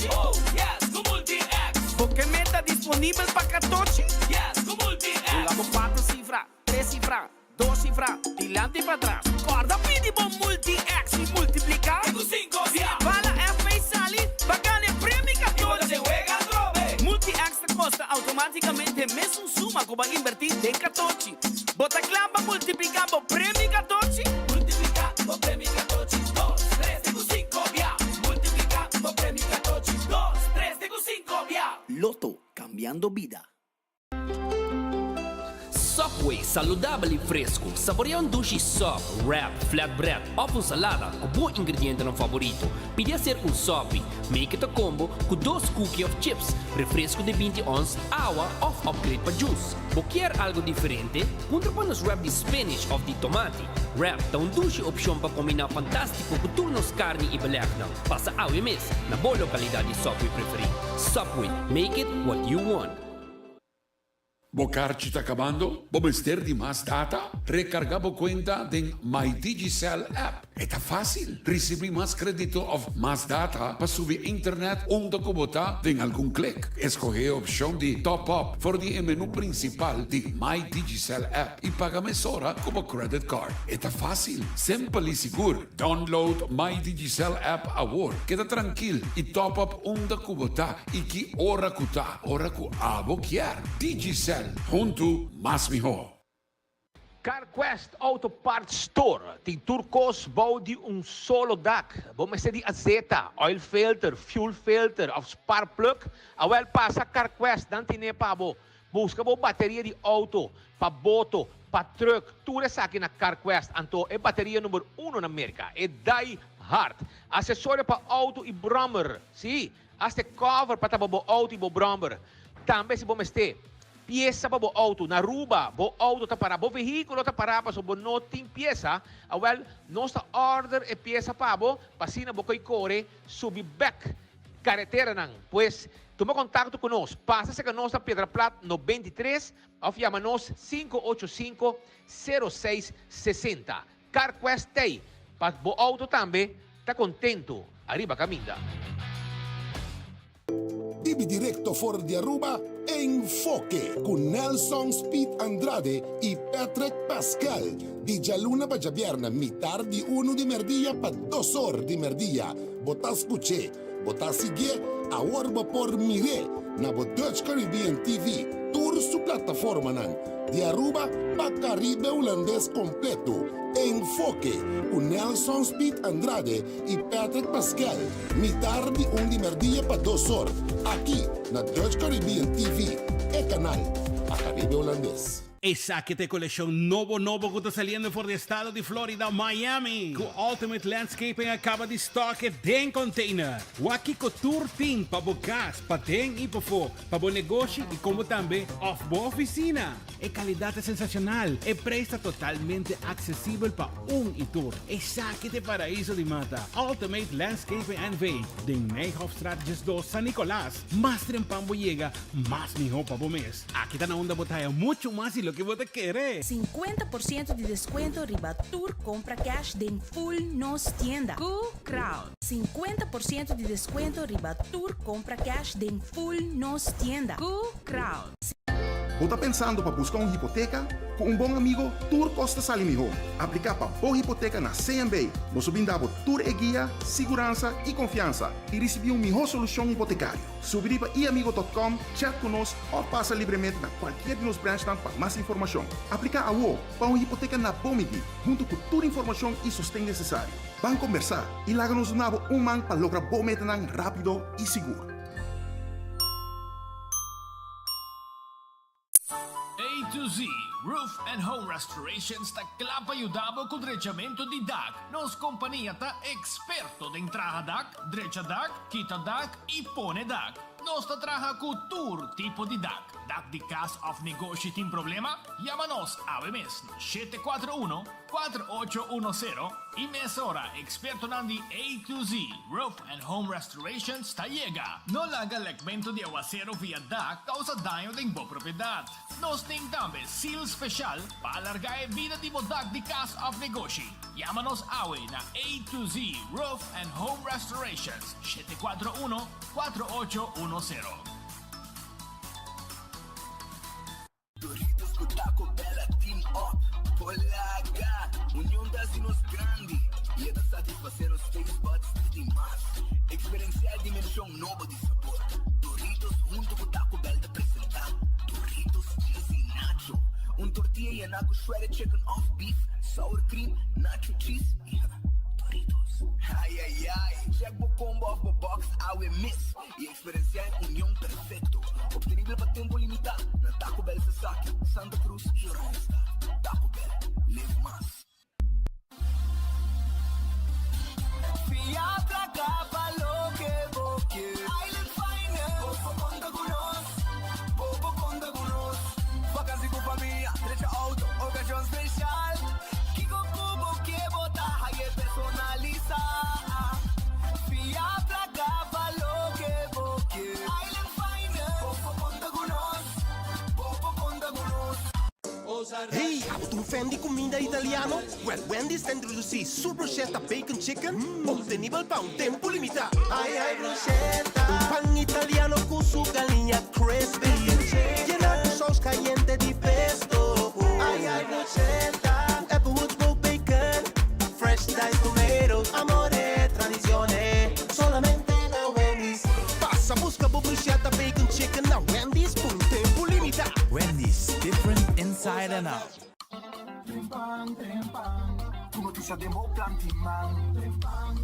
14? Oh, yes, com Multi-X. Porque meta disponível para 14? Yes, com Multi-X. Pulamos 4 cifras, 3 cifras, 2 cifras, dilante y para atrás. Guarda, pedimos Multi-X y multiplicar. Com 5, yeah. Para F y salir, va a ganar premio E você 14. juega Android. Multi-X te costa automáticamente mesmo suma que vai invertir em 14. Bota clava, multiplicamos premio 14. Multiplica o prêmio 14. 2, 3, com 5, yeah. Multiplica o prêmio 14. 2, 3, com 5, yeah. Loto, cambiando vida. Subway, saudável e fresco. Saboreia um duche soft, wrap, flatbread, ovo salada com bom ingrediente no favorito. Pide ser um Subway. Make it a combo com 2 cookies of chips, refresco de 20 ons, água ou upgrade para juice. Quer algo diferente? Punta para nos wrap de spinach ou de tomate. Wrap dá um duche opção para combinar fantástico com turnos carne e belegna. Passa ao mês na boa localidade de Subway preferido. Subway, make it what you want. Bocar está acabando? Vamos ter de mais data? Recargamos conta em My Digicel app. Está fácil. Receber mais crédito ou mais data para subir internet onde botar em algum clique. Escolher a opção de Top Up for o menu principal de My Digicel app e paga mesora como credit card. Está fácil, simples e seguro. Download My Digicel app agora. Queda tranquilo e top up onde botar e que hora que abo quer. Digicel. Junto, mais melhor. CarQuest Auto Parts Store tem turcos bouw de solo dak. Vamos ter de azeta, oil filter, fuel filter of spark plug. Awel passa CarQuest, dan tine pa bo. Busca bo bateria de auto, pa boto, pa truck. Tudo isso aqui na CarQuest. Anto é bateria número 1 na América. É Die Hard. Acessório pa auto e brommer. Sim, aste cover pa tabo bo auto e bo brommer. Também se vamos ter pieza para o auto, na ruba, o auto está para o veículo está para so não tem pieza, nossa order é pieza para o pasina bo kay core subi back carretera nang, pues toma contato conosco, passa sa nossa Pedra Plata no 23 ou chama-nos 585-0660. CarQuest Day, para o auto também, está contento, arriba caminda. Ibi directo for di Aruba, Enfoke, con Nelson Speed Andrade y Patrick Paskel. Di Luna pa Viernes, mitad di 1 di merdilla pa 2 horas di merdilla. Botas escuché, botas sigue, ahora por mire, na bo Dutch Caribbean TV, tour su plataforma nan. Di Aruba pa Caribe holandés completo. Enfoque, con Nelson Speed Andrade y Patrick Pascal. Mitad di 1 di merdilla pa 2 horas. Aqui na Dutch Caribbean TV, el canal a Caribe holandés. Esa que te colección novo que está saliendo por el estado de Florida, Miami. Con Ultimate Landscaping acaba de stock den container. Waki ko tour team pa bukas, pa den y pa fo, pa bo negócio y como también off bo oficina. E calidad es sensacional. E precio totalmente accesible pa y tour. Esa que te paraíso de mata. Ultimate Landscaping and Vade. Den Nijhoffstraat 2 San Nicolás. Más trempambo llega, más mijo pa bo mes. Aquí está na onda botella mucho más y lo que vos te querés. 50% de descuento riba Tour compra cash den full nos tienda. Crowd. 50% de descuento riba Tour compra cash den full nos tienda. Crowd. Você está pensando para buscar uma hipoteca? Com um bom amigo, Tour Costa Salimihon. Aplicar para boa hipoteca na CMB. Você brindava Tour e guia, segurança e confiança. E receber uma melhor solução hipotecária. Subir para iamigo.com, chat conosco ou passa livremente na qualquer de nos branches para mais informação. Aplicar a UO para uma hipoteca na Bomidi, junto com toda a informação e sustento necessário. Vamos conversar e larga-nos um man para lograr boa meta rápido e seguro. A to Z, Roof and Home Restorations ta clapa ayudabo con drechamento di DAC. Nos compagnia ta experto de entraja DAC, drecha DAC, quita DAC e pone DAC. Nos ta traja con tour tipo di DAC. DAC de Cash of Negosyo tin problema? Llámanos a mes 741-4810 y mesora experto nandi A to Z Roof and Home Restorations Tallega. No laga legmento de aguacero via DAC causa daño de bo propiedad. Nos ting tambe seal special para alargar la vida de DAC de Cash of Negosyo. Llámanos awe na A to Z Roof and Home Restorations 741-4810. Doritos com Taco Bella Team Up. Polaga, união das nos grande. E é da satisfazer os taste buds de demais. Experienciar dimensão nova de sabor. Doritos junto com Taco Bell de apresentar. Doritos cheesy nacho. Tortilla e naco shredded chicken off beef. Sour cream, nacho cheese. Doritos. Ai, ai, ai. Check o combo off the box, I miss. E experienciar união perfeito. Obtenível para tempo limitado. Na Taco Bell Sasaki, Santa Cruz e Oresta. Taco Bell, live más. Fiatra capa lo que boque. Island Finance. Bobo conta con nos. Bobo conta con nos. Vacancy con familia, derecha auto, ocasión especial. Kiko Kubo que bota, hay personaliza. Fiatra capa lo que boque. Island Finance. Bobo conta con nos. Bobo conta con nos. Hey, tu fan di comida italiano? Well, Wendy's sta introducendo su bruschetta bacon chicken, obtenibile pa un tempo limitato. Ai ai bruschetta, un pan italiano con su galinha crispy, llena con sauce caliente di pesto. Ai ai bruschetta, applewood smoked bacon, fresh diced tomatoes, amore, tradizione, solamente na Wendy's. Passa, busca bruschetta bacon chicken na Wendy's per un tempo limitato. Wendy's, different inside and out. Trempang, tu noticia de Mo Plantiman. Trempang,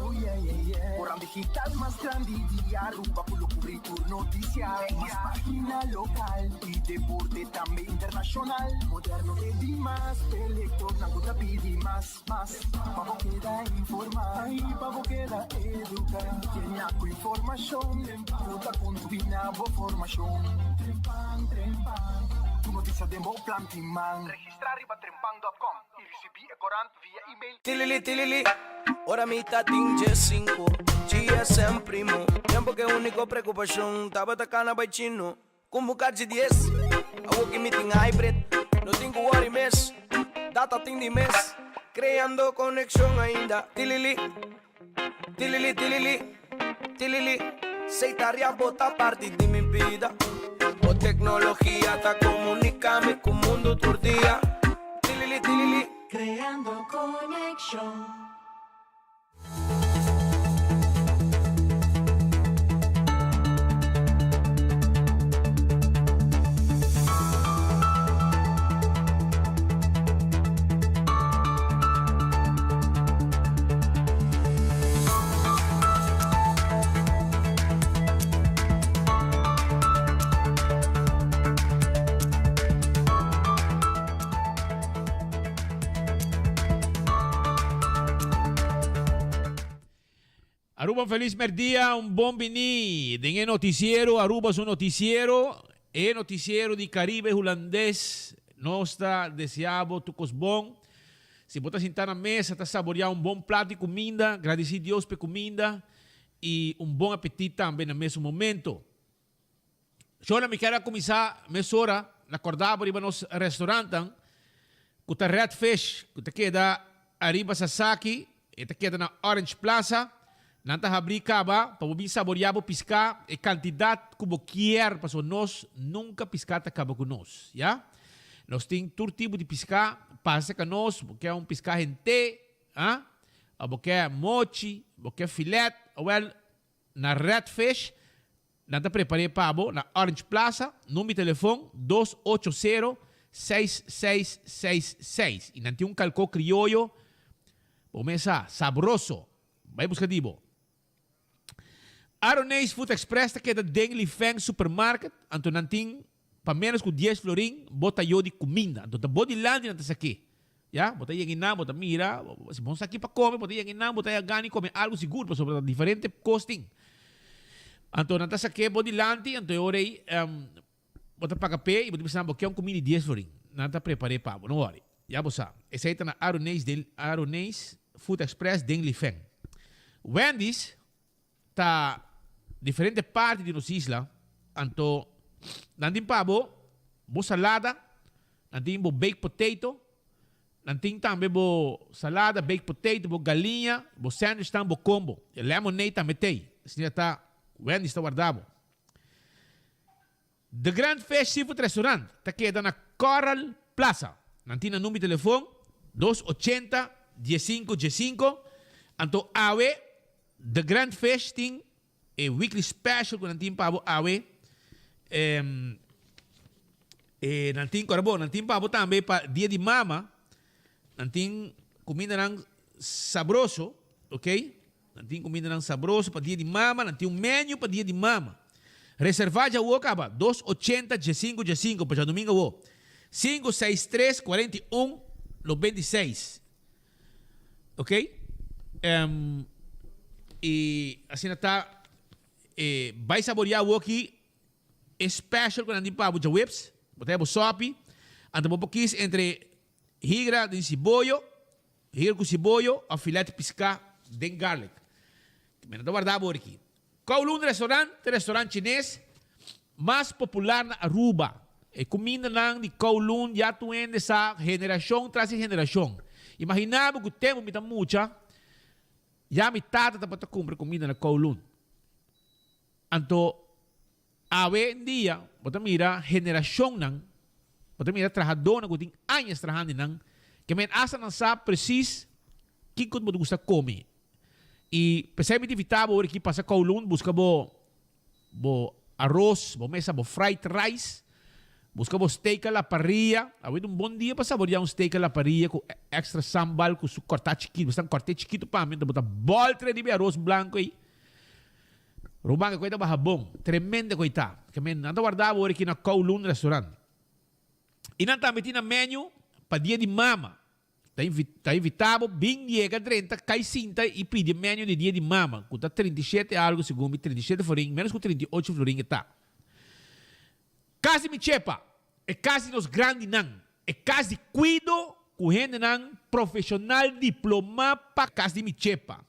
oh yeah, yeah, yeah. Orang digital más grande día, rumba por lo cubrir tu noticia. Más página local y deporte también internacional. Moderno de Dimas, elector, naguta pidi más. Pavo queda informar, pavo queda educar. Tiene con información, puta con tu binabo formación. Trempang. Tu noticia de Mo Plantiman. Registrar riba trempang.com y recibí corant via email. Tilili, ora mitad tinge 5, GSM primo. Tiempo que único preocupación, taba tacana by chino. Convocar de 10, a working meeting hybrid. No tengo worry mess, data ting de mes. Creando conexión ainda. Tilili, seitaria bota parte de mi vida. O tecnología está comunicando con el mundo todo día. Tilili. Creando conexión. Aruba, feliz merdia, un bom vini. Dengue noticiero, Aruba es un noticiero. El noticiero de Caribe holandês. Nós está deseado tucos bom. Se botar sentar na mesa, está saborear um bom prato de comida. Agradecer a Deus por comida. E um bom apetite também no mesmo momento. Eu me quero começar, nessa hora, acordar para nos restaurantes. Que está Red Fish, que está queda arriba Sasaki. E está queda na Orange Plaza. Nanta abrir caba para vir saborear o piscar e quantidade que você quer para nós nunca piscar acaba com nós, já? Nós temos todo tipo de piscar, passa com nós, porque é um piscar em té, porque é mochi, porque é filete, ou na Red Fish, nanta preparei para você na Orange Plaza, número de telefone 280-6666 e não tem calco criollo, começa sabroso, vai buscar dibo. Aronese Food Express que é da Dengli Feng Supermarket, anto nanting para menos que 10 florin, bota eu de comida, anto da body land nanta aqui, já? Bota aí na, bota mira, se vamos aqui para comer, bota aí na, bota aí gani comer algo seguro, para sobre diferente costing. Anto nanta aqui body land, anto eu orei bota paga pé e bota pensar que é um comida 10 florim. Nada preparei para, não worry. Já você. Esse aí tá na Aronês Food Express den Lifeng. Wendy's tá diferente parte de nos isla. Anto nandim pabo, bo salada, nandim bo baked potato, nandim também bo salada, baked potato, bo galinha, bo sandwich tam bo combo. E lemonade também tem. Assim tá Wendy's tá guardado. The Grand Fish Seafood Restaurant tá queda na Coral Plaza. Nanti na número de telefone 280-15-15. Anto awe The Grand Fish ting a weekly special kung nanti pabo awe. Nanti korabo, nanti pabo tambe pa dia di mama. Nanti comida ng sabroso, okay? Nanti comida ng sabroso pa dia di mama, nanti um menu pa dia di mama. Reservar já o acaba 280-15-15 para domingo o 563-41-96. Ok? E assim está. Vai saborear o aqui special quando andam para o whips. Botei o sopi. Andam um pouquinho entre higra de cibollo, higra com cibollo, a filete piscar de garlic. Também não guardar por aqui. Kowloon restaurante chinês mais popular na Aruba. E comida nang de Kowloon já tuende sa geração tras geração. Imaginava que o tempo me dá muita, já me tata para comprar comida na Kowloon. Anto, awe dia, bota mira geração nang, bota mira trabajador na tem anos trabalhando nang, que men asa não sabe precis que quando você gusta comer. E percebe que evitava aqui passa Kowloon, busca bo arroz, bo mesa, bo fried rice, busca bo steak a la parrilla. Havia um bom dia para saborear um steak a la parrilla com extra sambal, com su cortar chiquito, bastante corte chiquito para mim, botar boltre de arroz branco aí. Rumanga coisa barra bom, tremenda coisa. Que men nada guardava aqui na Kowloon restaurant. E não tá metendo menu para dia de mama. Está invitado, bem llega 30, cai cinta e pede menu de dia de mama. Custa 37 algo, segundo 37 florim, menos que 38 florim que tá. Casa me chepa, é casa dos grandes não. É casa de cuido, com gente não, profissional, diploma, para casa de me chepa.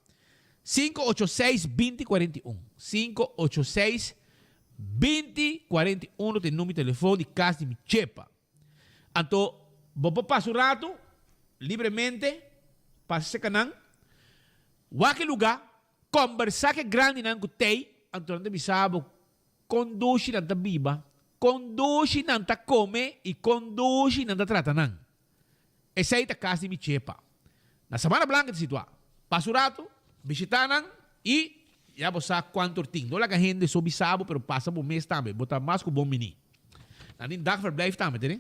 586-2041. 586-2041 tem número de telefone de casa de me chepa. Então, vou passar o rato, livremente, passa esse canal, aquele lugar, conversar que grande não tem, então não sabe, conduz não tá biba, conduz não tá come e conduz não tá trata não. Essa aí tá casa de me chepa. Na semana branca de situar, passa o rato, visitar não e já você sabe quanto tem. Não é que a gente soube sabe, pero passa por mês também, botar mais que o bom menino. Não tem dag verblijf também, né?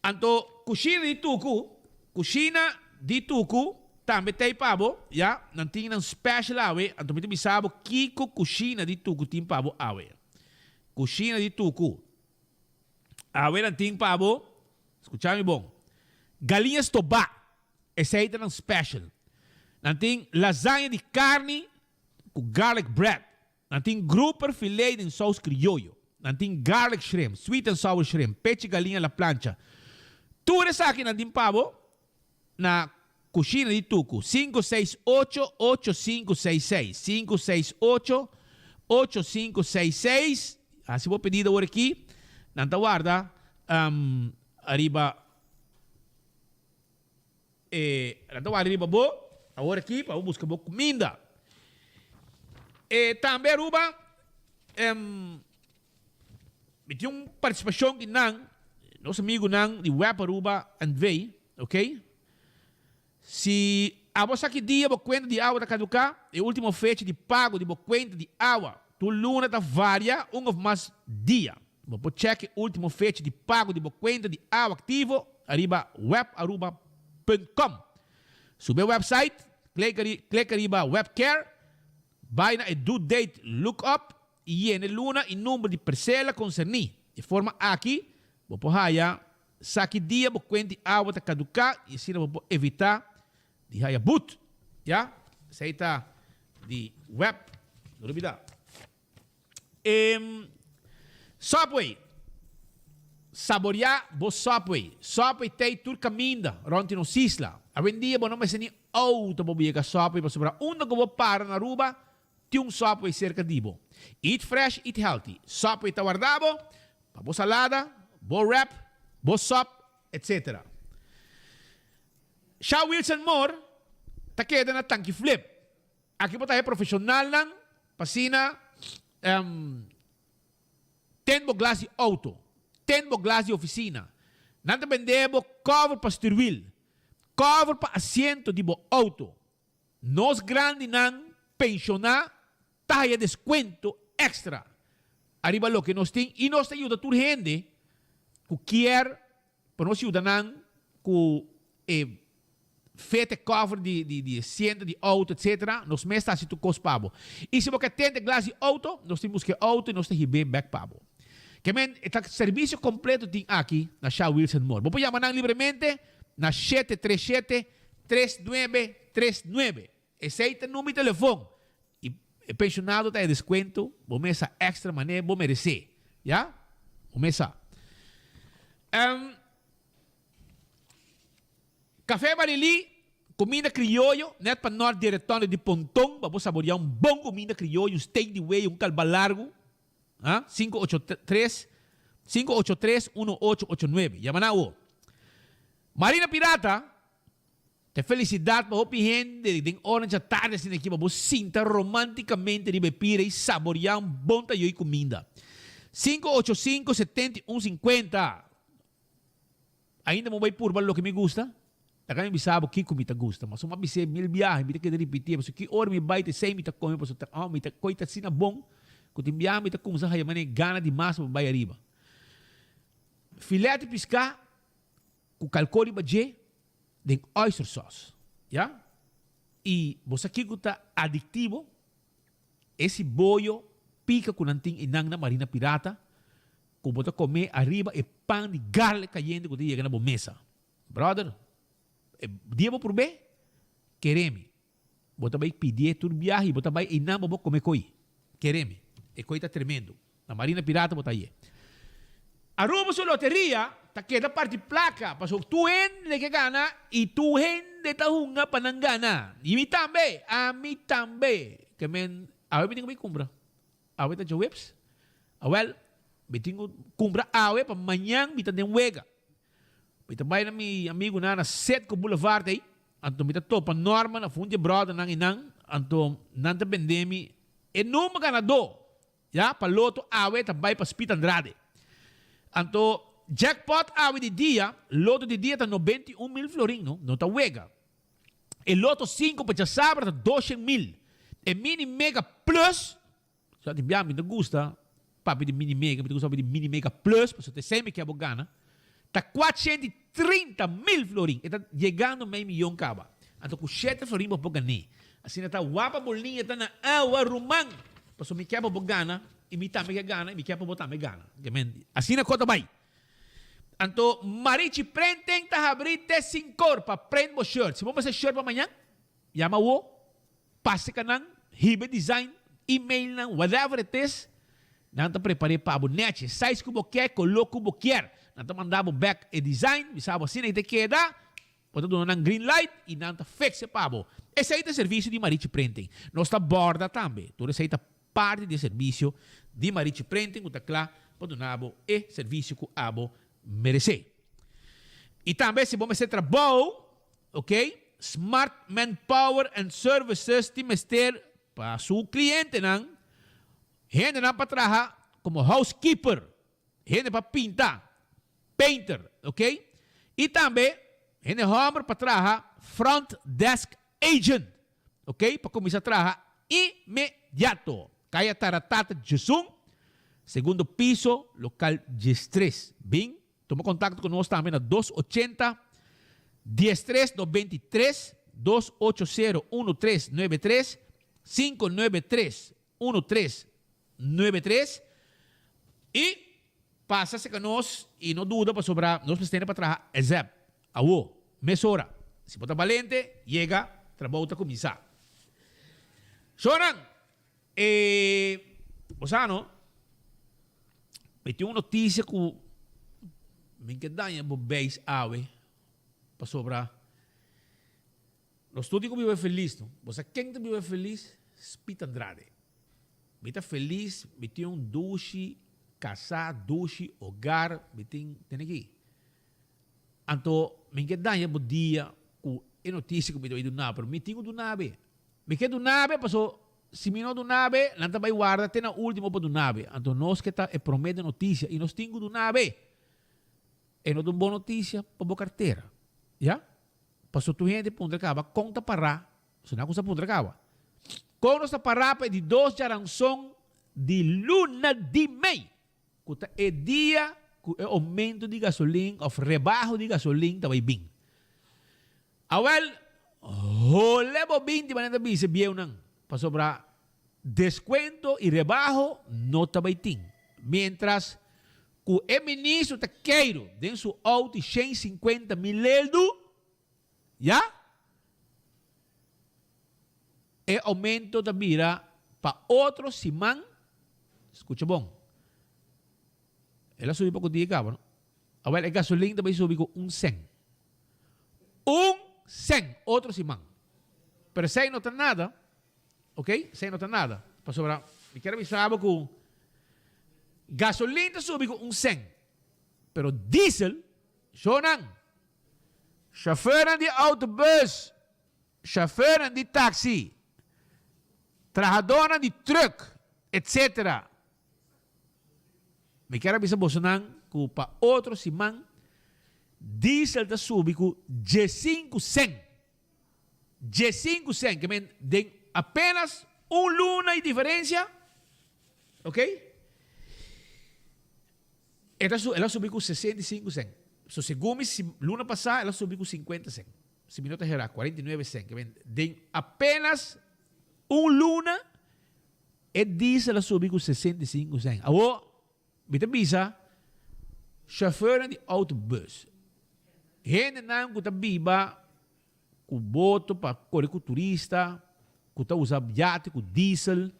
Então, Kusina di tuku, também tem pabo, já, não tem um special awe, então me sabe kiko kusina di tuku tem pabo awe. Kusina di tuku. Awe não tem pabo, escucha-me bom. Galinhas tobá, esse aí tem um special. Não tem lasanha de carne com garlic bread. Não tem grouper filé de sauce criollo. Não tem garlic shrimp, sweet and sour shrimp, peixe galinha la plancha. Tudo isso aqui não tem pabo, na Kusina di Tuku, 568-8566. 568-8566. Assim vou pedir agora aqui. Não guarda. Arriba. Não guarda arriba bo. Agora aqui, para buscar boa comida. Também Aruba. Tinha uma participação que não. Nosso amigo não, de Web Aruba Andrade, ok? Se a você aqui dia, a conta de água está caducar, é a última fecha de pago de a conta de água. Tu luna está varia, ou mais dia. Vou check a última fecha de pago de a conta de água ativo, arriba webaruba.com. Sube o website, clica arriba webcare, vai na due date lookup, e em luna e número de parcela concernir. De forma aqui, vou porra saque dia, vou conta de água está caducar, e assim vou evitar de haya boot, já? Isso aí tá de web, não olvidar. Subway, saborear bo Subway. Subway tem tur caminda, ronti no sisla. Hoje dia, não me seni auto bo biega Subway para sobrar. Onde que vou para na Aruba, tem Subway cerca de bo. Eat fresh, eat healthy. Subway tá guardado, bo salada, bo wrap, bo sop, etc. Shaw Wilson Moore, ta queda na tanki flip. Aqui po tayo professional lang, pasina, ten bo glass de auto, ten bo glass de oficina. Nanta vendebo cover pa steering wheel, cover pa asiento de bo auto. Nos grande nang pensionar, tayo descuento extra. Arriba lo que nos tem, e nos ayuda tur gente, ku quer, pa nos ayuda nang, ku fete cover de asiento de auto, etc. Nos mesta se tu cospabo. E se você tem glass de auto, nós temos que auto e nós temos bem back pabo. Que men, o serviço completo tem aqui na Shaw Wilson Moore. Você pode chamar livremente na 737-3939. Esse aí é o número de telefone. E pensionado tem desconto, você essa extra maneira, você merece. Já? Você Café Barili, comida criollo, net para nós diretório de Pontão, vamos saborear bom comida criollo, um steak de whey, calba largo. 583-1889. Llama na o. Marina Pirata, te felicidade para o gente de orange à tarde assim aqui, vamos sinta romanticamente de bebida e saborear bom tayo e comida. 585-7150. Ainda mo vai purba lo que me gusta? Taka yung bisabo que comida gusta, mas uma bise mil viaje, mita que repetir, mas que hora me baita sei mita come, mas mita coita sina bom, que timbiar mita kung sa hayamane gana de massa para baia riba. Filete piscar, com calcoli baje, den oyster sauce, ya? E você aqui gusta adictivo, esse bollo pica com nanting inang na Marina Pirata, kung bota comer arriba e pan de garlic cayendo que chega na mesa. Brother, dia vou por bem, quereme. Bota vai pedir turbiahi, bota vai inang vou comer coi. Quereme. E coi tá tremendo. Na Marina Pirata bota aí. Aruba sa loteria, ta queda parte placa, pasok tuhen le que gana y tuhen de tahunga panangana. Y mi tambe, a mi tambe, que men, awe biting may kumbra. Awe ta jawebs. Awel, biting kumbra awe pa manyang bitan den wega. Bitabay na mi amigo na set ko boulevard ay, anto mita to pa norma na fundi brother nang inang, anto nanta bendemi, e no maganado, ya, pa loto awe tabay pa Speed Andrade. Anto jackpot awe di dia, loto di dia ta 91,000 florin, no? No ta wega. E loto 5 pa sabra ta 12,000. E mini mega plus, sa ti biami na gusta, papi di mini mega, mi gusta di mini mega plus, pa sa te semi que abogana, ta 430,000 florin. E ta llegando meio milhão caba. Anto ku 7 florin pa gani. Assim na ta wapa bolinha ta na awa rumang. Pa so mi que abogana, imita me gana, mi quer botar me gana. Assim na conta vai. Anto marichi prenden ta abrite sin corpa, prend mo shirt. Se vamos fazer shirt para amanhã, chama o, passe ka nang, hibe design, email nang, whatever it is, nanta prepare pa abonete, size kubo quer, coloco kubo quer. Nanta mandabo back e design, bisabo assim na ite queda, pode donar nang green light e nanta fixe pa abo. Esse aí é o serviço de marichi printing. Nós tá borda também. Tudo isso aí tá parte de serviço de marichi printing, o tacla, para donabo e serviço que abo merece. E também se vamos ser trabalho, ok? Smart Manpower and Services de mester para su cliente nang, gente na para trabalhar como housekeeper, gente para pintar, painter, ok? E também gente homem para trabalhar front desk agent, ok? Para começar a trabalhar imediato. Kaya Taratata Jesum, segundo piso, local 13. Bem, toma contato conosco também na 280-13-93, 280-1393, 593-1393 e passa-se conosco e não dúvida para sobrar, nós precisamos para trabalhar, except, awo, mesora. Se você valente, chega, trabalho para começar. Choran! Bosano, tem uma notícia que Minha danha bo base awe para sobrar. Los tudo que vive feliz, não? Você quem te vive feliz? Spit Andrade. Mita feliz, mita duche, casa, duche, hogar, tem aqui. Anto, minha danha bo dia, o notícia que me deu do nave, pero me tinha do nave. Me quer do nave, passou, se me não do nave, não vai guardar até na última do nave. Anto, nós que tá promete notícia e nós tinha do nave. E não dá boa notícia para a carteira. Já? Passou tu gente punta acaba, conta para. Se não coisa punta acaba. Quando está para de 2 de aranção de luna de mei. Kuta é dia que é aumento de gasolina, ou rebaixo de gasolina, tá bem. Awel, leva 20 maneira de se bieu não. Para sobrar descuento e rebaixo, não tá bem. Mientras o ministro está queiro dentro do seu auto de 150 mil euros, já? É aumento da mira para outro simão. Escuta bom. Ela subiu para o dia cabo, não? Agora, a gasolina também subiu com 1 cent. 1 cent, outro simão. Pero sem não tem nada, ok? Sem não tem nada. Para sobrar, me quero avisar que gasolina subiu com 1 cent. Pero diesel, sonan. Chauffeur de autobus, chauffeur de taxi, trabajador de truck, etc. Me quero avisar você que para outro simão, diesel da subiu com 15 cent. 15 cent, que tem apenas luna de diferença, ok? Ela subiu com 65 cent. So, segundo luna passada, ela subiu com 50 cent. Se minutos era 49 cent. De apenas luna, e diesel ela subiu com 65 cent. Agora, me avisa, chauffeur de autobus. Gente não que está viva, com boto para correr com turista, que está usando iate, com diesel.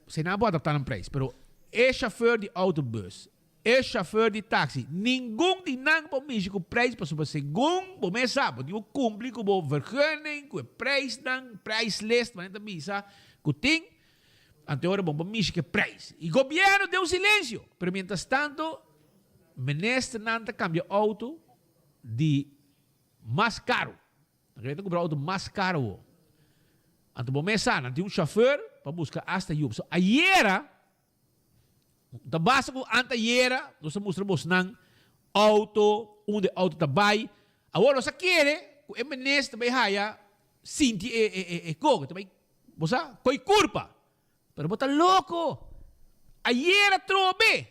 Você não pode adaptar no preço, mas é chauffeur de autobus. É chauffeur de táxi. Nenhum de não para mim com preço para subir segundo, para mim sabe, eu cumprir com o vergunning, com o preço não, price list, mas não bisa, que tem, ante hora bom para mim que preço. E o governo deu silêncio, pero mientras tanto, ministro não cambia auto de mais caro. Acredita comprar auto mais caro. Ante bom mesa, não tem chauffeur para buscar hasta yup. So ayer da base ko antayera, nós mostramos nang auto, onde auto tabay. Agora nós quer, o MNS também haya sinti cogo, também, bosa, coi culpa. Pero bota louco. Ayer trobe.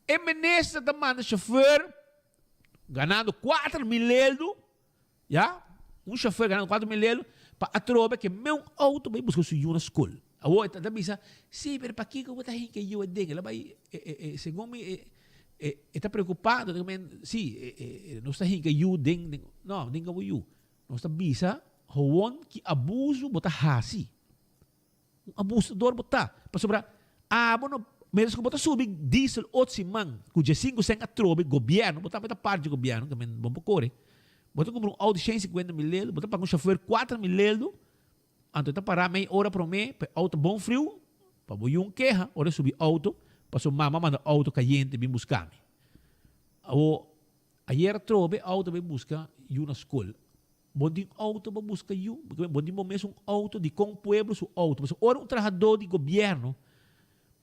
MNS da manda chauffeur ganhando 4 mil euros, já? Chauffeur ganhando 4 mil euros para a trobe que meu auto vai buscar sua na escola. Awal tak bisa. Si, pero pa kiko mo tahin kayo ding. Alam ba, según mi, está preocupado também. Si, não está hin kayo ding. No, ding kayo you. Não está bisa. Hawon ki abuso bota hasi. Abusador bota. Pasobra, no, menos ko bota subig diesel 8 man. Kuja 5 cent atrobe gobyerno. Bota parte do gobyerno. Também bom po kore. Bota comprar auto 150 mil euros. Bota para um chauffeur 4 mil euros. Anto está para meia hora para mim, auto bom frio, para boiar queja, hora subir auto, para sua mama manda auto caliente vir buscar-me. Ayer trobe auto vir buscar eu na escola. Bom auto para buscar eu, bom momento um auto de com pueblo su auto, mas hora trabalhador de governo,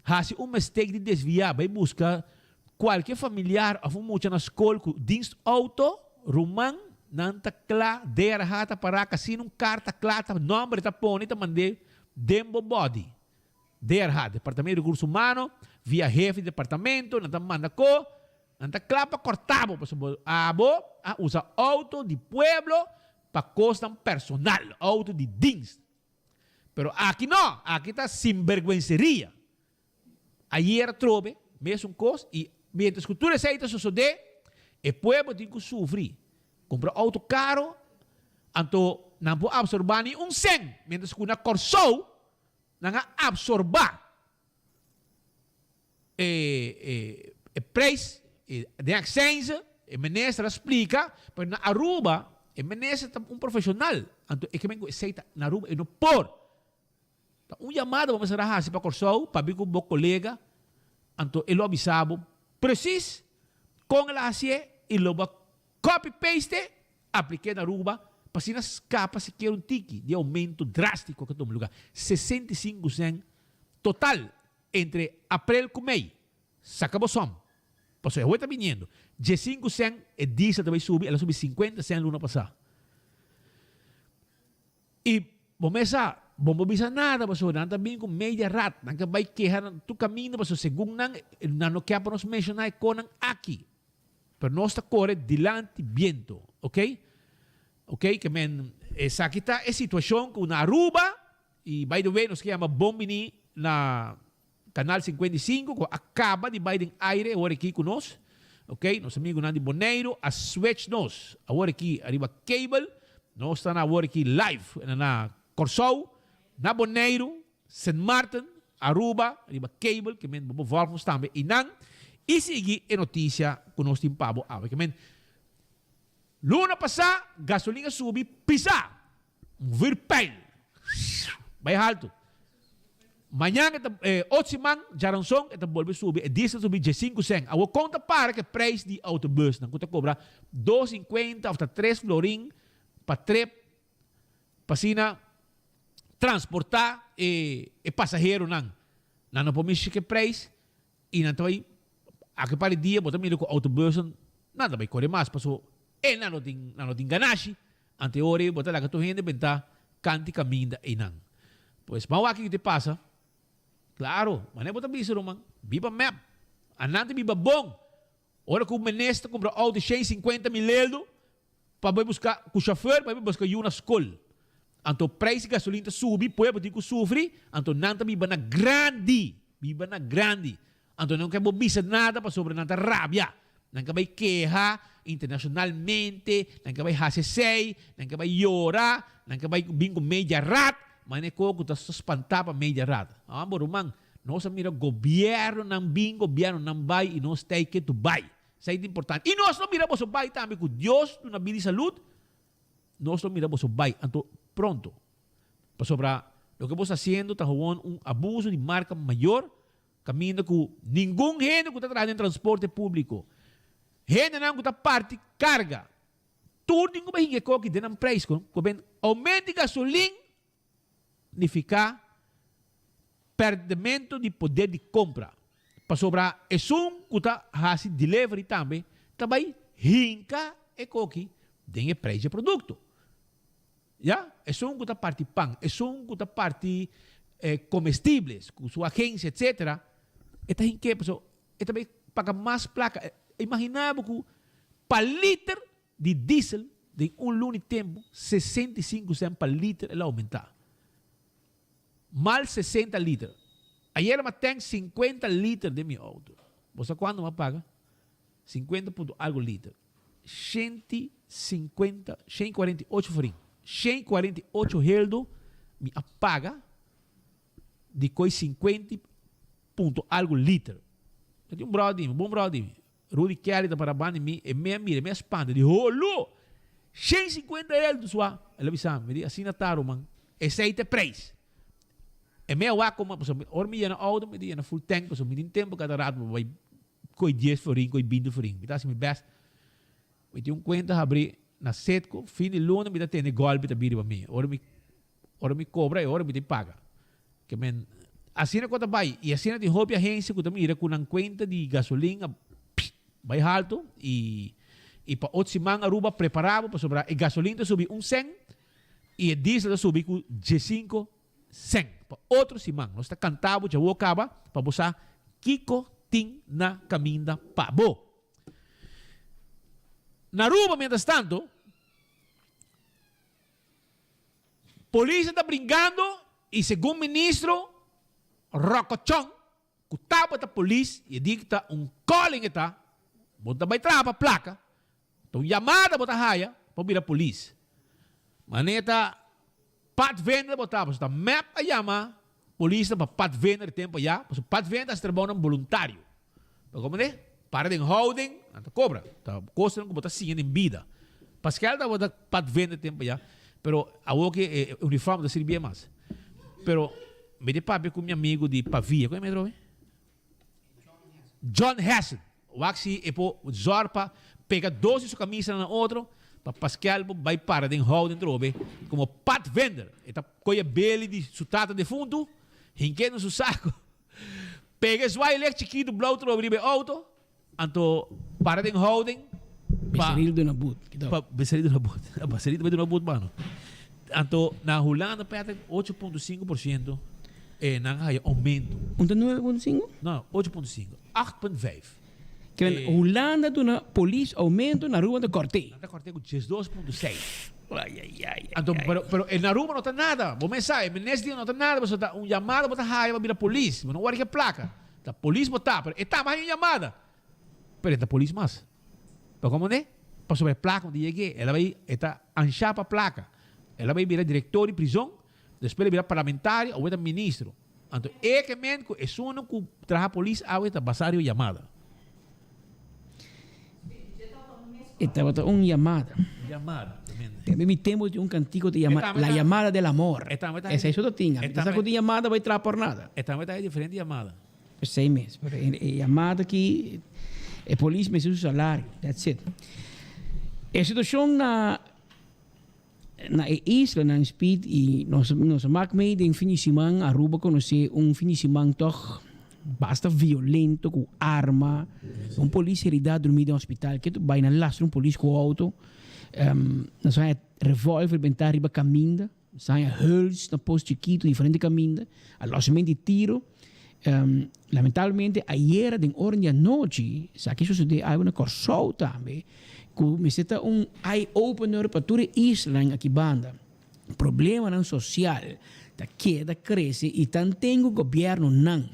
hasi mistake de desviar, vai buscar qualquer familiar, a muito na escola com dienst auto, rumang nanta kla der hata para kasi nung carta klata nombre ta poni ta mande dembo body der hat departamento de recursos humanos via jefe de departamento nanta manda ko nanta klapa cortabo usa auto de pueblo pa costan personal auto de dienst pero aqui não aqui tá sinvergüenceria ayer trobe mesmo cos e mientras que tu receita sucede e pueblo tem que sofrer. Compra auto caro, anto não pode absorber nem 1 cent, mientras que na Corso não absorba. preço de accência, o ministro explica, mas na Aruba, o ministro é um profissional. Então, é que me aceita na Aruba e não por. Então, chamada vamos a raça para Corsol, para ver com o colega, então ele avisava, preciso, com a assim, ele vai copy-paste, apliquei na Aruba, para se não escapa se quer um tique de aumento drástico que toma lugar. 65% total entre abril e maio. Se acabou som. Pasó, eu está vindo. De 5% é diesel também subir, ela subiu 50% no ano passado. E vamos bisa nada, pasó, não também com meia rat, não vai quejar tu caminho, pasó, segundo não quer para nos mencionar com aqui. Pero nós está corre dilante viento, ok? Ok, que men, essa aqui está a situação com na Aruba, e by the way, nós chama Bombini na Canal 55, que acaba de Biden aire, agora aqui conosco, ok? Nosso amigo Nandi Boneiro, a switch nós, agora aqui, arriba cable, nós estamos agora aqui live, na Corsol, na Boneiro, St. Martin, Aruba, arriba cable, que men, vamos também, e não, e seguir a notícia que nós temos para que men, luna passada, gasolina subi, pisa, virpeil, vai alto. Manhã, 8 semanas, já não são, então volve a subir, e diesel subir de 5 cents. A conta para que o preço de autobus, não conta cobrar 2,50 ou 3 florim para transportar e passageiro, não pode que preço, e não vai, a que para o dia, botar milho com autobus, nada vai correr mais, passou. Não tem ganache. Ante ore, botar lá que tu rende, bentar, canti caminho e não. Pois, mau aqui que te passa. Claro, mas não é botar bicho, man. Biba map. Anante biba bom. Ora que o menester compra auto de 150 mil euros para buscar com o chofer, para buscar uma escola. Então, o preço de gasolina sube, pode botar que sofre. Então, não biba na grande. Biba na grande. Então, não quer botar nada para sobre nada rabia. Não vai quejar internacionalmente, não vai hacer não vai chorar, não vai vir com meia rat, mas não é como que está espantar para meia rat. Borumang, nós mira governo não vai e nós tem que vai. Isso é importante. E nós não miramos o vai também, com Deus na vida e saúde, nós não miramos o vai. Então, pronto. Para sobrar, o que você está fazendo está um abuso de marca maior, caminho com nenhum gente que está trazendo em transporte público. Gente não está parte carga. Tudo que vai hingar que tem um preço. Aumento de gasolina significa perdimento de poder de compra. Para sobrar, é um que está fazendo delivery também. Também hinca e coque tem o preço de produto. Já? É um que está parte pão. É um que está parte comestíveis, com sua agência, etc. Está hinca, e também paga mais placa. Imaginava que para litro de diesel de lunes tempo, 65 cents para litro ela aumentar. Mal 60 litros. Ayer eu tenho 50 litros de meu auto. Você quando me paga? 50 ponto algo litro. 148 forinhos. 148 heldo me apaga de coisa 50 ponto algo litro. Eu tenho um bom brother. Rudy Kelly da Parabana e me espanta. De rolo! 150 euros sua. Ela me diz, assim na taro, man. Esse aí é preço. E me awa como, ora me ia na auto, me ia na full tank, me tem tempo cada rato, vai coi 10 florim, coi 20 florim. Me dá assim, me best. Me tem conta, abrir na setco, fim de luna, me dá ter golpe da biri para mim. Ora me cobra e ora me te paga. Que men, assim na conta vai. E assim na de hobby agência, que também ira com uma conta de gasolina, vai alto e para 8 semanas Aruba preparado para sobrar. E gasolina subir 1 cent e o diesel subir com 15 cent. Para outro semana. Nós está cantando, já vou acabar para você Kiko Ting na caminda para bo. Na Aruba, mientras tanto, polícia está brincando e segundo o ministro Rocochon, que estava da polícia e dicta calling está bota vai trapa placa. Então chamada bota raia para vir a polícia. Maneta pat venda botava, está map a chama polícia para pat venda de tempo já, porque pat venda é trabalho voluntário. Como é? Para de holding, anta cobra. Tá custa não botar sim em vida. Pascal da botar pat vende tempo já. Pero a que uniforme da servia mais. Pero me de papi com meu amigo de Pavia, como é mesmo? John Hassan. O axi é por zorpa, pega 12 sua camisa na outro, para Pascal vai para de holding trobe, como pat vender. Eta coia bele de sutata de fundo, hinque no seu saco. Pega sua elétrico do blow trobe de auto. Anto para de holding Becerril do Nabut. Becerril do Nabut. Becerril do Nabut, mano. Anto na Holanda perde 8.5% na aumento. Onde 9.5? Não, 8.5. 8.5. Que Holanda do na polícia aumento na rua da Corte. Na Corte com 12.6. Ai. Então, pero na rua não está nada. Vou mensagem, nesse dia não está nada, você está um chamado, você está vai vir a polícia, não vai que placa. A polícia botar, pero está mais uma chamada. Pero a polícia mais. Pero como é? Para sobre a placa onde cheguei, ela vai está anchar para a placa. Ela vai virar diretor de prisão, depois vai virar parlamentar ou vai ministro. Então, é que mesmo é só não que trabalha a polícia, a vai passar a chamada. Estava uma chamada. Chamada. Também me temo de um cantigo de chamada, la chamada del amor. Essa é isso que tinha. Essa que tinha chamada vai entrar por nada. Esta é diferente de chamada. 6 meses. A chamada que a polícia me usa o salário. That's it. A situação na isla, na Speed, e nós makmei de fim de semana, Aruba conhecer fim de semana toch basta violento, com arma, polícia heredado dormir no hospital, que tu vai na lastra polícia com auto, nós vamos revólver bentar riba caminda, nós vamos huls na posto chiquito, diferente caminda, alojamento de tiro. Lamentavelmente, ayer de hora da noite, sabe que isso de uma corsou também, que me seta eye-opener para toda a isla aqui banda. Problema não social, da queda cresce e tem o governo não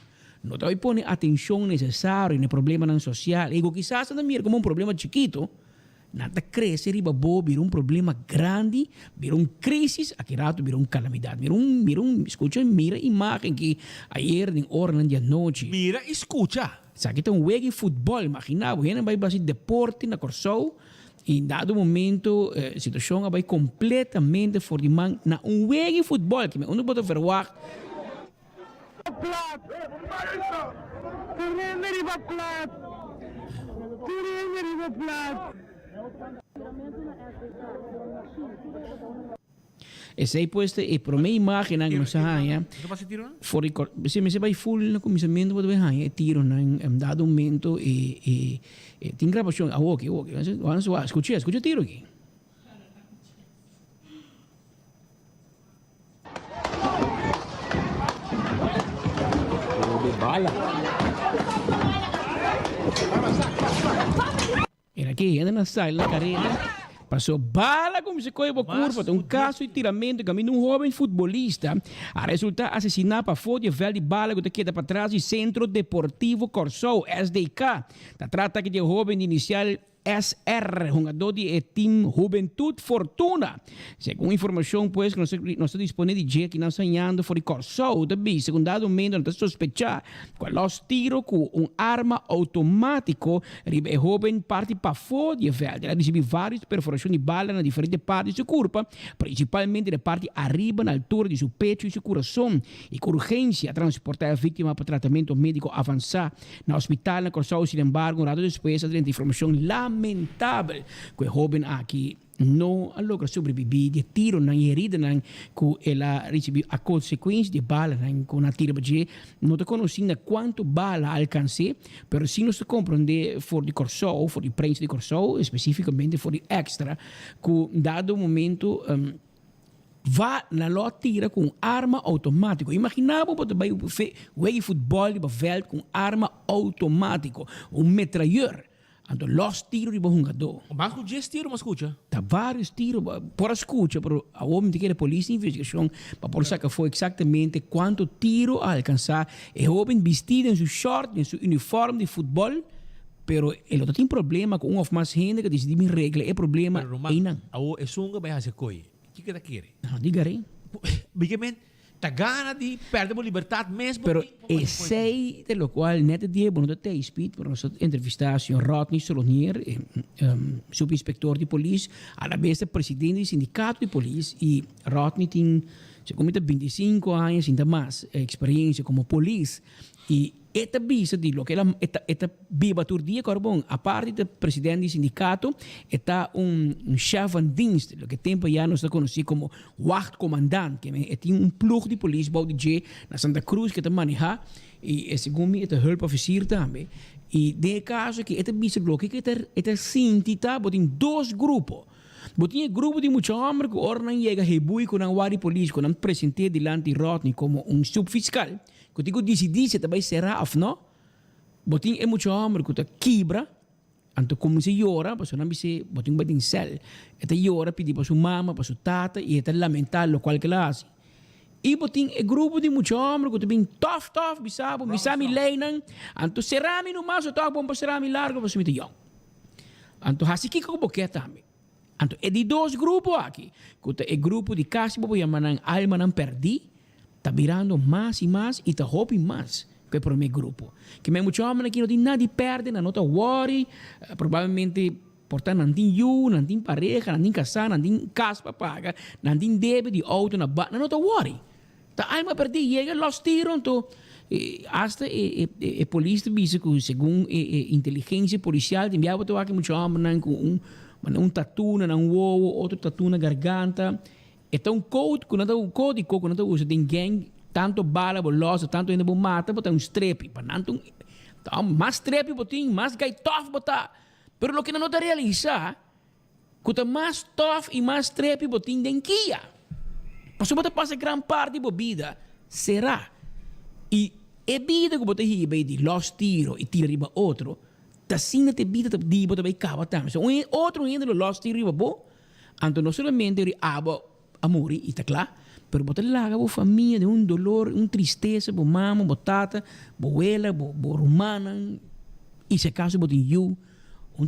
vai pôr atenção necessária no problema não social. E quizás também como problema chiquito, nada cresce, riba vira problema grande, vira crise, aqui rato vira calamidade. Escuta, mira imagem que ayer de hora da noite. Mira, escuta. Sabe que tem de futebol, imagina, vai fazer deporte na Corsou, e em dado momento, a situação vai completamente fora de mão na de futebol, que não pode verwag. Essa aí pois é para mim imagem que nós há for se me se vai full no começamento pode ver tiro na dado momento e tem gravação ok vamos lá escuta tiro aqui. Era aqui, anda na sala, na carreira. Passou bala como se coiba a curva. Caso de tiramento caminho de jovem futebolista. A resultar assassinado para fora de bala que queda para trás do Centro Deportivo Corsou, SDK. Da trata que de jovem inicial SR, jogador de time Juventude Fortuna. Segundo informação, pois, que nós estamos disponíveis de que nós estamos fora de Corsou, também, segundo dado momento, nós sospechar que os tiros com arma automático, o jovem parte para fora de velho. Ela recebeu várias perfurações de bala na diferentes partes do corpo, principalmente na parte arriba, na altura de seu peito e seu coração, e com urgência transportar a vítima para tratamento médico avançado no hospital na Corsou. Sin embargo, um lado depois, a informação lamentável que o jovem aqui não logra sobreviver de tiro na herida que ela recebeu a consequência de bala com a tiro de não te conhecendo quanto bala alcancei, mas sim nós compreender for de Corsou, for de prensa de Corsou, especificamente for de extra, que dado momento va na lo tira com arma automática. Imaginava que vai o futebol de veld com arma automática, metralhador. Então, los tiros de jogador. Mas com 10 tiros, mas escuta. Tá vários tiros, por escuta, pero a homem que a polícia investigação para por saber foi exatamente quanto tiro a alcançar. E o homem vestido em seu short, em seu uniforme de futebol, pero ele não tem problema com ou mais gente que decide me regra, é problema aí não. É sunga vai fazer coi. O que que quer? Não, diga aí. Bigamente, tá gana de perder a liberdade mesmo. Pero esse de lo qual net die bono te speed por nossa entrevistação Rodney Solonier, subinspector de polícia, a la vez presidente do sindicato de polícia e Rodney tem se comita 25 anos ainda mais experiência como polícia e esta visa de lo que ela esta viva tur dia carbon a parte do presidente do sindicato está chefe de dienst lo que tempo já nós conhecido como wachtcommandant que tem plug de polícia bau de na Santa Cruz que está manejar e segundo me é hulpofficier também e de caso que esta visa lo que esta sintita tem dois grupos. Botinha grupo de muitos homens que ornam chega rebui com a wari polícia com presente diante de Rodney como subfiscal que digo decidir se também será ou não. Botinha muitos homens que quebra anto como se llora, porque não se botinha vai em cel. Eta llora pedir para sua mama, para sua tata e eta lamentar lo qual que ela hace. E botinha grupo de muitos homens que bem tough, bisabo, bisami leinan, anto será-me no mais, toque bom para será-me largo, para sumir young. Anto hasi que com boquete também. Então, é de dois grupos aqui. O grupo de casa, porque a alma não perdi, está virando mais e mais e está hoping mais que o meu grupo. Que mesmo muitos homens aqui não tem nada de perder, não está worry, provavelmente, portanto, não tem não tem pareja, não tem casar, não tem casa para pagar, não tem débito de auto, não está worry. Está alma perdi, chega, los tiram, então, hasta a polícia diz que, segundo a inteligência policial, tem aqui muitos homens com tatu na uovo, outro tatu na garganta. Então, um código que não usa, tem gang, tanto bala, bolosa, tanto ainda mata, botar strepe. Então, mais strepe, botim, mais gaitof, botar. Pero o que não está realizar, que mais tof e mais strepe, botim, den kia. Porque você passa grande parte da vida, será. E a vida que você riba de los tiro e tira riba outro, assim te vida de botar bem cava também. So outro ainda lo los tiro riba bo, anto não somente ele abo amori e tá claro, pero botar lá a família de dolor, tristeza, bo mama, bo tata, bo abuela, bo romana, e se caso botar you,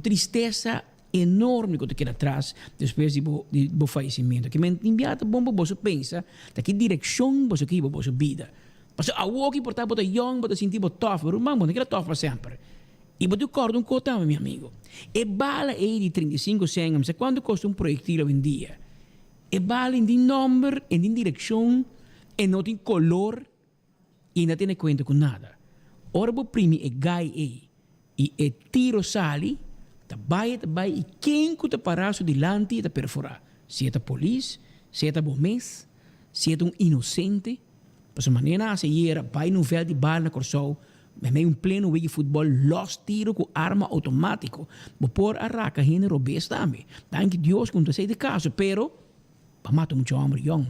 tristeza enorme que te queda atrás depois de bo falecimento. Que me enviata bom você pensa, da que direção você que bo vida. Parce a walkie portar botar young, botar sentir bo tough, pero mama, não quer tough para sempre. E você acorda cota, meu amigo. E bala é de 35 anos, quanto custa proietil hoje em dia? E bala em número, em direção, e não tem color, e não tem conta com nada. Ora, o primo é gai e tiro sali, vai, e quem que te parar delante e te perforar? Se é a polícia, se é a bomês, se é inocente, por maneira se era, vai no véu de bala na corção, mas pleno de futebol, los tiro com arma automático. Vou pôr a raca, gente robês também. Danke Deus, quando sei de caso, pero, para matar muito homem, young.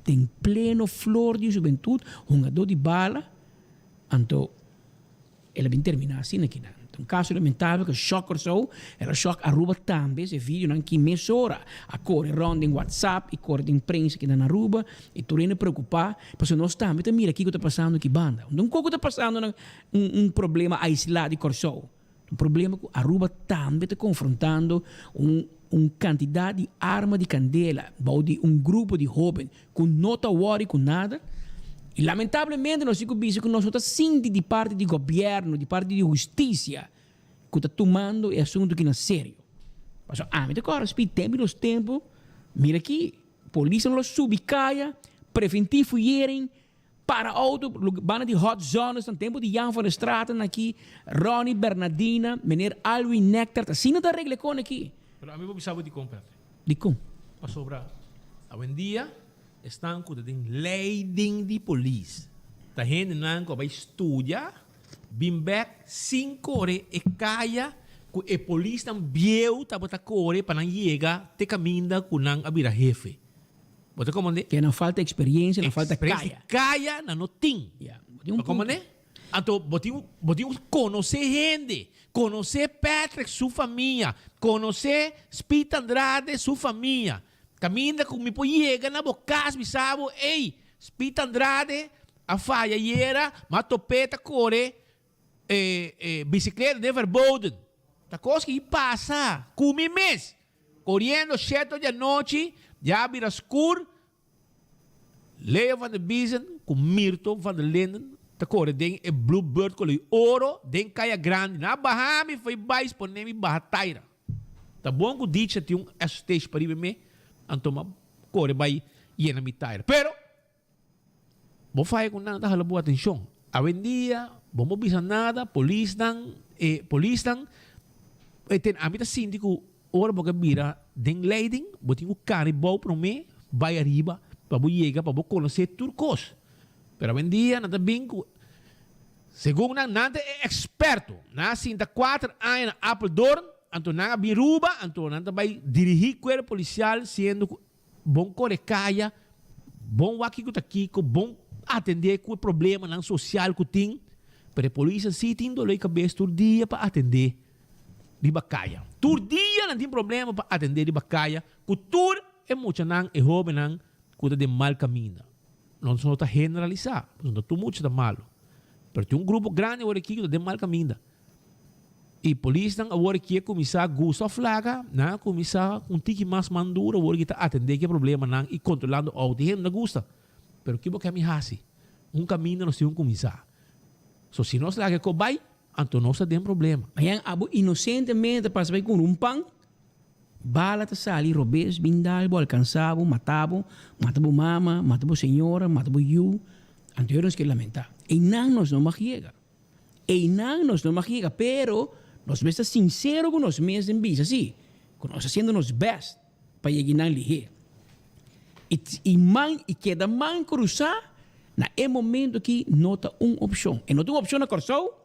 Tem pleno flor de juventude, jogador de bala, então, ela vem terminar assim aqui. Um caso lamentável que choque corso, era choque Aruba também, esse vídeo não que mesura, a corre ronda em WhatsApp e corre de imprensa que dá na Aruba, e tu não preocupar, porque nós também, mira aqui que está passando aqui banda. Não que está passando problema aislado de corso, problema que Aruba também está confrontando quantidade de arma de candela, de grupo de jovens que não está worry com nada. E lamentavelmente nós ficamos que nós estamos sentindo de parte do governo, de parte da justiça, que está tomando o assunto que não é sério. Mas, me decora, tempo nos tempos, mira aqui, polícia não subicaia, preventivo hierem, para auto, bana de hot zones, no tempo de Jan van der Straten aqui, Ronnie Bernardina, meneer Alwin Nectar, assim não está regle com aqui. Pero a mim vou precisar de comprar. De como? Para sobrar. Hoje em dia, estão com a leiding de polícia. A gente não vai estudar, vem back 5 horas e caia, que a polícia não viu, tá botar corre para não chegar, te caminha com não abrir a jefe. Você comande? Que não falta experiência, não falta caia. Caia não tem. Você comande? Então, você conhecer gente, conhecer Patrick, sua família, conhecer Speed Andrade, sua família. Caminha com me chega na boca, me sabe, ei, Speed Andrade, a falha era, matopeta, corre, bicicleta de verboden. Tá coisa que passa, com me mês, correndo 7 da noite, já vira escuro, Lea van de Biesen, com Mirto van de Linden, te corre den e Bluebird com o ouro, den Kaya Grande, na Bahami foi bais por nemi Bahataira. Tá bom que o dicha tem stage para ir me, antoma corre vai e na mitaira. Pero vou fazer com nada hala boa atenção. A vendia, vamos bisa nada, polícia ten amita síndico ora boga bira den leiding, botin o caribou para me, vai arriba, para bo chega, para bo conhecer turcos. Pero a vendia nada bem segundo nada é experto, na cinta 4 anos na Apeldoorn, anto na biruba, anto nada vai dirigir cuerpo policial sendo bom corecaia, bom aqui que bom atender com o problema não social que tem, para a polícia se tem dor de cabeça todo dia para atender de bacaia. Todo dia não tem problema para atender de bacaia, que tudo é muito não é roubo não, que de mal caminho. Não só está generalizar, não está muito da malo. Mas tem grupo grande agora aqui que de mal caminho. E polícia agora aqui começar a gostar flaga, não começar um tique mais mandura, agora que está atender que problema não e controlando o de gente não gosta. Pero que boca me hasi. Caminho nós temos que começar. So, se nós lá que cobai, então nós temos problema. Ayan, abo inocentemente passa com pão, bala ta sali, robes, bindal, alcançavo, matavo mama, matavo senhora, matavo you. Então nós que lamentar. E não nos magiega. Pero nós vamos estar sinceros com nós mesmos em vida, assim. Que nós fazendo nos best para chegar ali. E queda man cruzar na momento que nota uma opção. E não tem uma opção na Corsou,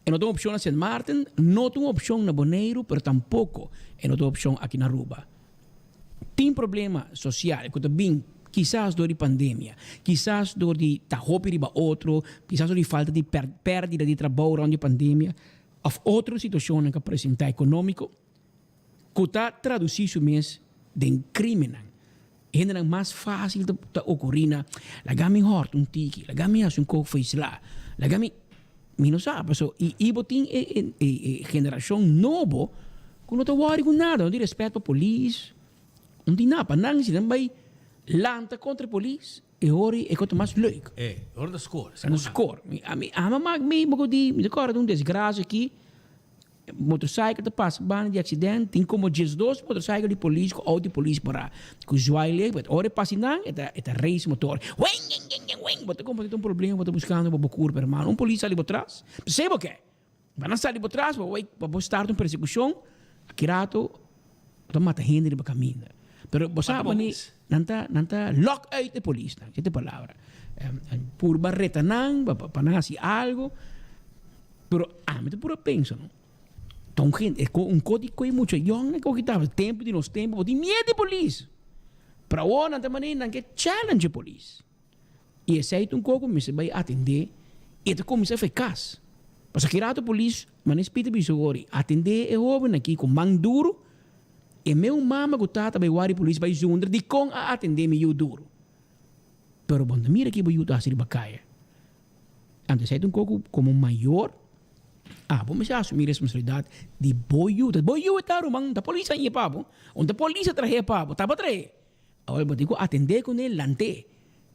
e não tem uma opção na St. Martin, não tem uma opção na Boneiro, mas tampouco e não tem uma opção aqui na Aruba. Tem problema social, que também, quizás dor de pandemia, quizás dor de tahopi riba outro, quizás dor de falta de pérdida de trabalho durante a pandemia, ou outra situação que apresenta econômico, que está traduzido mesmo de crime. É mais fácil de ocorrer na gami hort um tiki, la gami as um coco fez lá, la gami não sabe, e botin geração nova, que não está worry com nada, não tem respeito à polícia, não tem nada, não se também lanta contra a polícia, e ora é quanto mais leuk. Hora da score. Na score. A mamãe me decora de desgraça aqui, motorcycle te passa bana de acidente, tem como 12 motorcycle de polícia ou de polícia para que o joelho, mas ora passa não, é race motor. Bota como tem um problema, bota buscando para cura per mano, polícia ali por trás. Percebe o que? Vai não sair por trás, para start uma persecução, aqui rato, tá mata gente de caminho. Pero você sabe nanta lock out de polícia, que te palavra. Por barreta não, para nascer algo, pero me te pura pensa, não? Então, gente, um código é muito young, que estava tempo de nós tempo, de medo de polícia. Para o não tem maneira que challenge a polícia. E esse aí um pouco me vai atender e te começa a eficaz. Porque que rato a polícia, mas espírito bisogori, atender é jovem aqui com mão duro, e meu mama que tá também a polícia vai juntar de com a atender meio duro. Pero quando mira que vai ajudar a ser bacaia. Antes aí um pouco como maior, vamos assumir a responsabilidade de boiuda. Boiuda é rumang da polícia aí papo. Onde a polícia traje papo, tá para trazer. Agora eu tenho que atender com ele lante.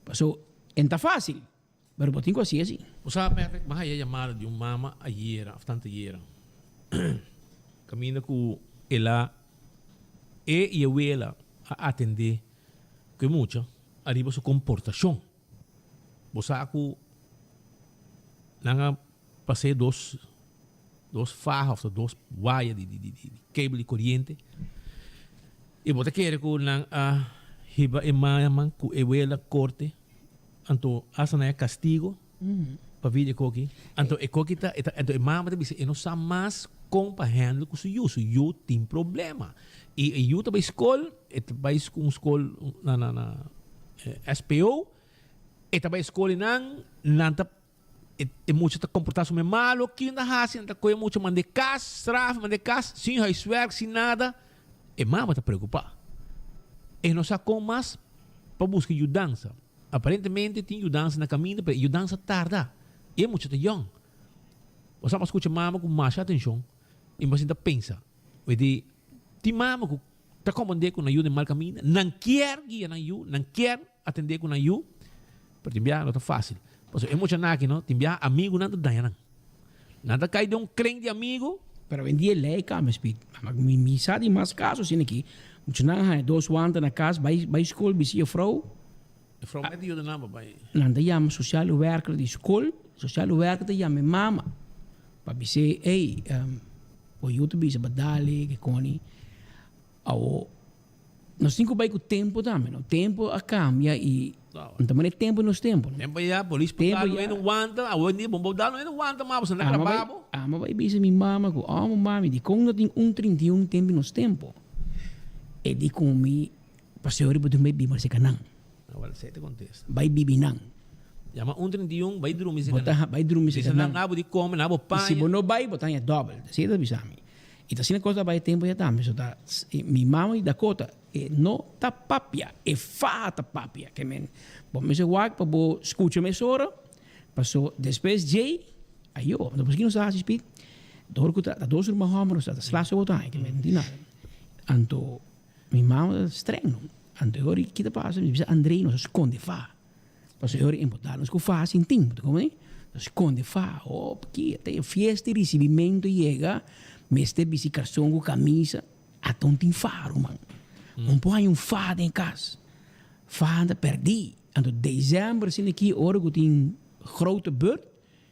Passou, não fácil. Mas eu tenho que assim assim. Você sabe, mas a chamada de mama ayer, bastante ayer. Caminha com ela e ela a atender que muito arriba sua comportação. Você sabe que não passei dos farras, dos wires de cable de corrente. E você quer que não hiba e mama que ela corte, então asa não é castigo para vir coqui. Então e coqui tá, então e mama também se não sabe mais como para handle com o seu tem problema. E eu também escola, vai com escola na SPO, e também escola não tá e muito está comportando se malo, que ainda há, ainda coisa muito mande casa, sem huiswerk, sem nada, e mama está preocupada. E não sabe como mais para buscar ajudança. Aparentemente tem ajudança na caminho, mas ajudança tarda. E é muito young. Você vai escutar mama com mais atenção, e você ainda pensa, tem mama que está comandando com ajuda em mal caminho, não quer guiar na ajuda, não quer atender com a you, pero timbia não tá fácil. Porque é muito aqui, não? Timbia amigo nada daí, nada cai de creme de amigo. Pero vendia lei cá, mas me sabe mais casos assim aqui. Muito não há 2 wanten na casa, vai escola, bisi a vrouw. A vrouw met die de naam bij. Nanda chama sociale werker de school, sociale werker te chama mama. Para bisi, hey, o YouTube bisa badali, que coni. Ao nós temos que ir com o tempo também, o tempo a cambia e também é tempo nos tempos. Tempo já, polícia putar não é no wanta, a onde bom dar não é no wanta, mas você não acabava. Mas vai bisa minha mama, com a mama, de como não tem 31 tempo nos tempos. E di com mi passeio para dormir bimar se canang. Agora você te contesta. Vai bibinang. Chama 31, vai dormir se canang. Vai dormir se canang. Nabo de come, nabo panha. Se não vai, botar é double. Você tá bisami. E tá sendo coisa vai tempo já também. So tá, mi mama e Dakota não tá papia, é fata papia. Que men, bom, me se wak para bo escuta me sora. Passou depois Jay, aí eu, depois que não sabe speed. Dor que tá 2 irmãos homens, tá slash botar, que men, di nada. Anto minha mãe é estranho. Anterior, que te passa? Me diz, Andrade, não se esconde, fa. Mas eu importar, não se faz assim, tempo, como é? Não se esconde, fa. Oh, porque tem festa e recebimento chega, mestre bicicleta com camisa, até um tem faro, man. Põe fado em casa. Fado, perdi. Então, dezembro, assim, aqui, hora que tem grote beurt,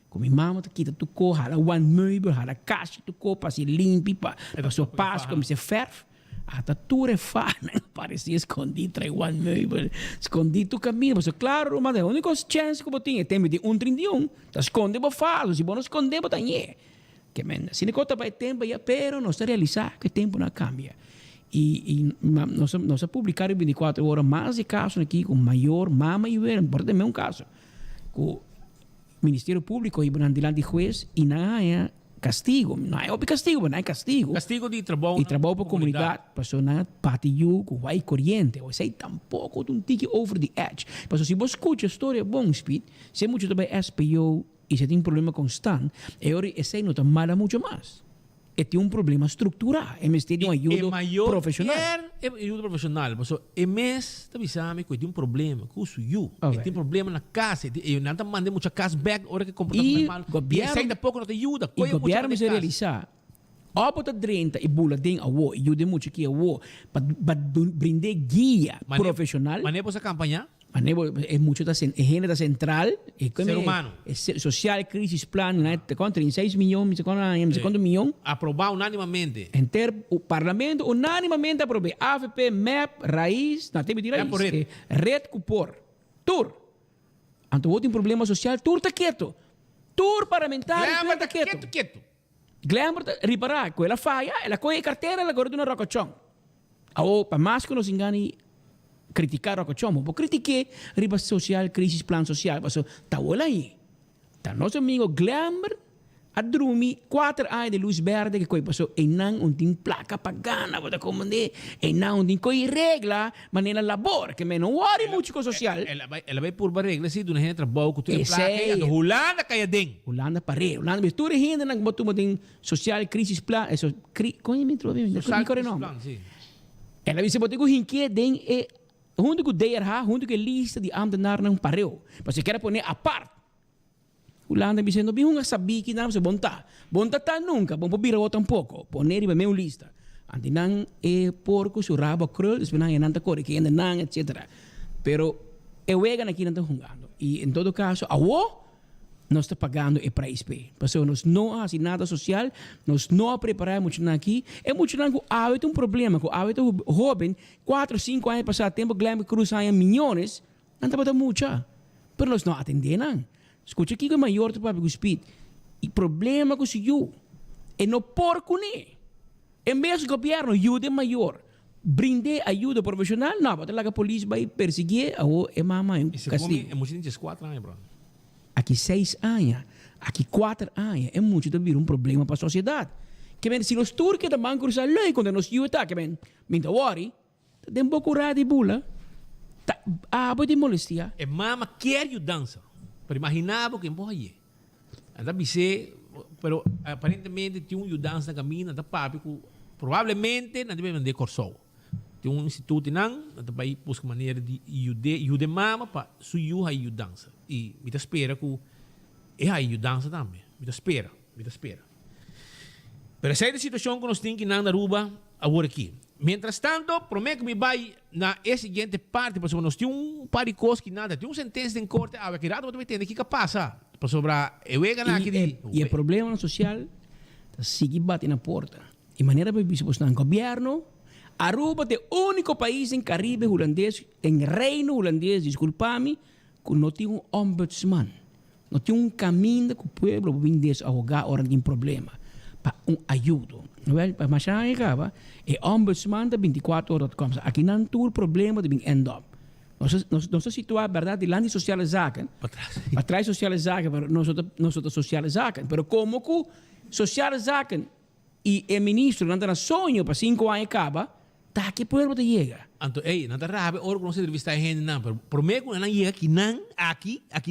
com minha mãe, que te tocou, hala one meubel, hala caixa, tocou, para se limpe, para sua Paskel, como se ferve. Até tudo é fácil, parecia escondido, trai one meubel, escondido o caminho. Mas claro, mas a única chance que eu tinha é tempo de 1,31. Tá esconde, eu falo, se eu não esconder, eu tenho. Que men, se não conta vai tempo, pero não se realizar que o tempo não cambia. E nós publicaram 24 horas mais de casos aqui com maior mama e ver, importa mesmo um caso. O Ministério Público e o juiz e não é castigo. Não é castigo, mas não é castigo. Castigo de trabalho. E trabalho para a comunidade. Passou na patio com vai corrente. Ou sei, tampouco um tique over the edge. Passou, se você escuta a história, bom, speed, se muito também SPO e se tem problema constante, esse não está mal muito mais. E tem um problema estrutural. É mais ter uma ajuda profissional. É ajuda profissional. Passou, é mais, tá bisame, que tem um problema, que uso eu. Tem problema na casa. Eu não mandei muita casa back, hora que comportamento normal. E ainda pouco não te ajuda. E o governo se realizar. Opota 30 e bula tem a wo, ajuda muito que a wo, para brindar guia profissional. Mas não é para essa campanha? Mas é muito da agenda central. Ser humano. Social Crisis Plan, com 36 milhões, quanto milhão? Aprovar unanimamente. O parlamento unanimamente aprovou. AFP, MEP, Raiz, não tem que tirar isso. Red Cupor. Tur. Então, tem problema social, tur está quieto. Tur parlamentar, está quieto. Glamour, reparar, com ela falha, ela coge carteira, ela guarda uma rocochão. Para mais que nos engane, criticar o cochomo, porque critiquei riba social, crisis, plan social, mas tá olha aí. Tá nosso amigo Glamour, a drumi 4 anos de luz verde que coi passou e não tem placa pagana, vou comandar, e não tem coi regla, maneira labor, que me não worry muito com social. Ela vai por regra se do gente trabalho com tudo placa, e Holanda cai dentro. Holanda parei, Holanda mistura gente não botou tem social, crisis, plan, eso, como é me trouxe, social, crisis, plan, sim. Ela disse botou com hinque den e junto com o DRH, junto com a lista de ambtenaren não parou. Mas você quer pôr a parte. O Holanda me dizendo, bem, não sabia que não se bonta. Bonta tá nunca, bom para virar tampouco. Poner para minha lista. Antinang é porco, surraba, krul, espinang é nanta core, que ainda não, etc. Pero, eu vegan aqui não está jogando. E, em todo caso, a nós está pagando o preço. Porque nós não fazemos nada social, nós não preparamos muito aqui. É muito que há um problema, que há um jovem, 4, 5 anos passado tempo, Glam Cruz há milhões, não está muito. Mas nós não atendemos. Escuta aqui que é maior do papo speed. E problema com isso é no porco, né? Em vez do governo, ajuda maior. Brinde ajuda profissional, não, porque a polícia vai perseguir, é mamãe. Isso é muito 4 anos, bro. Aqui 6 anos, aqui 4 anos, é muito também um problema para a sociedade. Que se nós turcos também cruzar a lei quando nós ajuda, que minta worry, tem um pouco de bula, pode molestia. É mama quer ajudança, para imaginar que é aí. Anda bise, pero aparentemente tem ajudança na caminho, da papi, provavelmente não deve vender corsol. Tem instituto nang, at vai busca maneira de ajude mama para suyu a dança. E me espera que a dança também. Me espera. Pero essa é a situação que nós temos que na Aruba agora aqui. Mientras tanto, prometo que me vai na seguinte parte, porque nós temos par de coisas que nada, tem sentença em corte, que rato você vai entender o que passa. Para sobrar, e o problema social sigue batendo na porta. E maneira para isso no governo, Aruba é o único país em Caribe holandês, em reino holandês, desculpa-me, que não tem um ombudsman. Não tem um caminho que o povo pode desahogar hora de problema. Para ajuda. Mas já acaba, o ombudsman de 24 horas comes. Aqui não tem o problema de end up. Nós situamos, verdade, de landen sociale zaken. Atrás sociale zaken, maar nós sociale zaken. Pero como que sociale zaken e o ministro não tem sonho para 5 anos acaba, tá aqui poder te chega. Anto, não tá rápido, ora não se entrevista a gente não, pero prometo que não chega aqui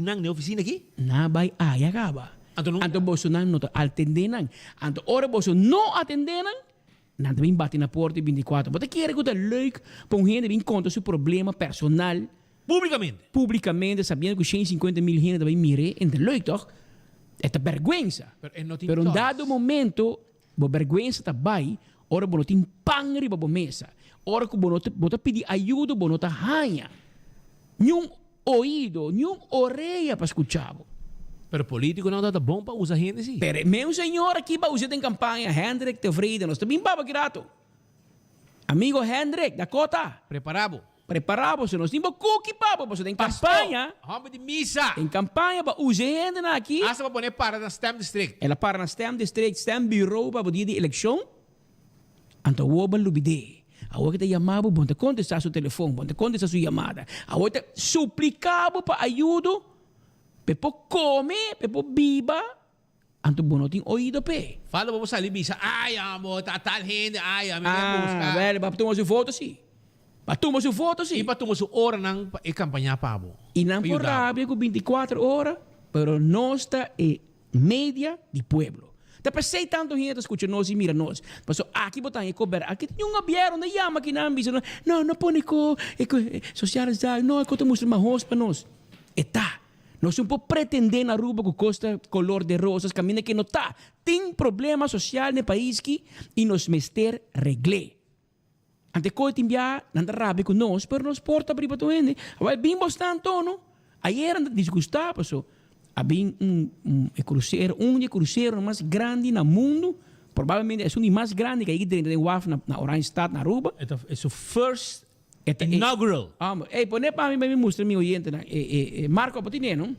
não, na oficina aqui. Não vai aí acaba. Anto Bolsonaro não tá atendendo. Anto ora Bolsonaro não atendendo. Não também bate na porta 24. Mas quer que é leuk para gente vir contar seu problema personal. Publicamente, sabendo que 150 mil gente também mire. É leuk, toch? É vergonha. Pero em dado momento, a vergonha está bem. Ora, você tem pangri para a mesa. Ora, você pedir ajuda, você está ranha. Nenhum ouído, nenhum orelha para escuchar. Pero político não dá bom para usar gente assim. Pero meu senhor aqui para usar em campanha, Hendrik tevreden, nós também baba grato. Amigo Hendrik, Dakota. Preparado, se nós temos cookie para você tem campanha. Homem de missa. Em campanha para usar gente aqui. Asa para poner para na Stem District. Ela para na Stem District, Stem Bureau para o dia de eleição. Então, o oban lubide. A outra chamava, bom, te contestar seu telefone, bom, te contestar sua chamada. A outra suplicava para ajuda. Pepo come, pepo biba, anto bono ting oído pe. Fala para você ali, bisa, ai, amo, tá tal gente, ai, amo, buscar. Velho, para tomar sua foto, sim. Para tomar sua foto, sim. E para tomar sua hora não e campanha pabo. E não por rápido com 24 horas, pero nós está média de pueblo. Te pensei tanto gente escucha nós e mira nós. Mas aqui botar em cober, aqui tem um aberto, não chama que não bisa, não põe com sociais, não, que eu te mostro uma rosa para nós. Eta. Nós não podemos pretender na Aruba que custa color de rosas, caminho que não está. Tem problema social no país que e nos mester regle. Ante coisa enviar, não dá rápido com nós, mas nós porta para o ende. Agora, bem bastante, não? Ayer não desgostava, pessoal. Havia um cruzeiro mais grande no mundo, provavelmente é o mais grande que aí dentro de WAF na Orange Stad, na Aruba. É o first inaugural. Pone para mim, mostra meu oyente, Marco Potineno,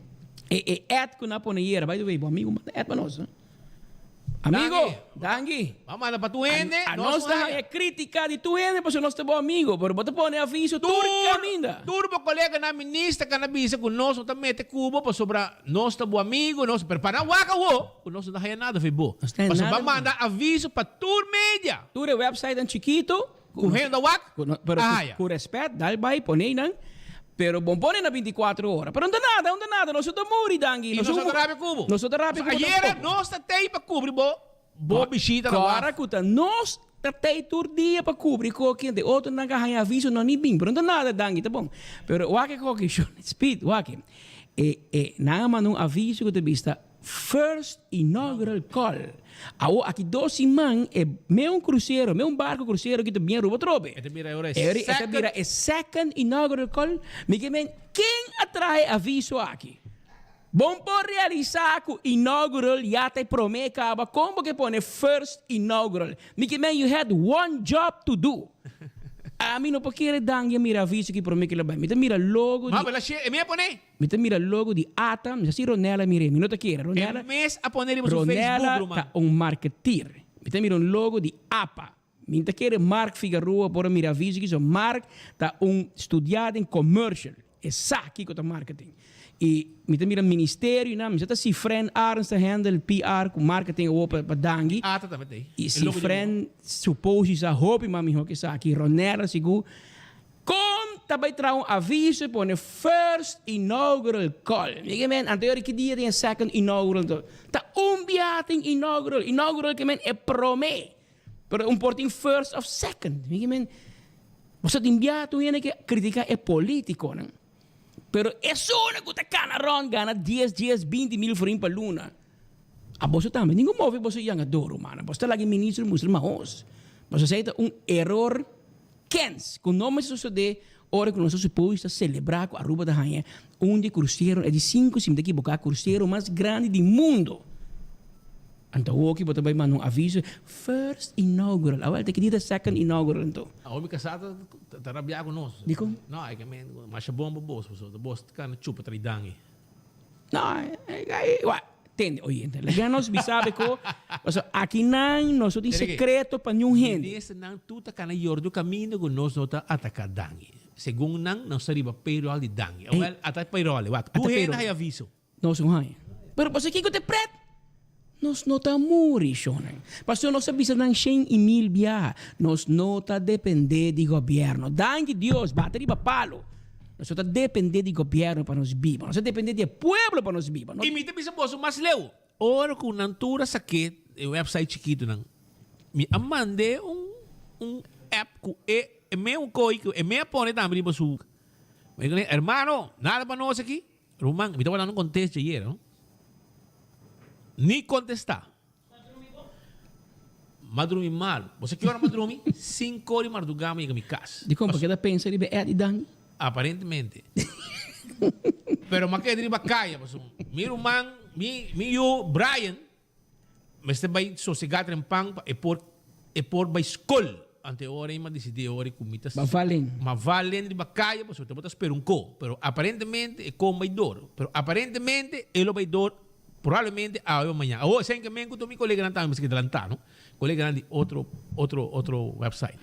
Ed que na pone hier, by the way, amigo, Ed para nós. Amigo, Dangi. Vamos lá para tu ende. A nós é crítica de tu ende, porque nós estamos amigos, pero você pone aviso, tu caminha. Turbo colega na ministra, que na visa com nós, não também te cubo, para sobrar, nós estamos amigos, nós, pero para waka wo, nós não há nada, febo. Mas vamos mandar aviso para tur media. Tu é website em chiquito, com renda wak, pero com respeito, dá vai, pone não. Pero bom pone na 24 horas. Pero não dá nada. Nós estamos muri, Dangi. Nós estamos rápido cubo. Nós estamos rápido cubo. Ayer, nós estamos para cobrir, bo bichita na Cara, cuta, nós estamos todo dia para cobrir. Qualquer de outro não ganha aviso, não nem bem. Pero não dá nada, Dangi, tá bom. Pero o que é speed, o que não há um aviso que te vista first inaugural call. Aqui 12 man é meu cruzeiro, meu barco cruzeiro que também rouba trobe. Esta mira é second inaugural call. Quem atrai aviso aqui? Bom por realizar que inaugural já te promete acaba como que põe first inaugural. You had one job to do. A mim não pode dar mira aviso que promete que lá vai. Me mira logo de mira logo de Ata, me assim Ronela mire, me não te quer Ronela. Mes a poner no Facebook, tá marketeer. Me mira logo de APA. Me te quer Mark Figueroa por mira aviso que so Mark tá estudado em commercial. É aqui que tá marketing. E me mira ministério, não, me tá se friend Arns handle PR com marketing ou para dangi. Ata também. E se friend suppose sa hope mami ho que sa aqui Ronela sigu. Com também traz aviso para o first inaugural call. Anterior que dia tem second inaugural. Tá biating inaugural. Inaugural que é promê. Pero porting first of second. Você tem enviado que criticar é político, né? Pero eso na que te canaron gana 10, 20 mil forinhos para luna. A você também, ninguém move você yang adoro, mano. Você lagi ministro muslimos. Você aceita error kens, com nome sucede, ora que nós supomos celebrar com a Aruba da Rainha, onde cruzeiro é de 5, se me equivocar, cruzeiro mais grande do mundo. Então, o que você vai mandar um aviso, first inaugural, agora tem que dizer second inaugural, então. A homem casada está rabiado conosco. Dico? Não, é que mas é bom para o boss cara chupa treidangue. Não, entende, oyente, leganos bisabe ko, aqui não, nós temos secreto para nenhum gente. Nesse não, tu está cana yordo caminho que nós não está atacar dangue. Segundo não, nós arriba payroll de dangue. Well, até payroll, tu rena aí aviso. Nós não hay. Pero você que te preto? Nós não estamos morrendo. Pastor, nós sabemos que 100 mil biá. Nós não estamos depender do governo. Dangue Deus, bater para palo. Nós estamos depender do governo para nós viver. Nós estamos depender do povo para nós viver. E me tem posso mas leu. Ora com natura saque, o website chiquito não. Me amande um app com e meu coi, e meu pone também para su. Hermano, nada para nós aqui. Román, me estava dando um contexto ayer, não? Ni contestar. Madrumi mal. Você que hora madrumi? 5 horas de madrugada em minha casa. De como? Porque da pensa ele é de dangue? Aparentemente. Pero mas que driba caia, mi irmão, mi eu Brian, mas você vai sossegar em pang e por by school. Ante hora ima decidi hora comitas. Ma valen driba caia, você te botas per un co, pero aparentemente é como vai dor. Pero aparentemente ele vai dor provavelmente amanhã. Ou sem que me encontro mi colega não tá, mas que adelantar, não? Colega de outro website.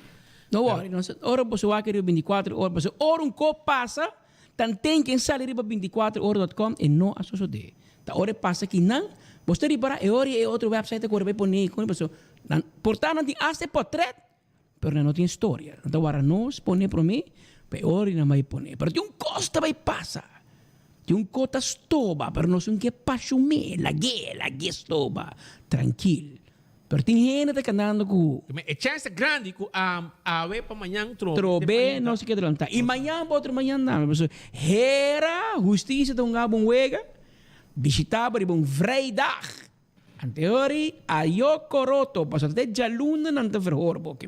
Não worry, ora você vai querer 24 horas, você ora um co passa, tan tem que sair riba 24horas.com e não a suceder. Ta ora passa que não, você riba e ora é outro website que vai poner com isso. Portanto, não tem aste portrait, pero não tem história. Então agora nós poner para mim, pe ora não vai poner. Pero tem costa vai passar. Tem cota stoba, pero não sei que pachume, lagi stoba, tranquilo. Pero tem gente que andando com... É chance grande que a ver para amanhã trobe, não sei que adelantar. E amanhã, outro amanhã não. Era justiça de bom wega, visitava um vrijdag. Anteori, ayo coroto, passou até jaluna não te verhoor, porque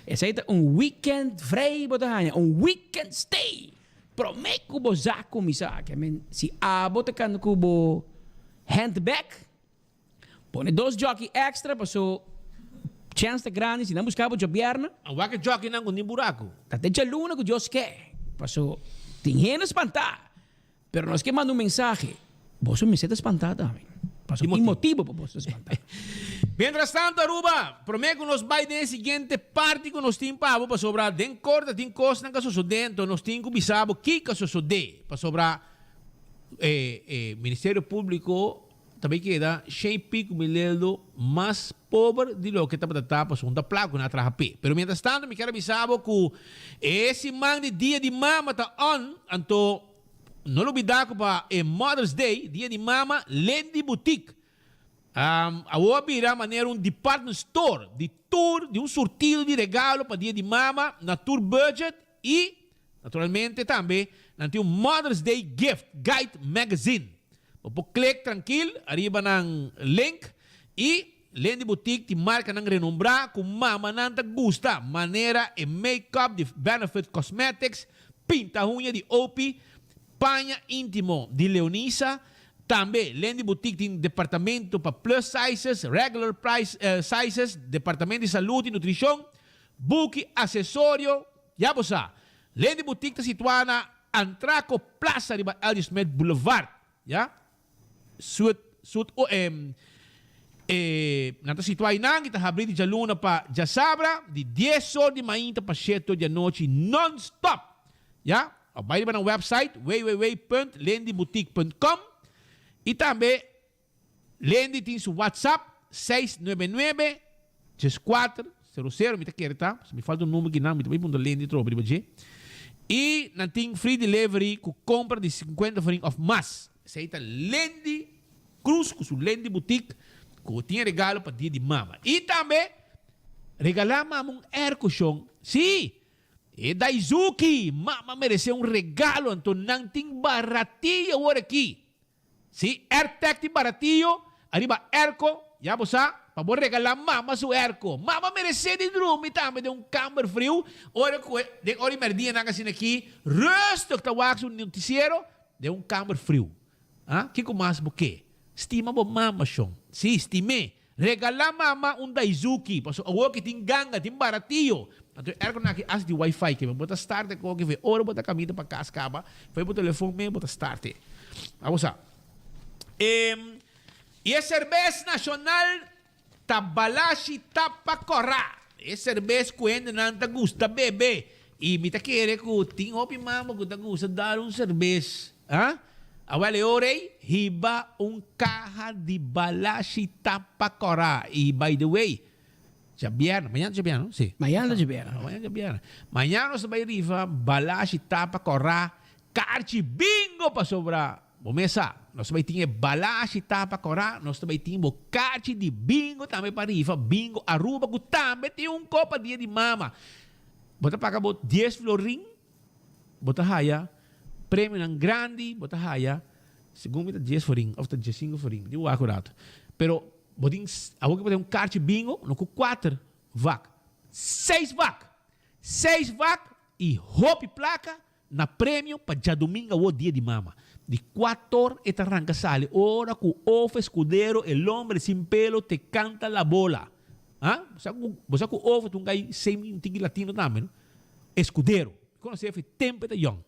essa é weekend vrij, weekend stay. Prometo bo zaku misa, si abo te kan kubo handbag, pone 2 jockey extra, paso chance de grande, si não buscava o governo. Ang waka jockey nang kundi buraco. Tate jaluna ko Dios que, paso tinha espantar, pero nós que manda mensagem, vos me sete espantar também. Paso tem motivo para vos espantar. Mientras tanto, Aruba, prometo que nos vai na seguinte parte que nos tem para sobrar den corda, den costa que sucedendo, nos tem que bisabo que sucede para sobrar Ministério Público também queda 100 pico milhão mais pobre de lo que está para tapar segunda placa na traje. Pero mientras tanto, me quero bisabo que esse man de dia de mama tá on, então não olvidar que para Mother's Day, dia de mama, Lendi Boutique. A Wabira maneira department store de tour, de surtido de regalo para dia de mama na tour budget e, naturalmente, também tem Mother's Day Gift Guide Magazine. Pode clicar tranquilo, arriba ng link e Lendi Boutique te marca ng renombrar kung mama nanta gusta. Maneira e make-up de Benefit Cosmetics, pinta unha de OP, panha íntimo de Leonisa. Também, Lendi Boutique tem departamento para plus sizes, regular price sizes, departamento de saúde e nutrição, book, acessório. Já você, Lendi Boutique está situada na Antraco Plaza de Aldismet Boulevard. Já? Nata situada na kita abrir de luna para Jasabra, de 10 horas de manhã para 7 horas da noite, non-stop. Já? Vai para o website www.lendiboutique.com. E também, Lendi tem seu WhatsApp, 699-6400, me tá querendo, tá? Se me falta um número que não, me também ponto Lendi, trobe, e não tem free delivery com compra de 50 francs of mass. Essa aí tá Lendi Cruz, com seu Lendi Boutique, que tinha regalo para dia de mama. E também, regalamos um air cushion. Sim, E Daisuki, mama mereceu um regalo, então não tem baratinho agora aqui. Sim, AirTag tem baratinho, arriba Erco, já você, para vou regalar mama seu Erco. Mama mereceu de dormir também, de um câmara frio, hora merdinha na casina aqui, resto que tá o noticiero, de um câmara frio. Ah, que mais o quê? Estima bo mama, chão. Sim, estimei. Regalar mama um Daisuki, paso agora que tem ganga, tem baratinho. Então, ergo na as de Wi-Fi que bota start ko que ve ora bota caminho para casa caba, foi pro telefone mesmo bota start. Vamos lá. E a cerveja nacional Tabalashi Tapacorá. E cerveja que ainda não te gusta beber. E me tá querer que tem opi mama que te gusta dar um cerveja, ah? Awale orei hiba caja de Balashi Tapacorá. E by the way, mañana ya viernes, sí. Mañana ya viernes. Mañana ya viernes. Mañana nos vai riva, Balashi Tapa Corá, Carchi Bingo para sobrar. Bomesa, nós vai ter Balashi Tapa Corá, nós vai ter Carchi de Bingo também para riva, Bingo Aruba, que também tem copa dia de mama. Bota pagar 10 florin, bota haya, prêmio ng grande, bota haya, segundo 10 florin, ou 15 florin, di o acurato. Pero Alguém pode ter kart bingo, no 4 vac. 6 vac. 6 vac e hopi placa na prêmio para já domingo o dia de mama. De 4 e arranca sale. Ora com o escudero, el hombre sin pelo te canta la bola. Ah? Você com o tu gai semi latino também, no? Escudero. Quando você fez tempo de young.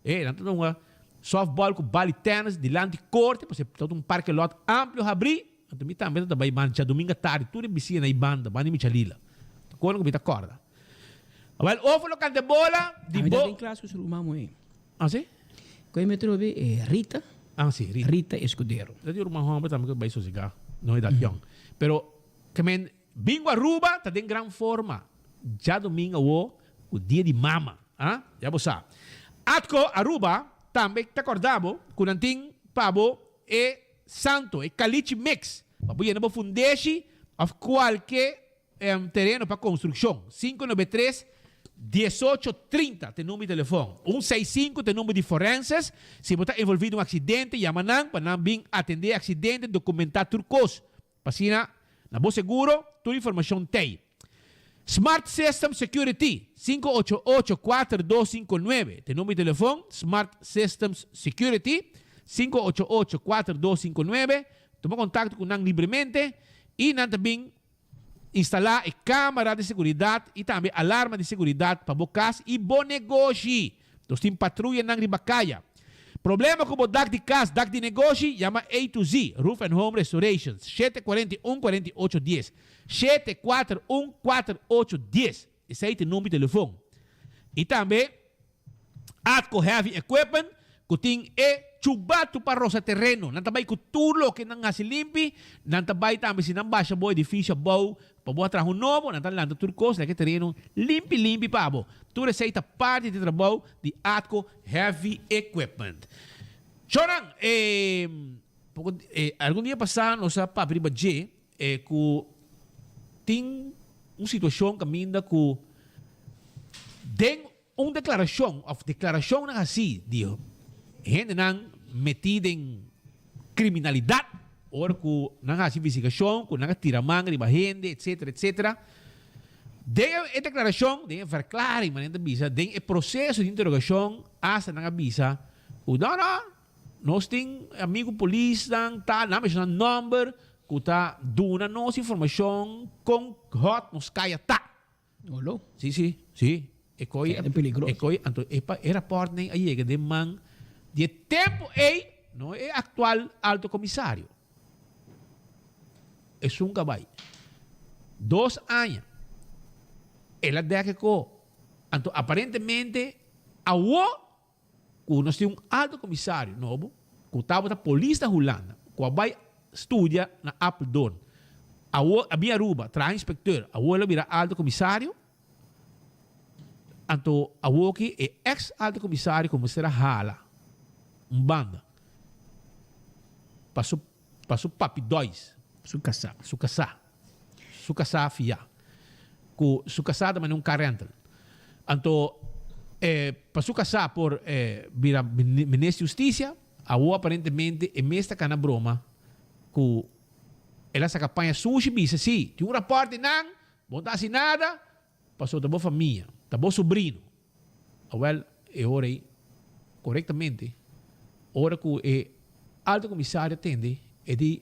Então softball com bali tennis, dilante corte, você todo parque lot amplo abrir. Então, mi também tá bem mancha domingo tarde, tudo é bicina e banda, bani mi chalila. Quando que me corda. Well, ofo lo cante bola, di bo. Tem classe com o mamo aí. Ah, sim? Quando me trobe Rita. Ah, sim, Rita. Rita Escudero. Eu digo uma homem também que vai sosigar, não é da young. Pero que men bingo Aruba tá em grande forma. Já domingo o dia de mama, ah? Já você. Atco Aruba também tá acordado com nanting pabo e santo, e caliche mix. Papuya na fundeshi of qualquer terreno para construção. 593-1830 tem número de telefone. 165 tem número de forenses. Se você está envolvido em um acidente, chama para não vir atender acidente, documentar turcos. Pasina, na boa seguro, toda informação tem. Smart System Security, 588-4259. Tem número de telefone, Smart Systems Security, 588-4259. Toma contato com nang livremente e nang também instalar a câmera de segurança e também alarma de segurança para bocas e bom negócio. Nós temos patrulha nang ribacaya. Problema com o DAC de casa, DAC de negócio, chama A to Z, Roof and Home Restorations, 741-4810. 741-4810. Esse aí tem número de telefone. E também, Atco Heavy Equipment, que tem chubato para rosa terreno. Nantabay ko tulo que nang limpi, nantabay também se não baixa boa edifício bom, para boa trabalho novo, nantalando turcos, que terreno limpi pabo. Tu receita parte de trabalho de Atco Heavy Equipment. Chorang, algum dia passado, nós papi de badje, que tem uma situação que ainda que tem uma declaração na assim, de gente não metida em criminalidade, ou que não há investigação, que não há tiramanga de gente, etc. Tem a declaração, tem a verklaring, tem o processo de interrogação, hasta não avisa, nós temos amigo polícia, não é um número, que está dando nossa informação com hot, nos caia tá. Olô? Sim. É peligroso. Então, é rapport nem aí que de man de tempo não é atual alto comissário. É um cabay. 2 anos. Ela deve que então aparentemente nós temos alto comissário novo, que estava da polícia da Holanda, que vai estudia na Apeldoorn. A minha Aruba, traz inspector, ela vira alto comissário. Então, a Woki é ex-alto comissário como será Hala. Banda. Passou papi 2. Sukasa fia. Sukasa também não carrental. Então, pasó casar por Ministro de Justicia, ahora aparentemente en esta cana broma, que essa campanha sushi, dice, sí, tem uma parte não, não está assim nada, passou da boa família, da boa sobrinho. Well, ora aí, corretamente, ora que o alto comissário atende, e diz,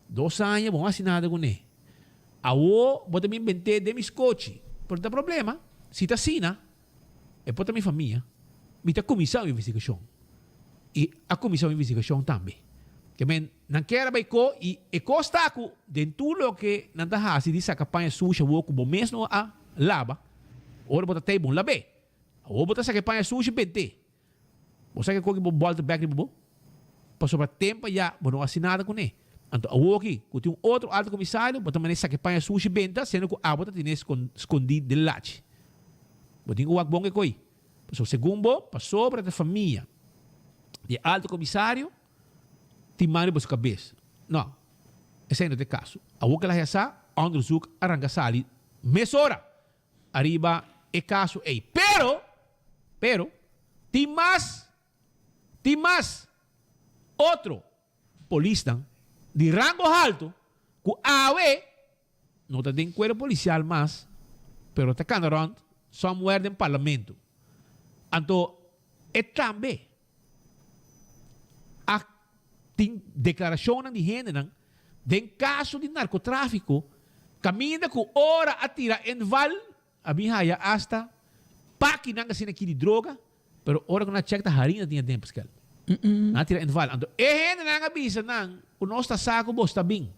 2 anos, vamos assinar com ele. Agora, vou também inventei de meus coches. Por não problema, se está assina, é para minha família, me está comissão de investigação. E a comissão de investigação também. Que men não quer vai co e costa ku dentro lo que não tá hasi dessa campanha suja wo ku bom mesmo a lava ora bota tei bom labe o bota essa campanha suja bente você que cogi bom volta back de bo passou para tempo já bom assinada com ele então o aqui que tem outro alto comissário bota mané essa campanha suja benta sendo que a bota tem escondido de lache botinho o bom que coi passou segundo passou para a família de alto comissário timari para sua cabeça. Não. Esse é o caso. A boca lá essa, onderzoek arranca sali mesora. Arriba é caso aí. Pero, tem mais outro polícia de rango alto que awe não está em cuerpo policial mais, pero está canarão somewhere no parlamento. Então, é também tem declaração de gente de caso de narcotráfico caminha com hora a tirar em val a minha hasta paki nanga sina aqui de droga pero hora que na check da harina tinha tempo Paskel na tira em val então gente nanga bisa nang o nosso saco bosta bem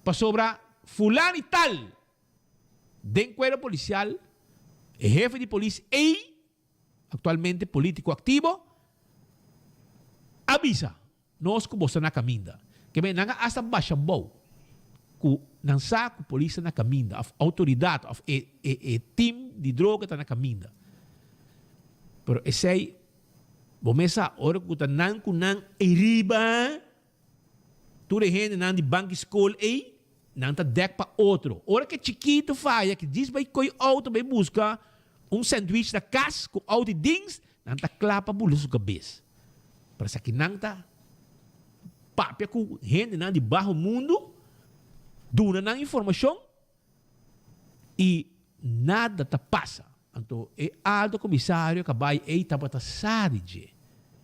para sobra fulano e tal den cuerpo policial jefe de polícia e atualmente político ativo avisa nós que você na caminda que bem nanga hasta baixa bom que não saco polícia na caminda a autoridade of team de droga está na caminda pero esse aí bomesa ora que tá nan ku nan riba tu de gente nan de bank school aí não tá deck para outro ora que chiquito faia que diz vai coi auto vai buscar sanduíche da casa com auto dings não tá clapa bulos cabeça para que não tá papia com gente de baixo mundo, duna na informação e nada tá passa. Então, é alto comissário que vai e tá para saride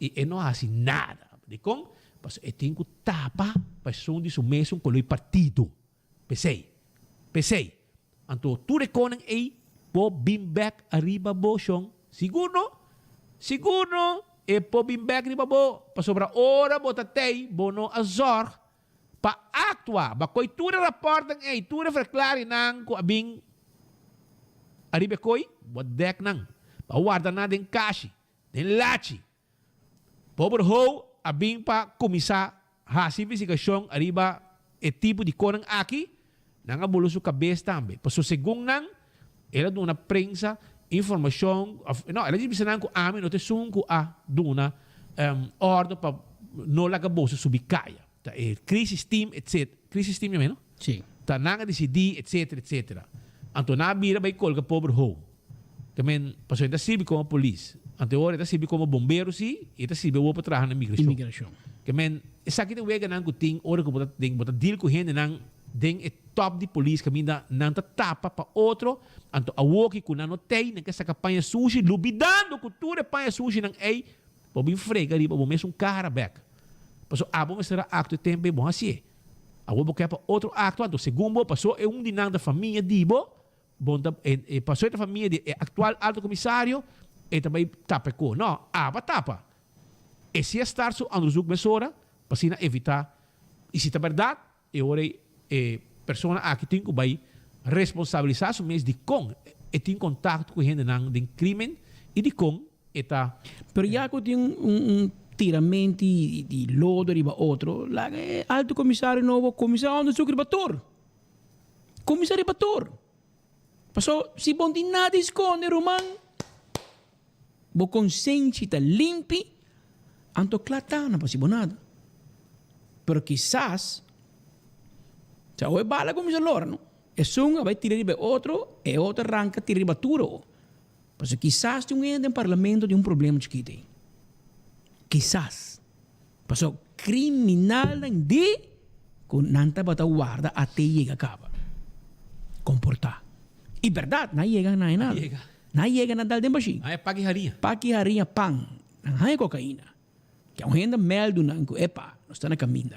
e não assim nada. De como? Mas é tem que tapa para som de mesmo com o partido. Pensei. Então, tu reconem aí, po bim back arriba bochong. Seguro. E po bim back ni babo pa sobra ora botatei bono azor pa actua ba koi tura raportan tura verklaring nang ko abing aribe koi bot dek nang pa warda na den kashi den lachi pobre ho abing pa komisa hasi investigação arriba tipo de konang aqui nanga bulo su cabeça também pa so según nang ela dona prensa informação, não, ela diz que não não te sunco a duna ordem para não laga bolsa subir caia. Tá crise team etc. Crise team não? Sim. Tá nanga decidir etc. Então na mira vai colga pobre ho. Também passou ainda sirve como polícia. Ante hora ainda sirve como bombeiro sim, e ainda sirve para trabalhar na imigração. Também essa aqui tem wega nang kuting hora que bota deal com gente nang den é top de polícia que ainda não tapa para outro então a woki que não tem nessa campanha sushi lubidando cultura campanha sushi não é para bem frega ali para mesmo cara back passou bom será acto tempo bom assim a woki quer para outro acto então segundo passou é de da família dibo bom passou da família de atual alto comissário e também tapa com não tapa e se estar so androzuk mesora para evitar e se é verdade eu orei persona aqui tem que vai responsabilizar o mês de com e tem contato com gente de crime e de com eta pero já que tem tiramento de lodo riba outro lá é alto comissário novo comissário do secretário comissário bator passou se bom de nada esconde román bo consciência tá limpi anto clatana para se bonada pero quizás se o bala como se loro, no? E sunga vai tirar riba outro, e outro arranca tirar riba turo. Porque quizás tem um parlamento de um problema chiquito. Quizás. Porque criminal de com nanta bata guarda até chega acaba. Comportar. E verdade, não chega nada. Não chega nada dentro baixinho. Ah, é paquiharia. Paquiharia pang. Não é cocaína. Que é um renda mel do nanco. Epa, não está na caminho.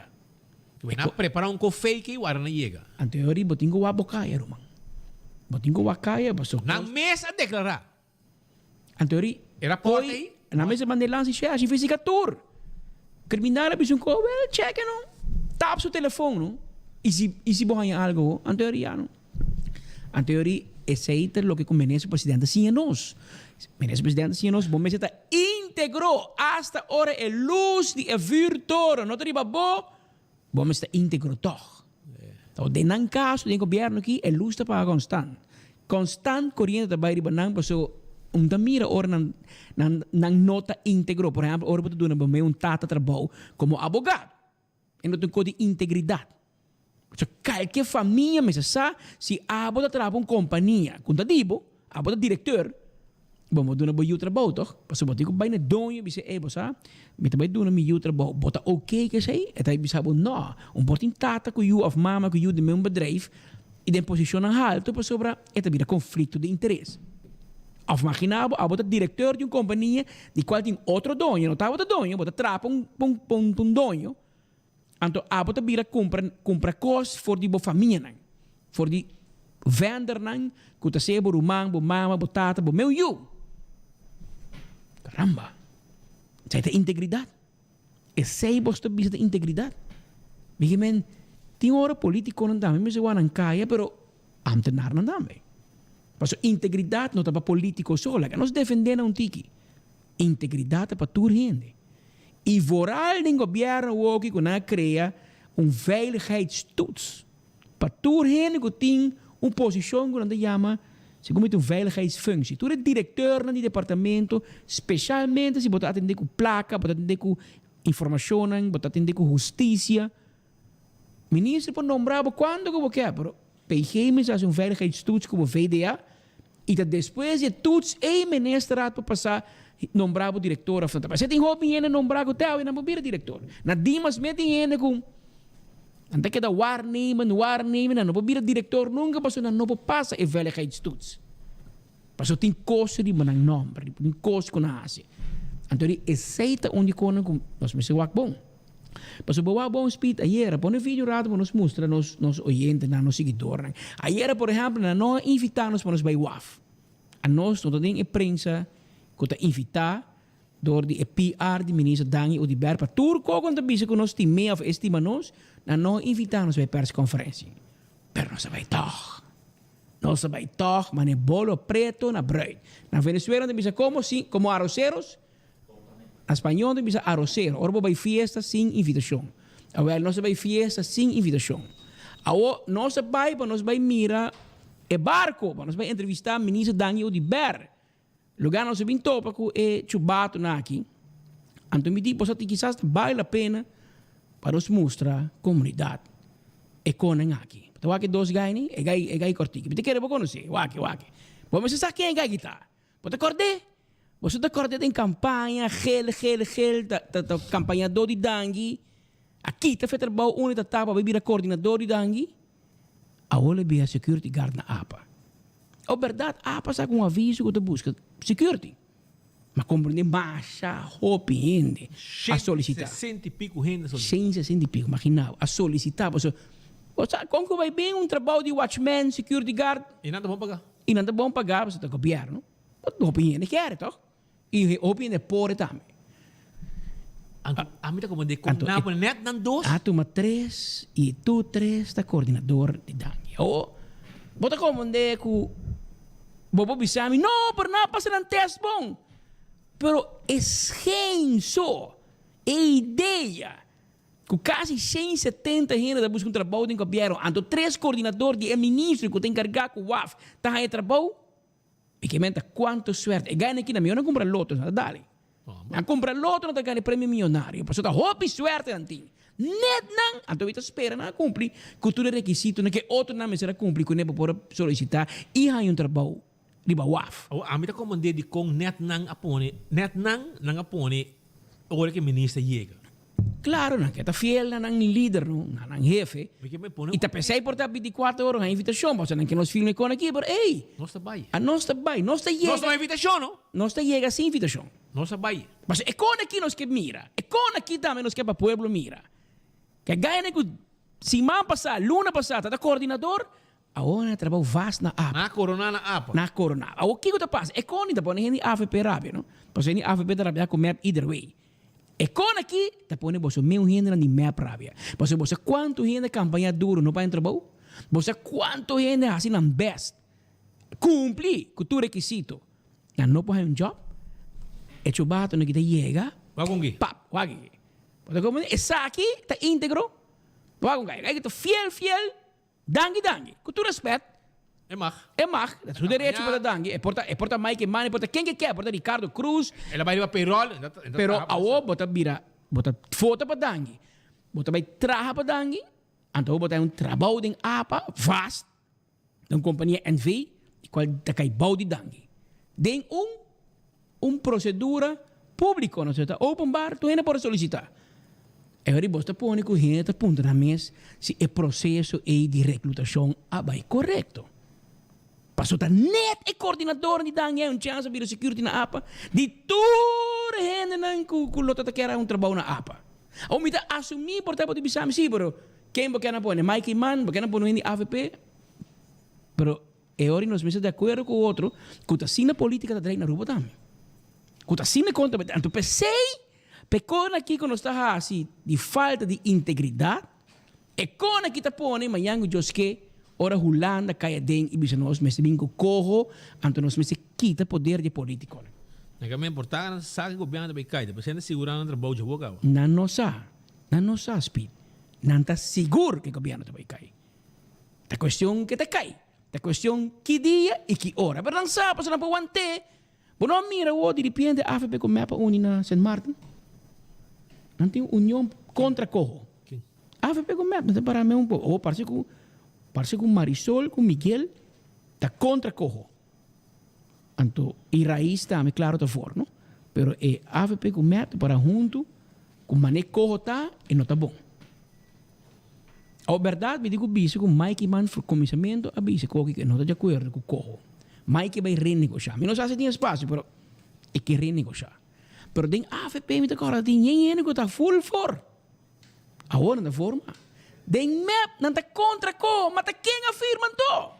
Na preparar um café que o ar não chega. Anterior, botinho o abocaya, irmão. Botinho o abocaya, passou. Na mesa declarar. Anterior, era porta aí? Na mesa mandelança e cheia, assim, física tour. Criminal, a pessoa, well, check, não. Tap seu telefone, não. E se borra algo, anterior, não. Anterior, esse aí é o que conveniência o presidente sim nós. Meneer presidente sim nós, bom, mas está integrou hasta hora a luz de a virtude, não tem babo. Bom, mas está integrou toch. Então, de nan caso, do governo aqui, a luz está para constant. Constant corrente está para banang, paso mira ora nan nota integrou. Por exemplo, ora para tu na tata trabalho como abogado. E não tem coisa de integridade. So, qualquer família me sabe se abota trabalha uma companhia, quando dibo, abota diretor, vamos dar uma trabalho, toch? Passo botar com bem na donha, bisa bosa, me também dar uma trabalho, bota ok que sei, e daí bisa não, portin tata com you of mama com you de meu bedrijf, e de posição alto para sobra, e também conflito de interesse. Of imaginabo, abota diretor de uma companhia, de qual tem outro donho, não está bota donho, bota trapa donho. Então, abota bira compra coisas for die família, for die vender, que tá sebo rumang, bo mama, bo tata, bo meu you. Caramba. Isso é integridade. É sei bosta bisa de integridade. Porque men tem hora político não dá, mas eu não caia, pero amtenar não dá. Mas integridade não tá para político só, que nós defendemos um tiki. Integridade é para toda gente. E vooral den governo ook que cria veiligheidstoets. Para toda gente que tem uma posição que nós chama segundo uma veiligheidsfunctie. Tu é diretor do departamento, especialmente se você atender com placa, você atender com informação, você atender com justiça. Ministro pode nombrar quando que você quer, pero PG me faz veiligheidstoets como VDA e depois de toets ministro para passar nombrar o diretor of Santa. Você tem opinião nombrar o teu e não pode diretor. Na Dimas metem ainda com anda que da waarnemen, não pode diretor nunca passou na não passa e veiligheidstoets. Passou tem coisa de manang nome, tem coisa com a Ásia. Então aceita onde cono com nós me se bom. Passou boa bom speed ayer, põe vídeo rápido para nos mostrar nos oyentes, nos seguidores. Ayer, por exemplo, nós invitamos para nos vai WAF. A nós não tem imprensa que está invitar door de PR de ministro Danny Odiber para turco quando bisa que nós time of estima nós invitamos para persconferência. Pero não se vai toch. Não se vai toch, mas é bolo preto na bread. Na Venezuela bisa como arroceros. A espanhol bisa arroceiro. Ora vai fiesta sem invitação. Agora não se vai fiesta sem invitação. Agora não se vai para nós vai mira e barco para nós vai entrevistar ministro Danny Odiber. Lugar nós vim topa com e chubato na aqui. Então me diz, que quizás vale a pena para nos mostrar a comunidade e conan aqui. Então aqui dois gaini, e gai cortico. Me quer conhecer, waki. Vamos se sabe quem é gai guitarra. Você acordei? Você acordei em campanha, gel, da campanha do de dangi. Aqui tá feito trabalho único da tapa, vai vir a coordenador de dangi. Agora vai a security guard na APA. Ou verdade, passa com um aviso que você busca security. Mas compreende, marcha, roupa, a solicitar. 60 e pico gente solicitar. 160 e pico, imaginava. A solicitar. Você como que vai bem um trabalho de watchman, security guard? E nada bom pagar. E nada bom pagar, você está governo. Roupa quer, toch? E roupa é pobre também. A mim está como de com net nan dois. Tu 3 e tu 3 está coordenador de danho. Ou, bota como de com Bobo bisami, não, por nada passa um teste bom. Pero é só a ideia que quase 170 gente da busca trabalho em governo, ando 3 coordenadores de ministro que tem encarregado com o WAF, tá aí trabalho, e que menta quanto suerte. E ganha aqui na minha, não compra loto, não dá. Não compra loto, não tá ganhando prêmio milionário. Passou tá roupa e suerte, antinho. Net não, então você espera, não cumpre, com todo requisito, não que outro não será cumprir, com nem para solicitar, e aí trabalho riba waf. Amita comandé de kong net nang apone, ora que ministra llega. Claro, não, que tá fiel na nang líder, nang jefe. E tá pensei por tá 24 horas na invitação, porque não que nós filme com aqui, mas ei, nós tá vai. A nós tá vai, nós tá chega. Nós não invitação, não? Nós tá chega sem invitação. Nós tá vai. Mas é com aqui nós que mira, é com aqui também nós que para pueblo mira. Que ganha né que semana passada, luna passada, tá coordenador, agora trabalho vast na APA. Na corona na APA. Na corona. O que tá passa? É com ainda põe nem AFP rápido, não? Porque nem AFP rápido com map either way. E com aqui, tá põe você meio gente na map rápido. Você quanto gente campanha duro no para trabalho? Você quanto gente assim na best. Cumprir com tu requisito. Ya não pode um job. É chubato no que te chega. Wagongi. Pap, wagongi. Porque como essa aqui tá íntegro. Wagongi. Aí que fiel. Dangi. Com tu respeito. É mag. É seu direito para dangi. É porta Mike Mane, porta quem que quer, porta Ricardo Cruz. Ela vai levar payroll. Pero awo bota foto para dangi. Bota vai traha para dangi. Então bota um trabalho em APA vast. Uma companhia Enfoke, qual tá cai bau de dangi. Den procedura público, não sei, open bar, tu ainda pode solicitar. Agora você põe que o gente aponta na mesa se o processo de reclutação é correto. Passou a net e coordenador de dangue um chance de security na APA de toda gente não que lota que era trabalho na APA. Ou me dá assumir por tempo de bisam sim, pero quem você não põe Mike Man, você não põe AFP, pero agora nós estamos de acordo com o outro, que a cena política da direita na rua também. Que a cena conta, então pensei, pecona aqui quando está assim de falta de integridade, e quando aqui está põe manhã o Joske ora Holanda caia den e bisa nós mas bingo corro, então nós mas quita poder de político. É que é importante sabe que o governo vai cair, depois ainda segurar o trabalho de boca. Não nossa speed, não está seguro que o governo vai cair. A questão que te cai, a questão que dia e que hora, mas não sabe, você não pode aguentar. Bom, não mira o de repente a AFP com mapa unina San Martin. Não tem união contra corro. AFP com mapa, não para mim um pouco, ou parece com Marisol, com Miguel, está contra corro. Então, e raiz está, claro, está fora, não? Pero a AFP com mapa para junto, com mané corro está e não está bom. A verdade, me digo, bicho, com Mike Man, por começamento, a bicho, que não está de acordo com o corro. Mike vai renegociar. Eu não sei se tem espaço, mas é que renegociar. Pero tem AFP, me agora tem ninguém que está full for. Agora não forma. Tem map, não está contra co, mas quem afirma to?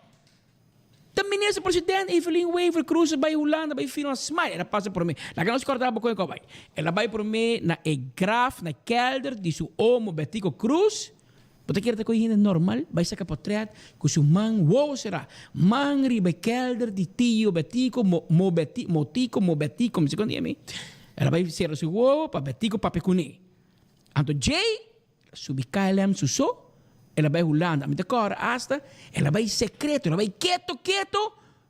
O ministro-presidente Evelyn Waver Cruz vai Holanda, vai firmar smile. Ela passa por mim. Lá que nós cortamos com o vai. Ela vai por mim na graf, na kelder, de seu homo Betico Cruz. Porque quer que gente normal, vai sacar portrait, que seu man, wow será. Man riba kelder, de tio Betico, Betico, me segundo mim. Ela vai ser o seu wow, para Betico, para pecuni. Então, Jay, subi KLM, suso. Ela vai Holanda, me decora hasta, ela vai secreto, ela vai quieto,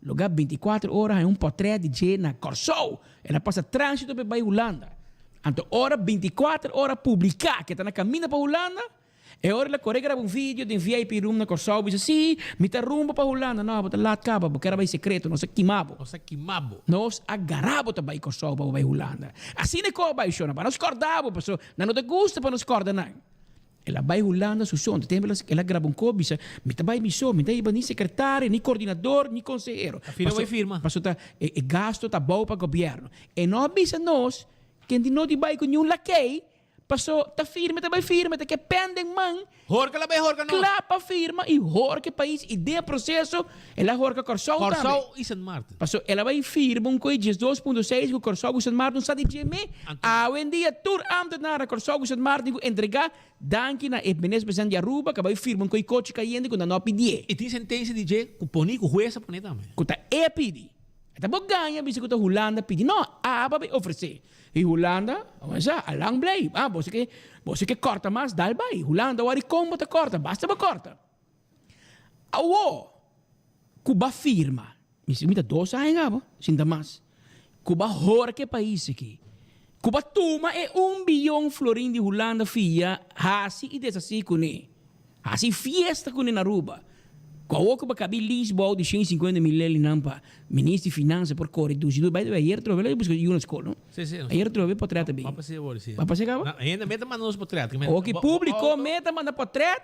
lugar 24 horas, é portrait de Jay na Corsou. Ela passa trânsito para vai Holanda. Então, hora 24 horas publicar, que está na caminho para Holanda, e hora ela corre grava vídeo de VIP room na Corsou, diz assim, me tá rumbo para Holanda, não, bota lá acaba, porque era vai secreto, não se quimabo. Nós agarramos também Corsou para vai Holanda. Assim é que vai chona, para nós cordamos, pessoal, não te gusta para nós corda não. Ela vai Holanda, su som, tempo ela grava coisa, me vai missão, me dá nem secretário, nem coordenador, nem conselheiro. Firma. Passou gasto tá bom para o governo. E não avisa nós que não vai com nenhum laquei, passou tá firme, que pendem man. Horca lá vai horca não. Clapa firma e horca país e de processo, ela horca Corsou também. Corsou e San Martin. Passou ela vai firma coisa 2.6 com Corsou e San Martin, sabe de mim? Hoje dia tur ambtenaar Corsou e San Martin entregar danke na ministro-presidente de Aruba, que vai firma com coche caindo com não pedir. E tem sentença de que o poni com jueza poni também. Que tá pedir. Tá bom ganha, bisa que tá Holanda pedir. Não, vai oferecer. E Holanda, alang blay. Você que corta mais, dá vai. Holanda, o como tá corta, basta ba corta. Awo, Cuba firma. Me dá 2 anos, sinta mais. Cuba hora que país aqui. Cuba toma 1 bilhão florim de Holanda fia, hasi e desasi com ele. Hasi fiesta com ele na Aruba. Qual que cabe Lisboa de 150 mil ali nampa ministro de finanças por corredor. Se tu vai ayer trove busca uma escola, não? Sim. Ayer trove portrait bem. Vamos fazer agora, sim. Vai passar cá? Ainda meta mandamos portrait. Ok, público meta manda portrait.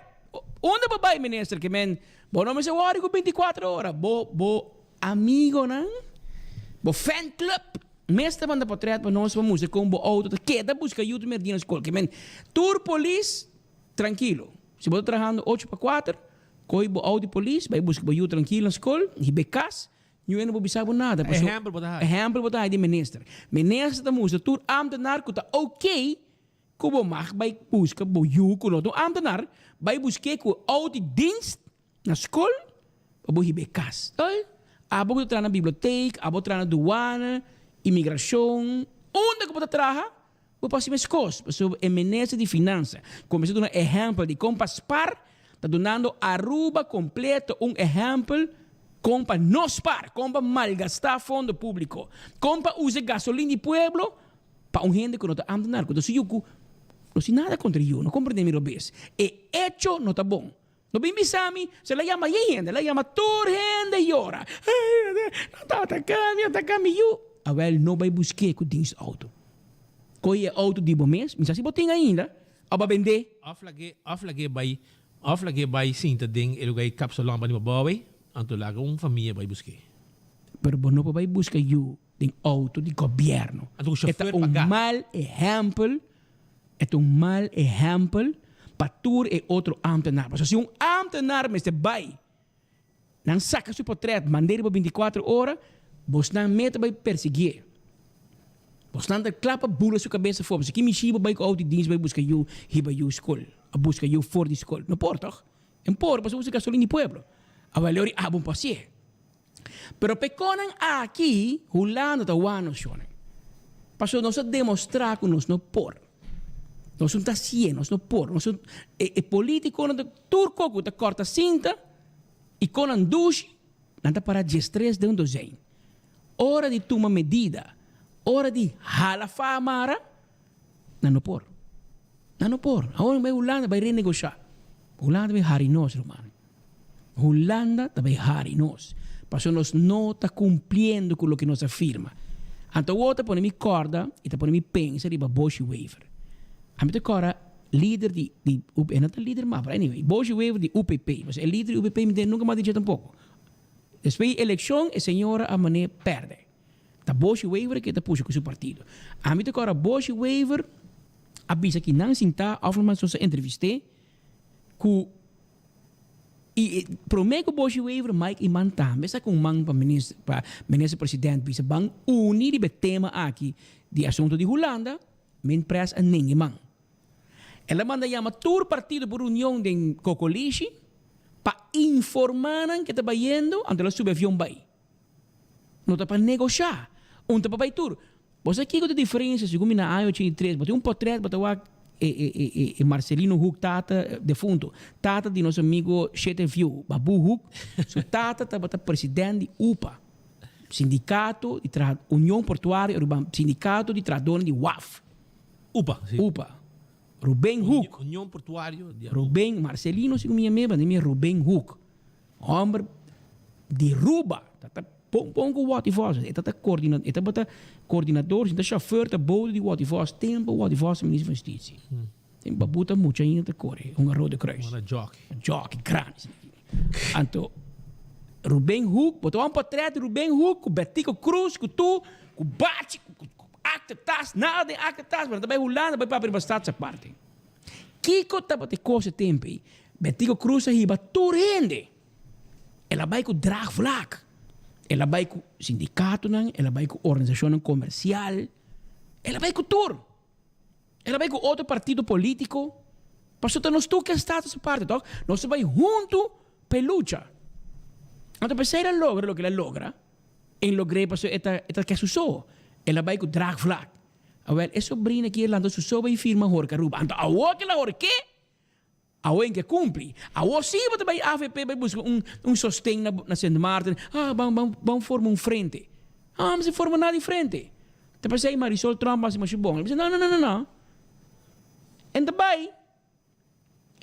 Onde vai ministro que men? Bom, não me se worry com 24 horas. Bo amigo, não? Bo fan club. Mestre manda portrait para nós vamos com bo auto. Queda busca YouTube merdi na escola. Que men tour police tranquilo. Se você trabalhando 8 para 4, coi bo auto police, vai buscar bo you tranquilo na escola, e becas, e eu não vou saber nada. Exemplo botar de ministro. Ministro da música, tour ambtenaar que ok, como mag vai buscar bo you com outro ambtenaar, vai buscar com auto dienst na escola, bo becas. Abo que na biblioteca, abo na douane, imigração, onde que você trabalha, você passa mais coisas. Sobre a ministra de finanças, começou a dar um exemplo de como spar, está dando Aruba completo exemplo como para não spar, como para malgastar fundo público, como para usar gasolina de pueblo para gente que não está andando narco. Então, não sei nada contra eu, não compreendo meu vez. E hecho não está bom. No bimbisami, se la llama gente, la llama toda gente y llora. No está atacando, yo. Awel, não vai buscar com dienst auto. Coi auto de bom mês, mas se você tem ainda, aba vender. Aflage by sinta ding ilugay kapsulang ba ni mabawi, ang tulaga família vai buscar. Pero não vai buscar you de auto de governo. É mal exemplo. É mal exemplo para tur e outro ambtenaar. Mas se ambtenaar me vai, não saca seu portrait, mandei para 24 horas, você não mete vai perseguir. Você não clapa bula sua cabeça fora. Se que me chiba vai com auto dienst vai buscar you, hiba you escola. A busca you for the escola. Não pode, toch? Não pode, para usar gasolina de pueblo. A valor é bom passe. Pero peconan aqui, hulando ta wano shonen. Paso nós demonstrar que nós não por. Nós não está ciendo, nós não por. Nós é político, não turco que corta cinta e com andush, não está para gestress de desenho. Hora de tomar medida, hora de halafa amara, não por. Não por. Agora vai Holanda vai renegociar. Holanda vai harinos, romano. Holanda vai harinos. Paso nós não está cumpriendo com o que nós afirma. Então, o outro põe me corda e está põe me pensa de Bosch Waiver. A mim agora líder de UPP, não é líder mas anyway, Bosch Waiver de UPP. Mas é líder de UPP me nunca mais dizer tampouco. Depois eleição, a senhora a mané perde. Tá Bosch Waiver que está puxa com seu partido. A mim agora Bosch Waiver avisa que não sinta, afirma só entrevistei que e promete que o Bosch Waiver Mike e manta, mas com man para ministro presidente bisa bang unir o tema aqui de assunto de Holanda, men press a ninguém man. Ela manda chama todo partido por união de Cocolixi para informar que está indo ante a subavião vai. Não está para negociar, não está para vai tudo. Você aqui com a diferença, segundo na AIO 83, botei portrait, botei Marcelino Huck, tata defunto, tata de nosso amigo Chete View, Babu Huck, so tata estava presidente de UPA, sindicato de União Portuária Urbana, sindicato de tradores de WAF. UPA. Rubem Huck. União Portuária. Rubem Marcelino, segundo minha meba, de minha Rubem Huck. Homem de Ruba, tata Pongo wat die was. Het is coördinador, het is chauffeur, het bode die wat die was. Tempo wat die was, minister van Justitie. Tem babuta mucha in te corre, een rode kruis. Een jockey, kraan. Anto, Rubem Huck, botou een portret Rubem Huck, com Betico Cruz, com tu, com Bate, com acte tas, nada de acte tas, maar daarbij Holanda, bij papi bestaat zijn parte. Kiko tapa te kosse tempo, Betico Cruz hiba toerende. Ela vai com draagvlak. Ela vai com sindicato, ela vai com organização comercial, ela vai com tudo. Ela vai com outro partido político. Pastor, nós tu que está essa parte, toch? Nós vai junto para luta. Então, para ela logra o que ela logra, em lograr pastor esta que sucedeu. Ela vai com draagvlak. Well, é sobrinha que ela anda sucedeu vai firma horca ruba. Então, a outra ela horque. Awen que cumpre. Awen sim, você vai AVP vai buscar sostém na Sint Maarten. Vamos formar frente. Mas se forma nada de frente. Depois aí Marisol Trump mas bom. Ele diz não. E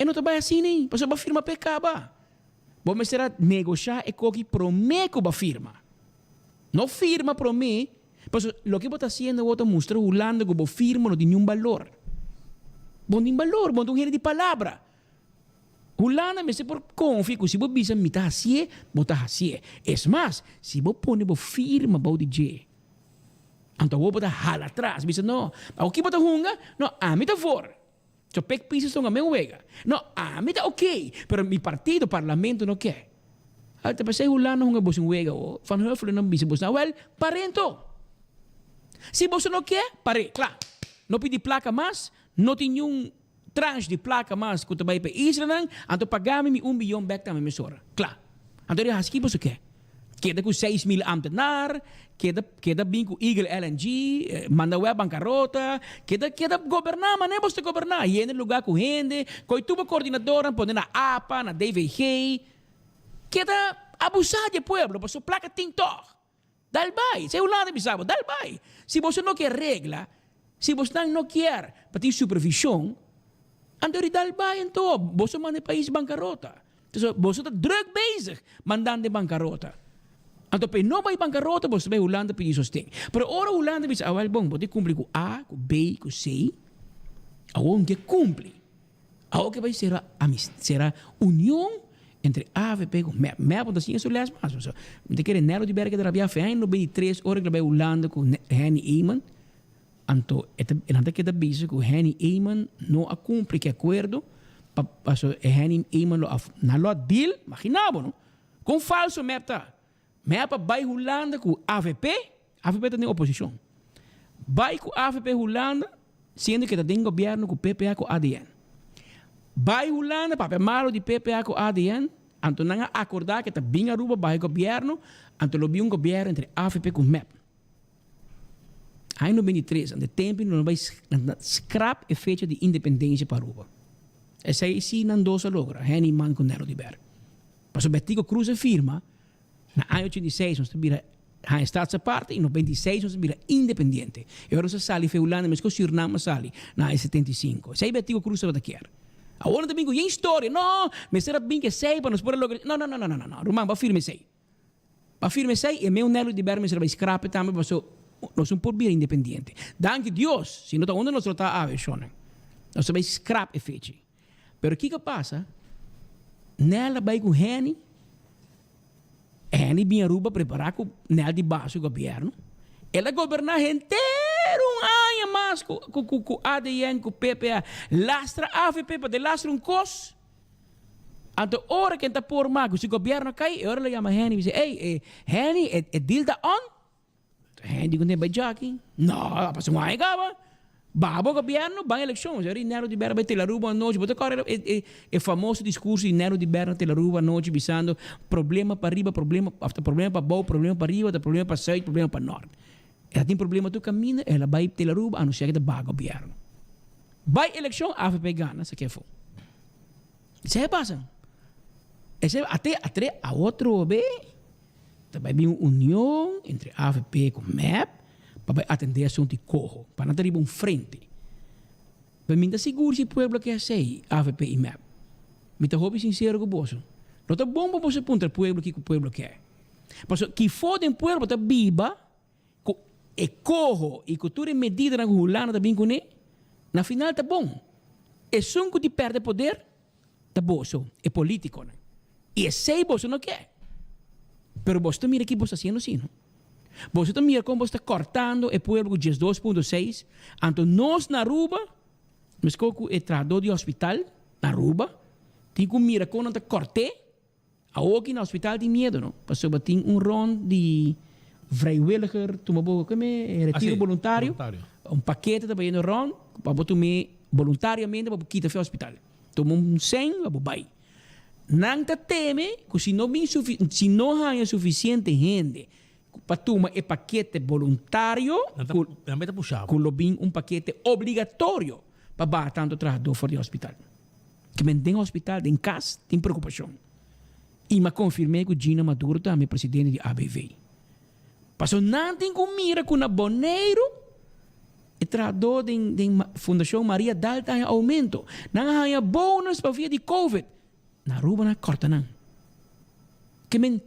não vai assim nem. Você vai firmar PK ba. Vamos será negociar e coque prometo ba firma. Não firma para mim, mas o que você está fazendo, você mostra Holanda que você firma não tem nenhum valor. Bom tem valor, bom tem de palavra. Holanda me se por confio que se você bisa me tá assim, você tá assim. É mais, se você põe você firma para o DJ, então você tá hala atrás, bisa não. O que você hunga? Não, a mim tá fora. So pek pisos são a mesma wega. Não, a mim tá ok, pero mi partido, parlamento não quer. Até para ser Holanda hunga você wega o van Huffelen não bisa você. Well, parento. Se você não quer, pare, claro. Não pedi placa mais, não tem nenhum tranche de placa mais que você vai para Israel, então pagar-me 1 milhão back também me sora. Claro. Então eu acho que você quer. Queda com 6.000 ambtenaar, queda bem com Eagle LNG, manda web bancarrota, queda governar, mas nem você governar. E no lugar com gente, com tuba coordenadora, põe na APA, na DVG, queda abusar de pueblo, porque sua placa tem toque. Dal vai, se Holanda bisabo, dal vai. Se você não quer regra, se você não quer para ter supervisão, então dal vai então, você manda país bancarrota. Então você está druk bezig, mandando bancarrota. Então, não vai bancarrota, você vai Holanda pedir sostém. Pero ora Holanda diz, ah, bom, você cumpre com A, com B, com C, aonde que cumpre. Aonde que vai ser a união entre AVP e MEP. MEP, assim, isso é mais. Você quer Nero de Berga de Rabia Fein, no 23 horas que vai Holanda com Henny Eyman. Então, ante que da bisa com Henny Eyman não cumpre que acordo, passo Henny Eyman na lo deal, imaginava, não? Com falso MEP tá. MEP vai Holanda com AVP tem oposição. Vai com AVP Holanda, sendo que tem governo com PPA com ADN. Vai Holanda, papel malo de PPA com ADN, então não acordar que está bem a Aruba, vai governo, então lo vi governo entre AVP com MEP. Aí no 23, no tempo, não vai scrap e fecha de independência para Aruba. Essa aí sim não dosa logra, Henny Man com Nero de Berg. Mas o Betico Cruz firma, na ano 86, nós vira a Estado parte, e no 26, nós vira independente. E agora nós sali, foi Holanda, mas com Suriname sali, na 75. Sei Betico Cruz vai daqui. Agora também com história, não, mas será bem que sei, para nós poder lograr. Não, Romano, vai firme sei. Vai firme sei, e meu Nero de Berg, mas vai scrap também, nós somos por vir independente. Danke Deus, se não está onde nós está a ver, nós vai scrap e fecha. Pero o que passa? Nela vai com Henny vinha Aruba preparar com nela de baixo do governo. Ela governar inteiro ano mais com ADN, com PPA. Lastra AVP para lastra cos. Então, hora que está por mais, se o governo cai, hora ela chama Henny e diz, hey, Henny, é deal da on? Henny diz, não vai jockey. Não, passa uma gaba. Babo governo, vai eleição. Já Nero de Berna vai ter Aruba à noite. Bota agora é famoso discurso de Nero de Berna ter Aruba à noite, visando problema para riba, problema para baixo, problema para riba, problema para sul, problema para norte. Ela tem problema tu caminha, ela vai ter Aruba, a não ser que é bago governo. Vai eleição, a AVP gana, se quer for. Isso é passa. Até a outro B, vai vir uma união entre a AVP e o MEP, para atender a assunto de corro, para não ter frente. Para mim, seguro se o povo quer ser AVP e MEP. Me está roubando sincero com você. Não está bom para você apontar o povo que o povo quer. Mas que for do povo está viva, e corro e cultura medida na Holanda também com ele, na final está bom. É só que perde poder, está bom, é político. Né? E sei você não quer. Mas você mira que você está fazendo assim, não? Você também como está cortando o povo com 2.6. Então, nós na Aruba, nós com o trabalhador de hospital na Aruba, tem que mirar como está corte, aqui no hospital tem medo, não? Porque tem rond de vrijwilliger, retiro voluntário, paquete também no rond, para botar voluntariamente para quitar o hospital. Toma 100, vai. Não te teme que se não há suficiente gente para tomar o paquete voluntário, com paquete obrigatório para bater tanto trabalhador fora do hospital. Que tem hospital, tem casa, tem preocupação. E me confirmei que o Gina Maduro também é presidente de ABV. Passou não tem com mira com o boneiro e trabalhador da Fundação Maria Dalta em aumento. Não há bônus para via de COVID. Na Aruba não corta não. Que men,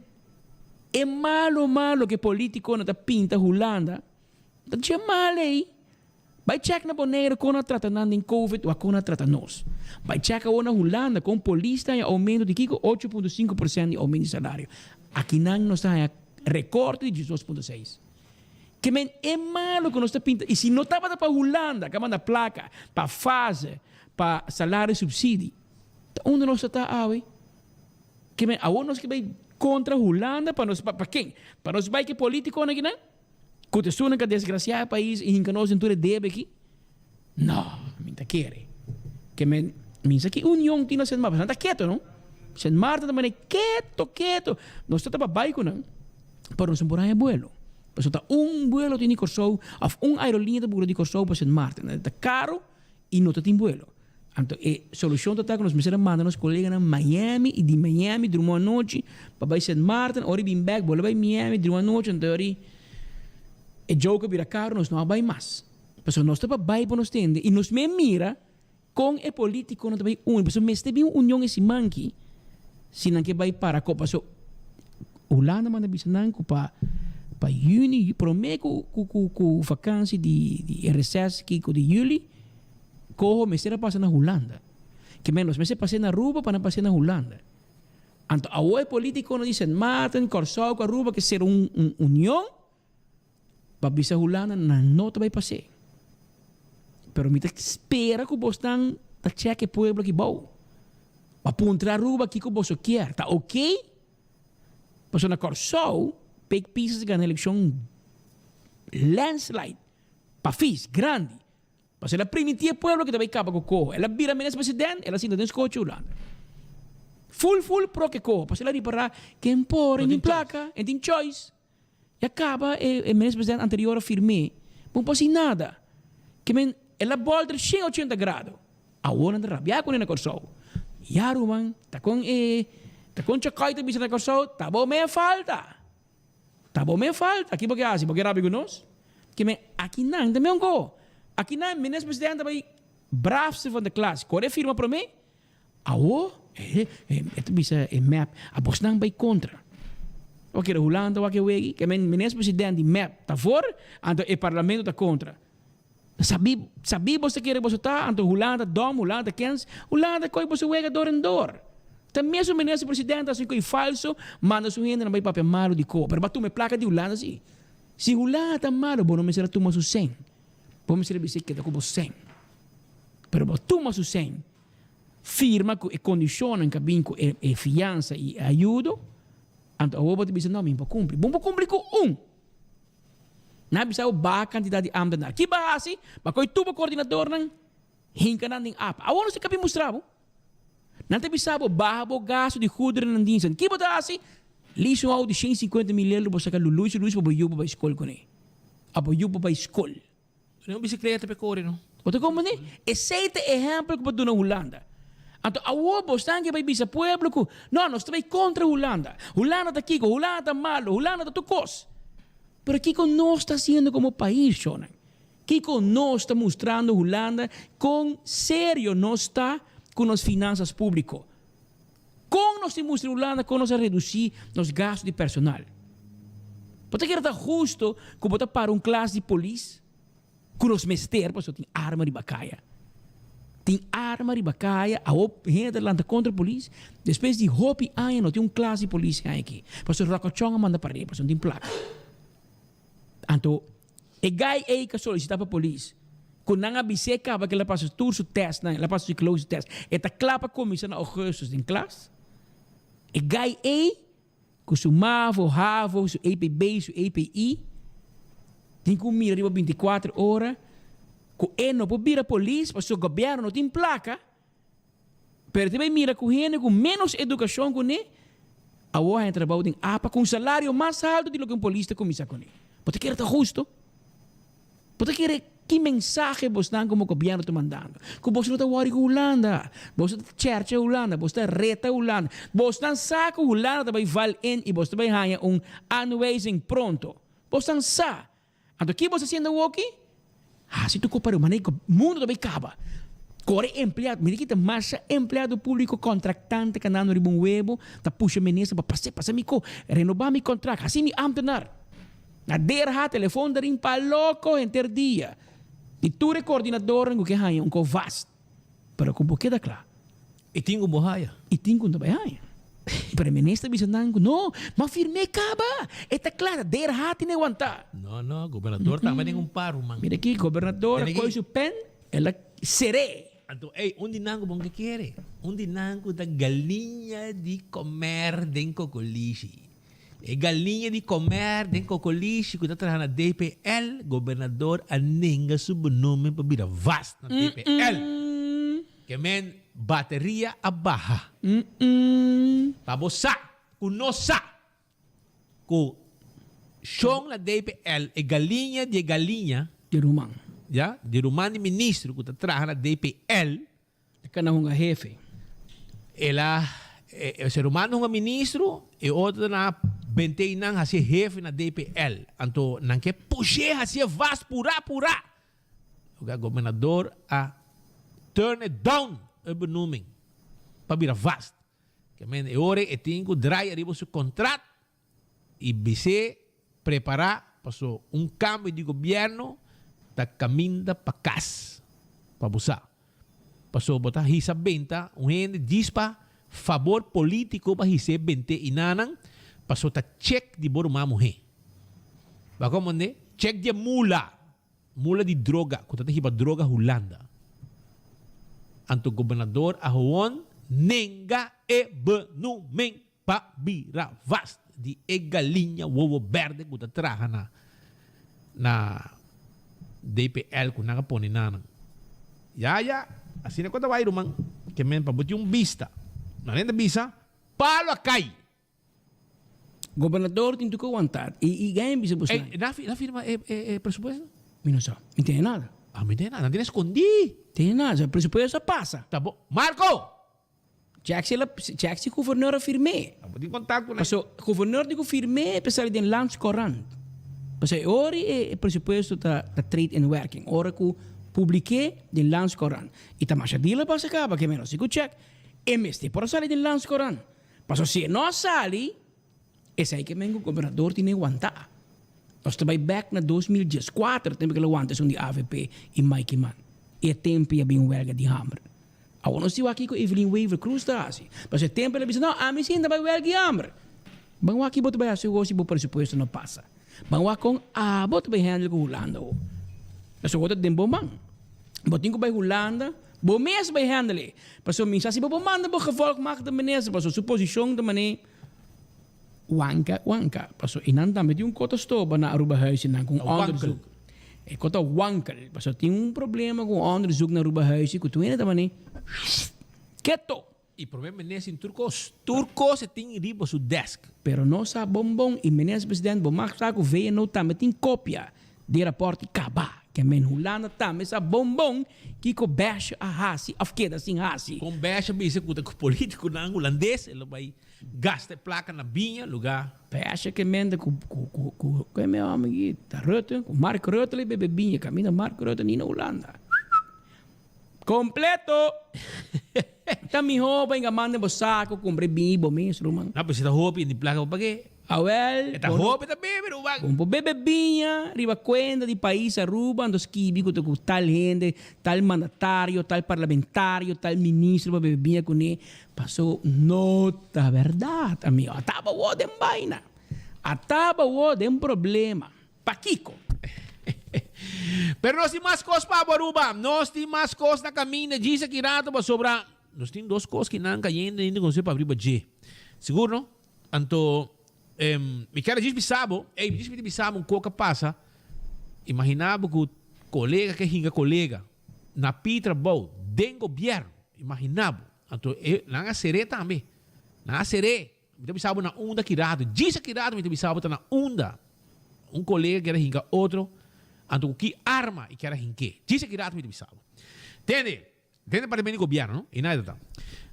é malo que político não tá pinta Holanda. Tá de mal aí. Vai check na boneira com a tratando em COVID ou com a trata nós. Vai check a Holanda com polícia e aumento de 8,5% de aumento de salário. Aqui não está recorte de 18,6%. Que men, é malo que nós está pinta. E se não estava para Holanda, que manda placa, para fase, para salário e subsídio, onde nós está aí? Que men, aonde nós que vai contra Holanda para quem? Para nós vai que político aqui, não? Que te suena que desgraciado país e que nós enture debe aqui? Não, minta quer. Que men, minta que união tinha São Martin, está quieto, não? São Martin também é quieto. Nós está para baixo, não? Para nós não é vuelo. Pues está vuelo tiene corso, of aerolínea de vuelo de corso para São Martin. Está caro e não tem vuelo. Então, a solução está que nós precisamos mandar nos colegas na Miami e de Miami durante uma noite para São Martin, ora bem back, volta para Miami durante uma noite, então ora o jogo vira caro, nós não vai mais. Pues nós está para baixo para nós tende e nós me mira com o político não vai pues me está bem união esse manque, se não que vai para a Copa. So Holanda manda bisanan ko para Juni, prometo com vacância de recesso que de Juli, corro me será passar na Holanda. Que menos me se passei na Aruba para passar na Holanda. Então, a oi político não dizem matem, Corsau, com Aruba que ser união para bisa Holanda não vai passar. Pero me espera que você tá cheque pueblo que bom. Para apontar Aruba que você quer, tá ok? Mas na Corsau big pieces ganha eleição landslide, pafis, grande. Mas ela primitiva pueblo que também acaba com o corro. Ela vira menos presidente, ela se não escote Holanda. Full pro que corro. Mas ela reparar que impor em placa, em choice. E acaba o menos presidente anterior firme. Não pode nada. Que men, ela volta 180 graus. A hora de rabiar com ela corso. Yaro man, tá com chacoita bisa na corso, tá bom me falta. Tá bom me falta. Aqui porque assim, porque rabi com nós. Que men, aqui não, também um go. Aqui não, menos presidente também bravo-se van de classe. Qual é a firma para mim? Awo, ito bisa map. A boss nang bay contra. Ok, a Holanda, wak wegi, que menos presidente de map tá fora, anto o parlamento tá contra. Sabi você quer você tá, anto Holanda dom, Holanda kens, Holanda coi você wega dor em dor. Também o menos presidente assim coi falso, manda sua gente na bay papel malo de co. Pero batu me placa de Holanda si. Si Holanda tá malo, bom não me será tu mas o 100. Bom me será bicicleta com você 100. Pero batu mas o 100. Firma e condiciona que vinco e fiança e ajuda, então o obo te diz não me para cumprir. Bom para cumprir com Na bisa ba quantidade de amda na. Que base, ba coi tubo coordenador nang hinka nan ding apa. Awono se kapi mostravo. Nante bisa ba gasto de goederen nan diensten. Que bota assim? Liso ao de 150 mil euros para sacar lulu para boiuba para escola com ele. A boiuba para escola. Não bicicleta para correr não. Bota como né? Esse é exemplo que botou na Holanda. Então, a obo está que vai bisa pueblo que não, nós estamos contra a Holanda. Holanda está aqui, Holanda está malo, Holanda está tocos. Pero aqui que nós está sendo como país, Shonan. Aqui que nós está mostrando a Holanda com sério nós está com as finanças públicas. Como nós temos a Holanda, como nós a reduzir os gastos de personal. Porque era justo que botar para classe de polícia com os mester, porque tem arma de bacaia. Tem arma de bacaia, a gente lá contra a polícia. Depois de hopi ano, tem classe de polícia aqui. Pastor Racochonga manda para ele, pastor tem placa. Então, o gai que solicita para a polícia, quando não abise acaba que ela passa todo o teste, ela passa o close test, ela clapa comissão na Augustus em classe. O gai com seu MAVO, RAVO, seu APB, seu API, tem que mirar 24 horas. Que ele não pode vir a polícia, porque o governo não tem placa. Mas também mira com gente com menos educação com ele. A hora trabalha em APA com um salário mais alto do que um polícia começa com ele. Porque quer estar justo. Porque quer que mensagem você está como o governo está mandando. Que você não está worried com a Holanda. Você está chercha a Holanda. Você está reta a Holanda. Você está saco a Holanda vai valer e você vai ganhar aanwijzing pronto. Você está saco. Então, o que você está fazendo aqui? Se tu compara o mundo também acaba. Core empleado, mira que massa empleado público contratante que andando no web, tá puxa ministro para passar mico, renovar mi contrato, assim mi ambtenaar. Na derra telefone darin pa loco dia. E tu coordenador ngo que hanya um vast. Pero com porque da claro. E tingo bohaya. E tingo da hanya. Pero ministro bisa nango, no, mas firme caba. Eta clara, derra tine aguantar. No, governador também tem paro, man. Mira aqui, governador, coi su pen, ela seré. Então, um dinango bom que quer? Um dinango da galinha de comer de cocolichi. E galinha de comer de cocolichi que está trazendo na DPL, governador aninga subnome para virar vast na DPL. Que men bateria a barra. Para você, com nossa, com chão na DPL, e galinha de galinha. De rumang. Ja, de Romani ministro que está atrás na DPL. Que não é jefe. Ela, esse Romano é um ministro e outro na bentei não a ser jefe na DPL. Então, não quer puxar a ser vas pura. O governador a turn it down o benuming para virar vast. Que men e ore e tingo drai arriba seu contrato e BC preparar para cambio de governo da caminda para casa para buscar. Passou botar hisa benta, gente dispa favor político para hisa bente inanang, passou ta check de boro mamuhe. Ba como ne? Check de mula de droga, kung hiba droga Holanda. Anto gobernador ahon nenga e benumeng pa bira vast di e galinha wowo verde kung traha na DPL kung nakaponi nanang. Ya, assim na conta vai rumang, que men pabuti vista. Na renda visa, palo a cai. Governador tem que aguentar. E ganha bisa buscar. Na firma presupuesto? Não sabe. Não tem nada. Não tem nada. Não tem escondi. Tem nada. O presupuesto passa. Tá bom. Marco! Check se o governador firme. Tá bom, tem contato com ele. O governador tem que firme, apesar de lands corrente. Porque ora o presupuesto da trade and working. Ora que publiquei de lands corrente. E tá mais dila para acaba que menos. Se que check, este por sair de lands corrente. Porque se não sai, esse aí que o governador tem que aguentar. Nós estamos back na 2014, tempo que ele aguenta de AVP e Mikey Man. E o tempo é bem huelga de hambre. Agora nós estamos aqui com Evelyn Weaver Cruz da Asi. Mas o tempo ele diz, não, a mim sim vai huelga de hambre. Vamos aqui, botar bem, se o presupuesto não passa. Vamos aqui com a botar bem handle com Holanda. Mas o outro tem bom man. Botinho com Holanda, bom mês vai handle. Mas o mensagem, bom manda, bom gevolg maakt de meneer. Mas a suposição de meneer, wanka. Paso inan também tinha kota stoba na Aruba Huis en com onderzoek. E kota wankel. Paso tinha problema com onderzoek na Aruba Huis e kutu ina também. Keto. E problema meneer in Turcos. Turcos e tem riba su desk. Pero no sa bombong e meneer president bom mak sa ko veio no também tem cópia de rapport kaba. Que men Holanda também sa bombong que ko bash a hasi afkeda sin hasi. Com bash bisa kuta ko político na holandês, ele vai gasta placa na binha lugar. Bash que men com meu amigo da Rutte, com Mark Rutte ele bebe binha, caminha Mark Rutte ni na Holanda. Completo. Tami hoba inga mande bo saco compre binha mesmo, man. Na precisa hopi de placa para quê? Awel, eta hopi também, pero wag. Com bebe binha, riba cuenta de país Aruba, dos kibi com tal gente, tal mandatário, tal parlamentário, tal ministro para bebe binha com ele. Passou nota verdade, amigo. Ataba o de vaina. Ataba o de problema. Paquico. Pero nós temos mais coisas para Aruba. Nós temos mais coisas na caminho. Diz aqui rato para sobrar. Nós temos duas coisas que não caindo ainda com você para abrir G. Seguro, não? Então, me quero dizer bisabo. Diz me bisabo coca passa. Imaginava que o colega que ringa colega na Pitra Bow, den governo. Imaginava. Então, não é seré também. Não é seré. Me bisabo na onda kirado. Diz aqui rato me bisabo na onda. Colega que era ringa outro. Então, que arma e que era rinque. Diz aqui rato me bisabo. Entende para o governo, não? E nada tá.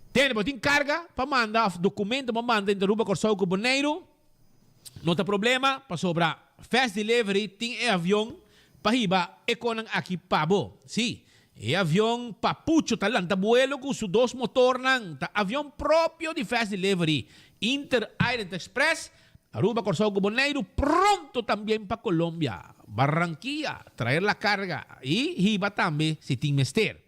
Entende, botin carga para mandar documento para mandar em Aruba Corsau com Boneiro. Não tem problema para sobrar fast delivery, tem avião para riba econan aqui pabo. Sim. E avião papucho talang tabuelo com su dos motor nang ta avião próprio de fast delivery. Inter Island Express, Aruba, Corsao, Bonaire, pronto también para Colombia. Barranquilla, traer la carga. Y hiba también si tin mester.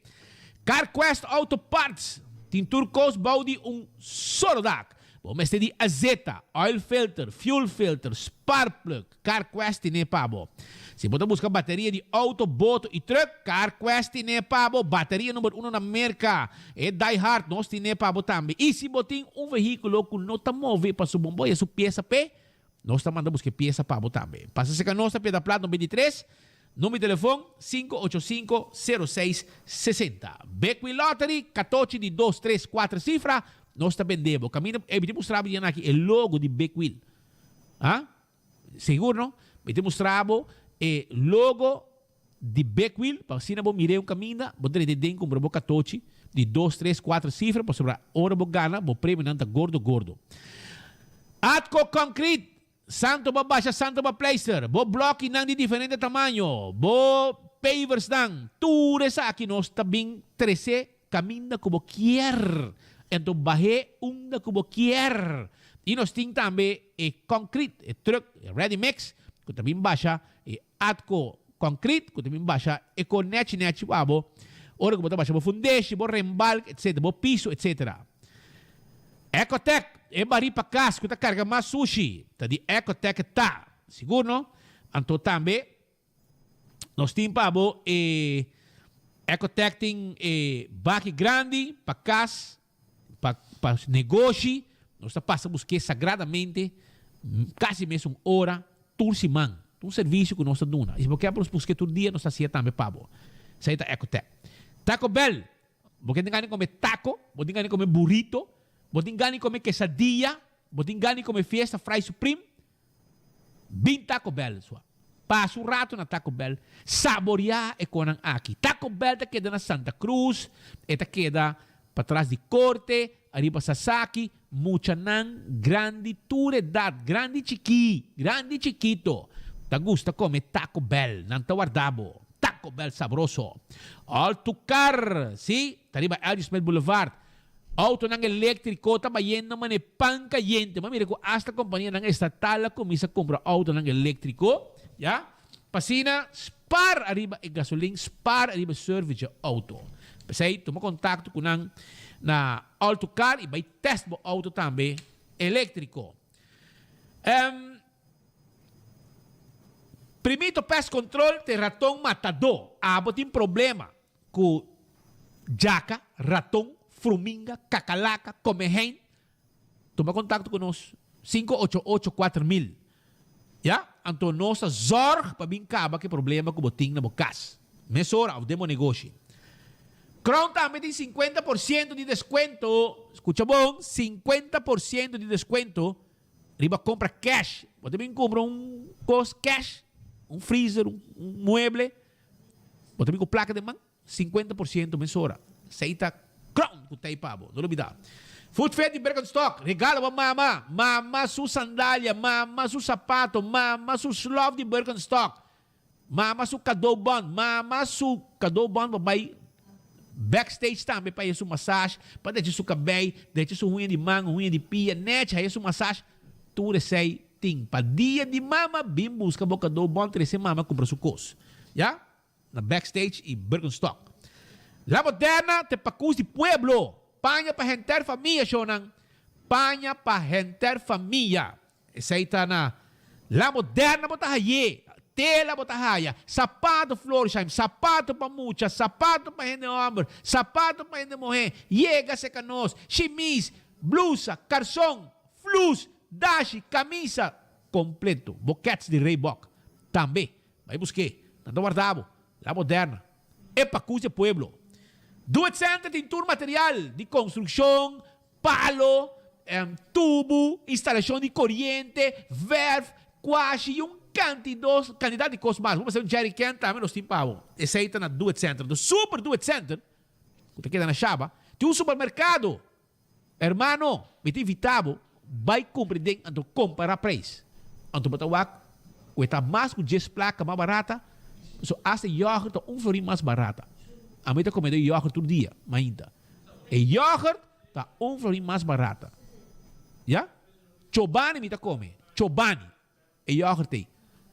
CarQuest Auto Parts, tin turcos baudi un solo dak. Bom este di azeta, oil filter, fuel filter, spark plug, CarQuest tiene pabo. Se você busca bateria de auto, boto e truck, CarQuest tiene pabo. Bateria número 1 na merca. É Die Hard, nós tiene pabo também. E se você tem um veículo que não está movido para sua bomboia, sua peça P, nós está mandando buscar peça pabo também. Passa-se com a nossa Pedra Plata 23, número de telefone 585-0660. Beckwith Lottery, 14 de 2, 3, 4 cifras, nós está vendendo. Caminho, mostrar aqui o logo de Beckwith. Ah? Seguro, não? Mostrava e logo de Beckwith, para assim não mirei um caminho, você tem como boca tochi de 2, 3, 4 cifras, para sobrar hora bo gana, bo prêmio nanta gordo. Atco Concrete, Santo ba baixa, Santo ba placer, bo bloco nang de diferente tamanho, bo pavers nang, tudo essa aqui nós também 13 caminho como quer, então bahe como quer. E nós temos também concrete, truck, ready mix, que também baixa, Atco Concrete, que também baixa, com net, abo, ora que você baixa, foundation, rembalque, etc., piso, etc. Ecotec, bari para casa, que carga mais sushi, tá de Ecotec tá, seguro, não? Então também, nós temos abo, Ecotec tem baque grande, para casa, para negócio, nós passamos que sagradamente, quase mesmo hora, tursimang. Um serviço que nós estamos dando. E porque para os buscar todo dia, nós fazemos também pabo. Isso aí é Ecotec. Taco Bell. Você tem que comer taco, você tem que comer burrito, você tem que comer quesadilla, você tem que comer fiesta, fry supreme. Bem Taco Bell. Passa um rato na Taco Bell. Saborear e com aqui. Taco Bell está queda na Santa Cruz, está queda para trás de Corte, arriba Sasaki, mucha nan, grande turedad, grande chiquito. Te gusta comer Taco Bell, não te guardabo. Taco Bell sabroso. Alto Car, sim? Tariba Elvis Mel Boulevard. Auto ng elétrico, tabayen naman pan caliente. Mamire ko, hasta companhia ng estatal, kumisa compra auto ng elétrico. Ya? Pasina, Spar, arriba gasoline, Spar, arriba service auto. Pasay, tuma kontakto ko ng na Alto Car, iba'y test mo auto tambe, elétrico. Primito pest control te ratong matador. Abo tem problema com jaca, ratong, fruminga, cacalaca, comehen. Toma contato conosco. 588-4000. Ya? Então, nossa zorg para bincaba que problema com boting na bocas. Mesora, o demo negócio. Crown também tem 50% de desconto. Escucha bom, 50% de desconto. Riba compra cash. Você também compra um cost cash. Um freezer, um mueble, você tem com placa de mão, 50% mesora. Aceita crown que tem pabo, não olvidar. Food Fair de Birkenstock, regala para mama su sandália, mama su sapato, mama su love de Birkenstock, mama su cadobon, babay, backstage também para isso massagem, para deixar su cabelo, deixar su unha de manga, unha de pia, net, aí isso massagem, tudo sei. Para dia de mama, bim busca boca do bom 13 mama compra su cos. Ya? Na backstage e Birkenstock. La Moderna te pacus de pueblo. Panha para renter família, Shonan. Panha para renter família. Essa aí tá na La Moderna bota haye. Tela bota haya. Sapato Florsheim. Sapato para mucha. Sapato para gente homem. Sapato para gente mulher. Llega secanos. Chemise. Blusa. Calção. Flus. Dashi, camisa, completo. Boquetes de Reebok. Também. Vai buscar. Nada guardado. La Moderna. Epacus de Pueblo. Do it center tem tudo material de construção, palo, tubo, instalação de corrente, verf, quase e quantidade de coisas mais. Vamos fazer um jerrycan também nos timpavos. Esse aí está na Do it center. Do super Do it center, que queda na chava, tem um supermercado. Hermano, me te invitavo. Vai compreender então comparar preço. Então batawak, o está mais com 10 placas mais barata, so hasta iogurte um florim mais barata. a mim tá comendo iogurte todo dia, mas ainda. E iogurte tá $1 mais barata. Já? Chobani me tá come. Chobani. E iogurte.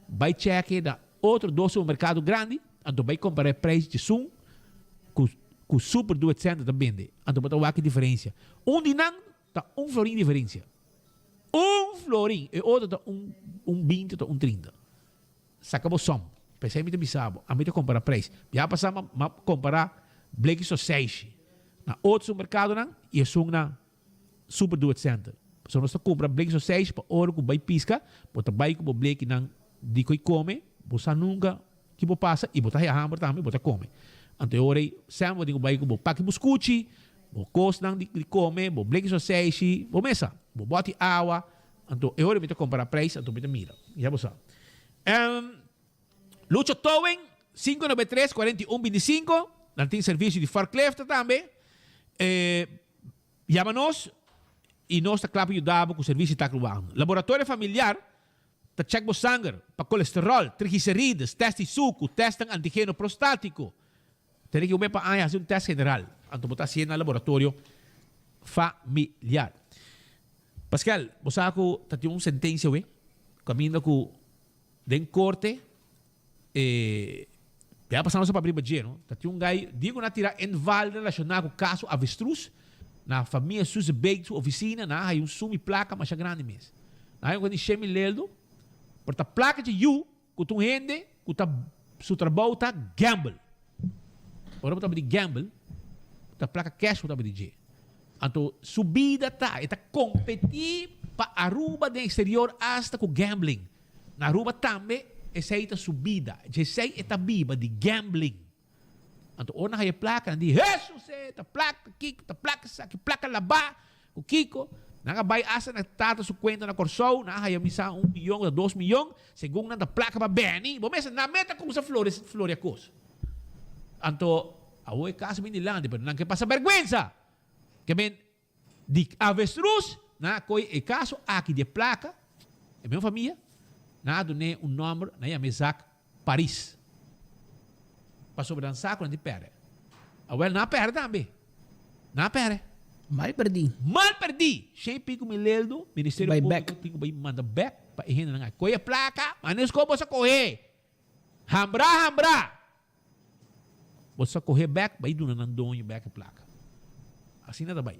Vai cheque da outro doce no mercado grande, então vai comparar preço de sum com super 200 da vende. Então vai ter diferença. Dinang tá $1 de diferença. $1 e outro tá 20 tá 30. Sacabo som. Pensei me bisabo. A mim te comparar preço. Já passamos a comparar Blake Sausage. Na outro supermercado não e sum na super 200. So nós compra Blake Sausage para hora que vai pisca, bota vai com Blake não de que come, você nunca que você passa e bota a hamburger também, bota come. Então hora sempre digo vai com o pack buscuchi, o cost não de come, o Blake Sausage, o mesa, o bota água. Então hora me te comprar preço, então me te mira. Já você. Lucho Towen 593 4125, não tem serviço de forklift também. Chama-nos e nós está ajudando com o serviço de tacuano. Laboratório familiar está check o sangue para colesterol, triglicerídeos, teste de suco, teste antígeno prostático. Tem que ir para fazer um teste general. Então, está sendo no laboratório familiar. Pascal, você está uma sentença, caminho com den corte, já passamos para abrir o não? Está um gai, digo na tira em vale relacionado com o caso avestruz, na família Suzy Bates, oficina, há um sumi placa, mas é grande mesmo. Há um chame leldo, porque a placa de you, que tu rende, que tu trabalho está gamble. Ora, tu de gamble, a placa cash, tu de então, subida está competir para Aruba do exterior hasta com gambling. Na Aruba também, essa é a subida. Essa é a viva de gambling. Então, ona hay placa, di Jesus, ta placa Kiko, ta placa laba, o Kiko, nanga bay asa na tata su kwenta na Corsou, na hay misa 1 milhão ou 2 milhões, segundo na placa ba Benny, bo mesa na meta com sa flores cos. Então, awoy caso binilande, pero nang que passa vergüenza. Que ben di avestruz, na koi e caso aqui de placa, é minha família, na done um número, na Yamezak Paris. Passou por dançar quando perde. Well, não perde também. Não perde. Mal perdi. Mal perdi. Sem pico me leldo, Ministério Público pico vai mandar back para ir na coia placa, mas não escolhe você correr. Hambra. Você correr back, vai do nandonho back a placa. Assim nada vai.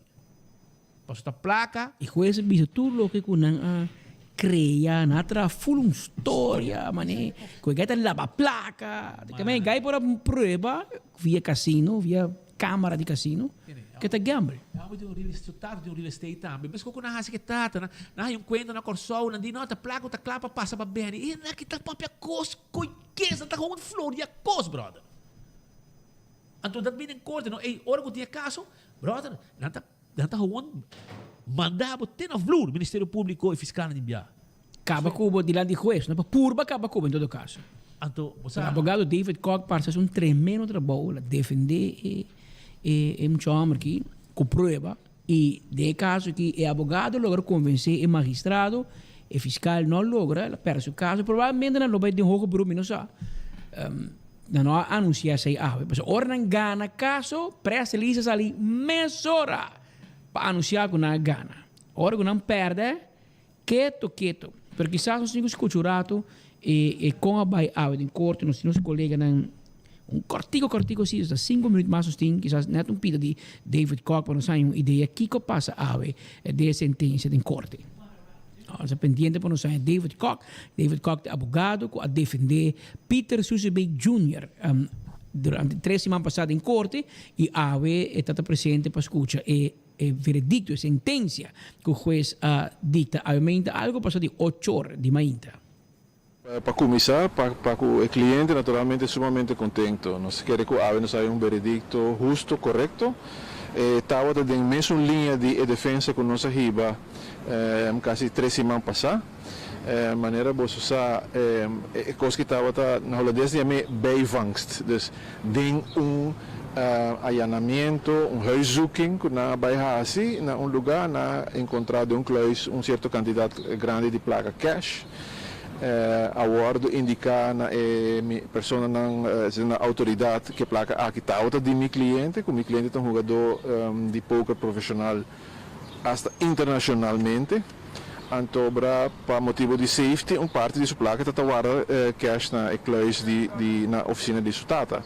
Passou a placa. E com esse bicho tudo o que kunang creia, natra full história, mané. Que gaita lava placa. Também gai por uma prova via casino, via câmara de casino, que tá gamble. De um real estate também. Mas quando nós que tata, na um quento na Corsou, não nota placa, tá clapa passa para bem. E na que tá própria cos, coisa, tá com flor e a cos, brother. Então dat bem em corte, não? Ei, hora que tinha caso, brother, não tá com mandar botar na flor, Ministério Público e Fiscal de enviar. Acaba cubo de lá de juez, não? Purba acaba cubo em todo caso. Então, o advogado David Koch faz um tremendo trabalho a defender um homem aqui com prova e de caso que o advogado logra convencer o magistrado e fiscal não logra, ela perde o caso, provavelmente não vai de um jogo brume, não sabe. Não anuncia se mas ora não gana caso, presta lista ali mesora para anunciar que não gana. Ora que não perde, quieto. Porque quizás nós temos escutado e com a vai em corte, nós temos colegas um cortico assim, 5 minutos mais nós temos, quizás neto pida de David Koch para nós ter uma ideia que passa a de sentença em corte. Nós pendiente para nós David Koch é advogado a defender Peter Susebe Jr. Durante 3 semanas passadas em corte e AVE está presente para escutar veredicto, sentencia que o juez dicta, aumenta algo passado de 8 horas de mainta. Para começar, para o cliente naturalmente sumamente contento. Nós queremos que a nos haja veredicto justo, correto. Estava dentro da mesma linha de defesa com nossa riba, quase 3 semanas passadas. Maneira você usar coisa que estava na holandês chama bijvangst. Dus ding allanamento, huiszoeking, na Baihasi, na lugar, na encontrado kluis, certa quantidade grande de placa cash. a bordo indicar na pessoa na autoridade que placa aqui tá outra de meu cliente, que meu cliente é um jogador de poker profissional hasta internacionalmente. Então, para motivo de safety, parte de sua placa está guardada cash na eclãs na oficina de sutata.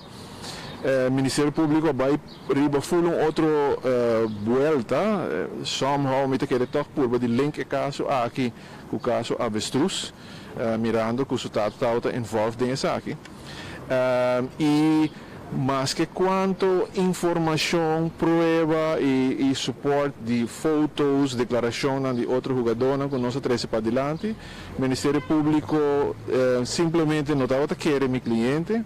Ministério Público vai riba full outro vuelta, somehow me querer toch por de link caso aqui com o caso avestruz, mirando que o sutata está involved nessa aqui. E mas que quanto informação, prova e suporte de fotos, declaração de outro jogador com nossa 13 para adiante, o Ministério Público simplesmente não estava querendo meu cliente.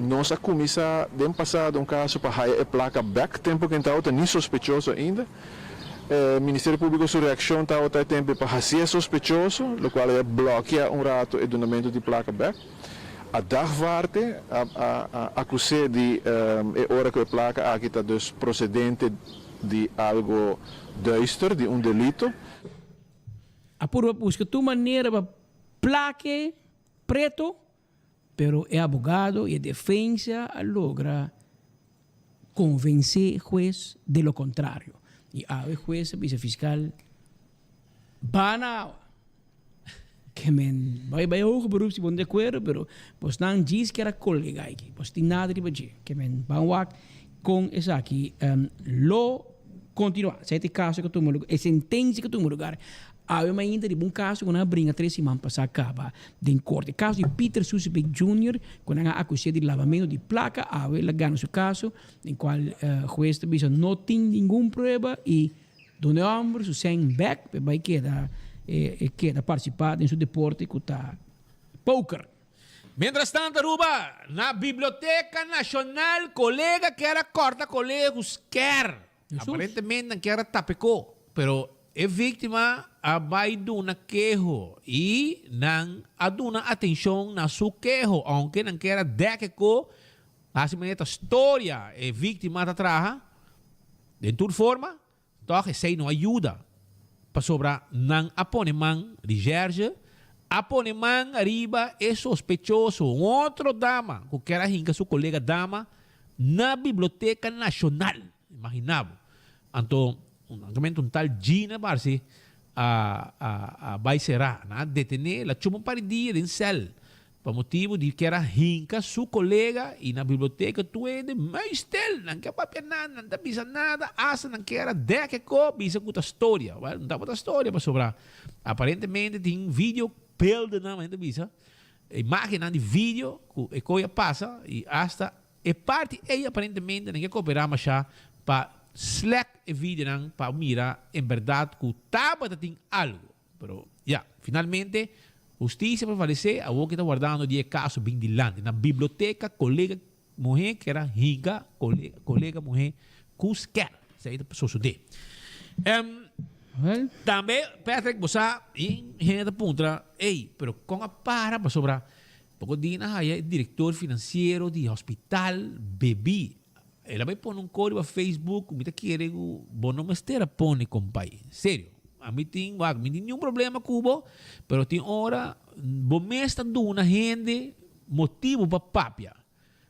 Nós começamos no passado caso para a placa back, tempo que estava nem sospechoso ainda. O Ministério Público, sua reação estava tempo para ser sospechoso, o qual bloqueia rato o donamento de placa back. A dagvaarte acusé de hora que a placa aqui está dus procedente de algo duister, de delito. A purba busca tu maneira para plaque preto, pero é abogado e a defensa logra convencer juez de lo contrario. E a juez, vice-fiscal, bana que men vai hoog beroep si bon de acordo, pero pues não diz que era colega aqui, pues tem nada de baixo, que men vamos com essa aqui lo continua, sete caso que tu me lugar, sentença que tu me lugar. Há uma ainda de bom caso quando abrinha 3 semanas para acaba de corte. Caso de Peter Susebek Jr., quando é acusado de lavamento de placa, há ele ganha seu caso, em qual o juiz não tem nenhuma prova e donde homem su send back, vai queda participar em seu deporte que está poker. Mientras tanto, Aruba, na Biblioteca Nacional, colega que era corta, colegas quer. Aparentemente não quer tapecó, pero é vítima vai duna quejo e não aduna atenção na sua quejo, aunque não quer deco, assim maneta história é vítima da traja, de toda forma, então sei não ajuda. Para sobrar não aponeman de Gerge, aponeman arriba é sospechoso. Outro dama, que quer rinca sua colega dama, na Biblioteca Nacional. Imaginava. Então, um tal Gina Barsi vai será, detener, la chuma para dia em cel. Por motivo de que era rinca sua colega e na biblioteca tu é de meistel, não quer papel nada, não bisa nada, asa não quer deco, bisa com a história, não dá para história para sobrar. Aparentemente tem vídeo pelde na mente bisa, imagem de vídeo que coisa passa e hasta é parte e aparentemente não quer cooperar mais para slack e vídeo não para mirar em verdade que tava tem algo, pero finalmente justiça prevalecer, a que está guardando de caso bem de lande. Na biblioteca, colega mulher que era rica, colega mulher cusquer. Isso aí pessoa sude. Também, Patrick, você em gente punta, pero com a para sobrar. Porque Dina é diretor financeiro de hospital Bebi. Ela vai pôr um código a Facebook, me tá querendo, bom não me esteja põe com pai. Sério. A mim tem nenhum problema com o pero tem hora, bom está dando gente motivo para papia.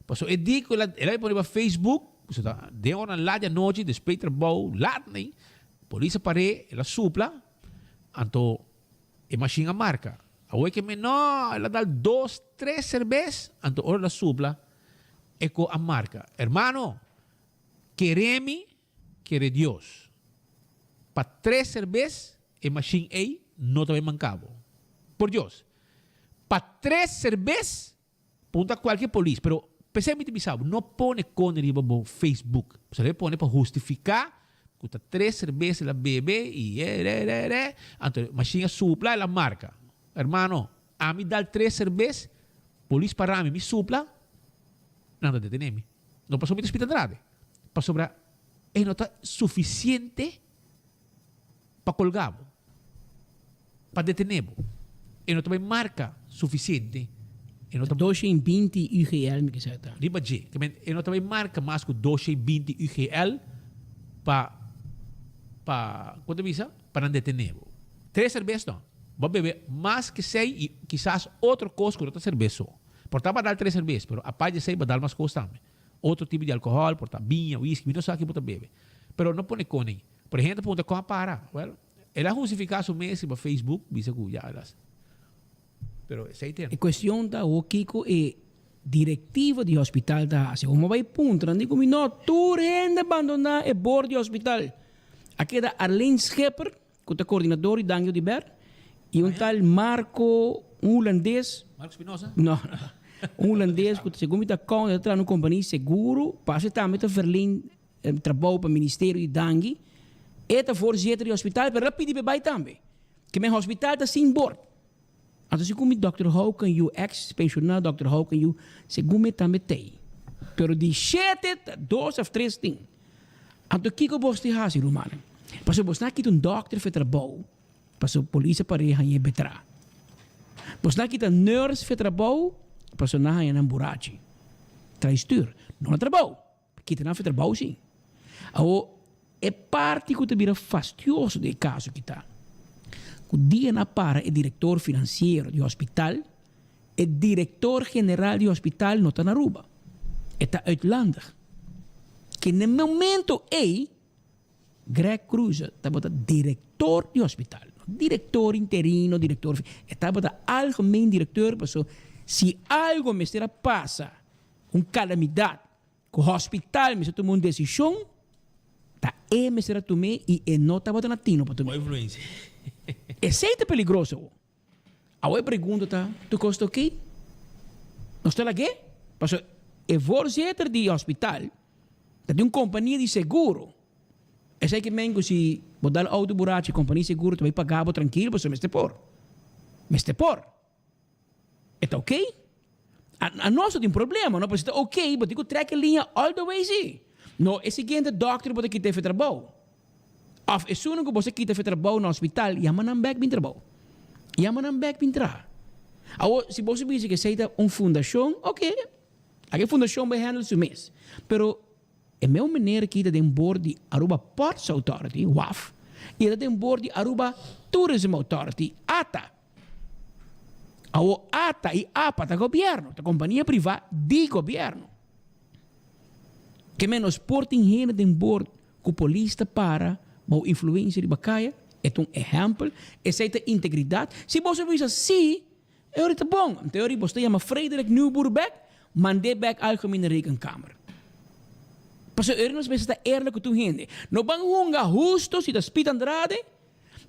Passo eu digo ela vai pôr para Facebook, de hora lá de noite, depois trabalho, lá nem, polícia pare, ela supla, então é machine a marca. A que me não, ela dá 2, 3 cervejas, então hora ela supla, é com a marca. Hermano, quereme, quere Deus. Para 3 cervejas, a machine A não também mancava. Por Deus. Para 3 cervejas, punta qualquer polícia. Pero, pensei-me bisabo, não põe com no Facebook. Você põe para justificar que 3 cervejas ela bebe e então, machine supla ela marca. Hermano, a mim dá 3 cervejas, polícia para mim, me supla, não está detendo-me. Não passou muito Andrade. Para sobrar, não está suficiente para colgar, para detener. E não também marca suficiente. 220 UGL, me quiser. Riba G. E não também marca mais que 220 UGL para quanto visa? Para detener. 3 cervejas não. Va a beber más que 6 y quizás otro costo con otra cerveza. Por tanto, va a dar 3 cervezas, pero aparte de 6 va a dar más cosas también. Otro tipo de alcohol, por tanto, vinho, whisky, no sabe qué puta bebe. Pero no pone con ahí. Por ejemplo, punto com para. Bueno, él ha justificado su mes para Facebook, dice que ya las. Pero ese tema. A questão da o Kiko é diretiva de hospital da Ásia. Como vai punto, não digo não, tu rende abandonar o board de hospital. Aqui da Arlene Schepper, que é coordenador de Daniel de Ber, e tal Marco, holandês. Marco Spinoza? Não. Holandês, que segundo está com entra numa companhia seguro, passa também a verleen trabalho para o Ministério de Dangi, e a voorzitter de hospital, para rapidinho bij também. Que mijn hospital está sem board. Então, segundo Dr. Hawken, you ex-pensionado Dr. Hawken, you segundo também tem. Pero de 7, 2 of 3 tem. Então, o que você faz, Romano? Porque você não quer dokter para trabalho, para a polícia para ir betra. Você não quer nurse para trabalho, para você não ir ambulancia. Traistuur, não é trabalho. Quer não para trabalho, sim. Então, é parte que vira fastidioso do caso que está. O dia na para é diretor financeiro do hospital, é diretor geral do hospital não está na Aruba. Está uitlandig. Que no momento Greg Cruz está diretor do hospital. Diretor interino, diretor. Está algemeen diretor. Se algo me passa, calamidade, que o hospital me toma uma decisão, tá me será tomar e não está botando tino para tomar. Influência. Esse é perigoso. A pergunta tá, tu custa o quê? Não está lá quê? Porque o voorzitter do hospital, tem uma companhia de seguro. Esse é que mengo se botar auto buraco, companhia de seguro, tu vai pagar tranquilo, porque me está por. Está ok? A nós tem um problema, não? Porque está ok, mas eu track a linha all the way, sim. Não, é o seguinte, doctor, pode que te trabalho. Of é soon que você quita trabalho no hospital, yaman back bin trabalho. Yaman back bin tra. Se você diz que seja uma fundação, ok. A fundação vai handle seu mês. Pero é meu maneira que tem board de Aruba Ports Authority, WAF, e tem board de Aruba Tourism Authority, ATA. A ATA e APA da governo, da companhia privada de governo. Que menos portem heen den board que o polícia para a influência de Bacaia, é um exemplo, é a integridade. Se você diz assim, é muito bom. Em teoria, você chama Frederik Nieuwboer mandei back algemene rekenkamer. Porque er não está eerlijk tu gente. Não vão hunga justo se está Piet Andrade,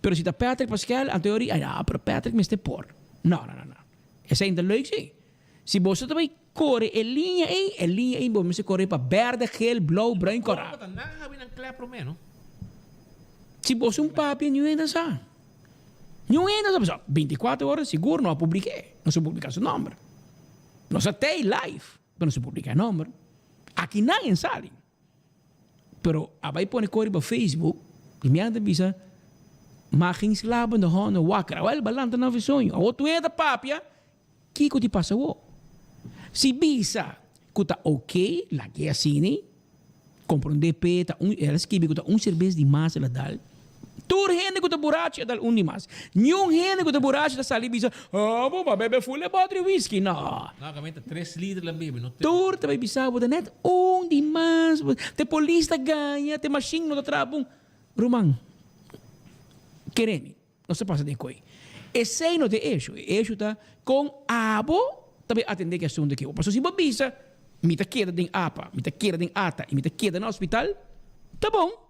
pero se está Patrick Paskel, em teoria, pero Patrick me está por. Não. Esse é ainda leuk, sim. Se você também corre a linha aí, você corre para verde, gel, blauw, bruin, coral. Se você papi, não ainda sabe. Não ainda sabe. 24 horas seguro, não publiquei. Não se publica seu nome. Não se tem live, mas não se publica o nome. Aqui não sabe. Pero vai pôr corre para Facebook, e me anda bisa, mas quem slapen de honden wakker. Wel, balanta na visonho. A outro é da papia, que te passa o? Se bisa, que tá ok, lá que é assim, compra DP, ela escreve que cerveja de massa lá dá. Tur gente que tá buraco dá de mais. Nenhum gente que tá buraco da sali bisa, vou beber full de bottle whisky, não. Não, comenta 3 litros lá bebe, não. Tur também bisa, vou net de mais. Te polícia ganha, te machine não trapum. Romang, querendo, não se passa de coi. Esse não tem eixo tá com abo também atender que assunto aqui. Porque se você bisa, me tá queda em APA, me tá queda em ATA e me tá queda no hospital, tá bom.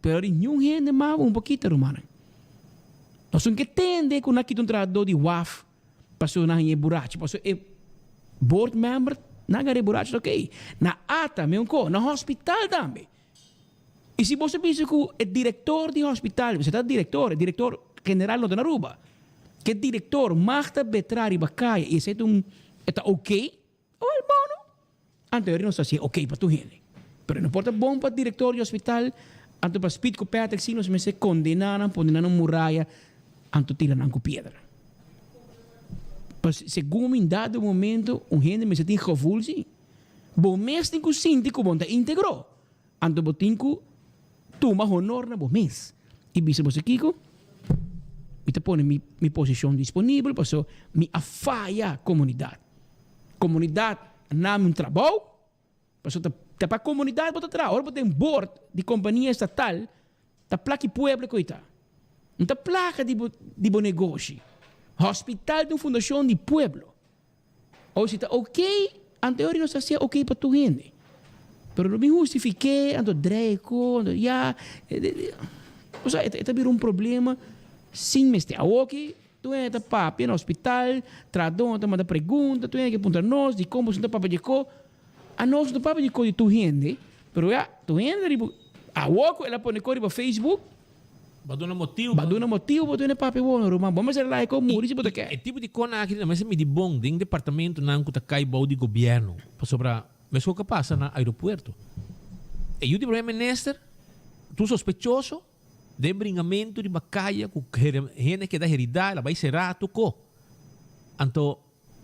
Pero nenhum gente mais pouquinho, Romana. Nós temos que entender que aqui um tratador de WAF passou na minha buraco. Passou board member, na gare buraco, ok. Na ATA, na hospital também. E se você pensa que o diretor do hospital, você está diretor general não da Aruba, que diretor magta betrar e bacaia, e você está ok, ou é bom, não? Anterior não está assim, ok para tu gente. Pero não importa bom para o diretor do hospital, anto para speed com Patrick, se nós me condenaram muralha, anto tiram com pedra. Mas segundo em dado momento, gente me tem gevoel, sim. Bom mês tem que sentir que bom está integrou. Anto botinho toma honor na bom mês. E bisa você Kiko, me pone mi posição disponível, passo me afaia comunidade. Comunidade name um trabalho, passo tá para comunidade bota tra, ora tem board de companhia estatal, tá placa pueblo coita. Não tá placa de negócio. Hospital de uma fundação de pueblo. Ou se tá ok, anterior não está ok para tu gente. Pero não me justifiquei, ando dreco, ando ya. O sea, esta virou um problema sem mestre. A ok, tu entra papi no hospital, tradon, te manda pergunta, tu entra que apontar nós, de como se papi de co. A nós não papi de co de tu gente, pero ya, tu gente, a ok, ela põe co de Facebook. Baduna motivo. Baduna motivo, boto na papi bom, Romão. Vamos ser lá e como muri se boto que. É tipo de cona aqui, mas me de bom, de departamento não que tá cai bom de governo, para sobrar. Mas o que passa no aeroporto? E eu de problema nester, tu sospechoso de bringamento de bacaia com gente que dá heredade, ela vai será tu co. Então,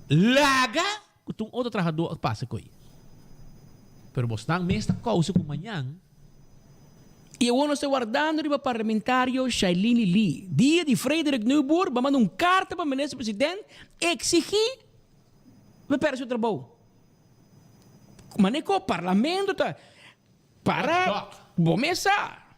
laga com um outro trabalhador passa com ele. Pero você não mesmo causa com manhã. E eu não estou guardando de parlamentário Shailene Lee. Dia de Frederik Neuburg, vai mandar carta para o ministro-presidente exigir que perca seu trabalho. Mas o parlamento tá para começar.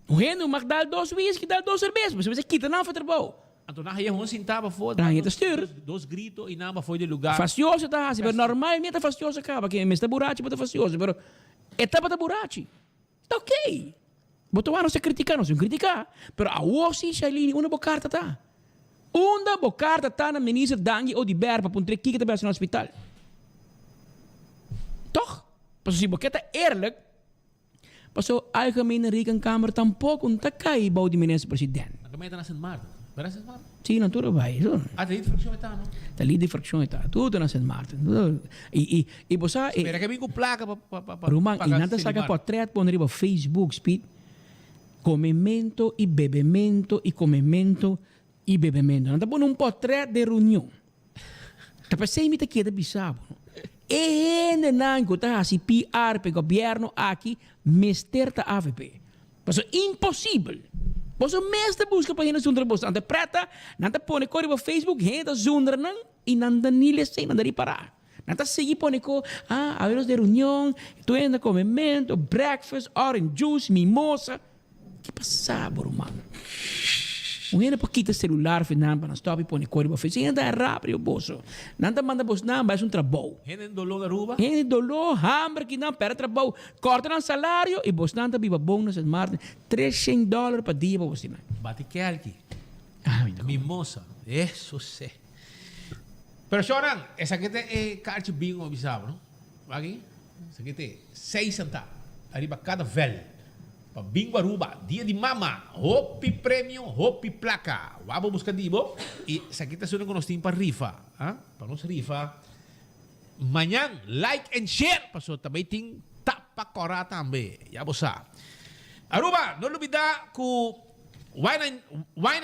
O reino mag dar 2 whisky, dar 2 cervejas, mas você quita não para trabalho. Então na rua um centavo fora. Na rua stuur. 2 gritos e nada foi de lugar. Facioso tá assim, mas normalmente facioso acaba que me está burachi, bota facioso, pero etapa da burachi. Tá ok. Botou não se criticar, não se criticar, pero a wosi Shailene uma bocarta tá. Uma bocarta tá na ministra Dangi ou de Berpa para um treque que tá no hospital. Toch? Pas si baketa eerlijk, pas zo algemene rekenkamer tampok un takai bau di minister-president. Gemeente na Sint Maarten. Waar is Sint Maarten? Sim, natuurlijk bij. Zo. Ah, de fracción está, no? De lid fracción está. Tudo na Sint Maarten. E bosa... Espera que venga placa para... Rumang, e nada saca portret poner pa Facebook, speed. Comimento e bebimento e comimento e bebimento. Nada pon un portret de reunião. Tapos sei me te queda bisabo. E não tá assim PR para o governo aqui mester ta AVP. Mas é impossível. Você mestre busca para gente zonder bos. Ante preta, nanta põe cor no Facebook, gente zonder não e nanta nile sem nanta parar. Nanta seguir põe co, a ver de reunião, tu entra comimento, breakfast, orange juice, mimosa. Que passava, mano? Um gente para quitar celular, final para stop e põe cor no Facebook. Gente é rápido, boso. Nanta manda bos não, mas um trabalho. Gente dolor da rua. Gente dolor, hambre que não perde trabalho. Corta o salário e bos nanta viva bônus em março, $300 para dia para você. Bate que aqui. Mimosa. Isso sim. Pero choran, essa aqui é carte bingo bisabo, não? Aqui, essa aqui tem 6 centavos. Arriba cada velho. Pa bingo Aruba, dia de mama, hopi prêmio, hopi placa. Vamos buscar dibo. E essa aqui está sendo que nós temos para rifa. Para nós rifa. Manhã, like and share. Pasó também tem tapa cora também. Já você. Aruba, não olvidar que Wine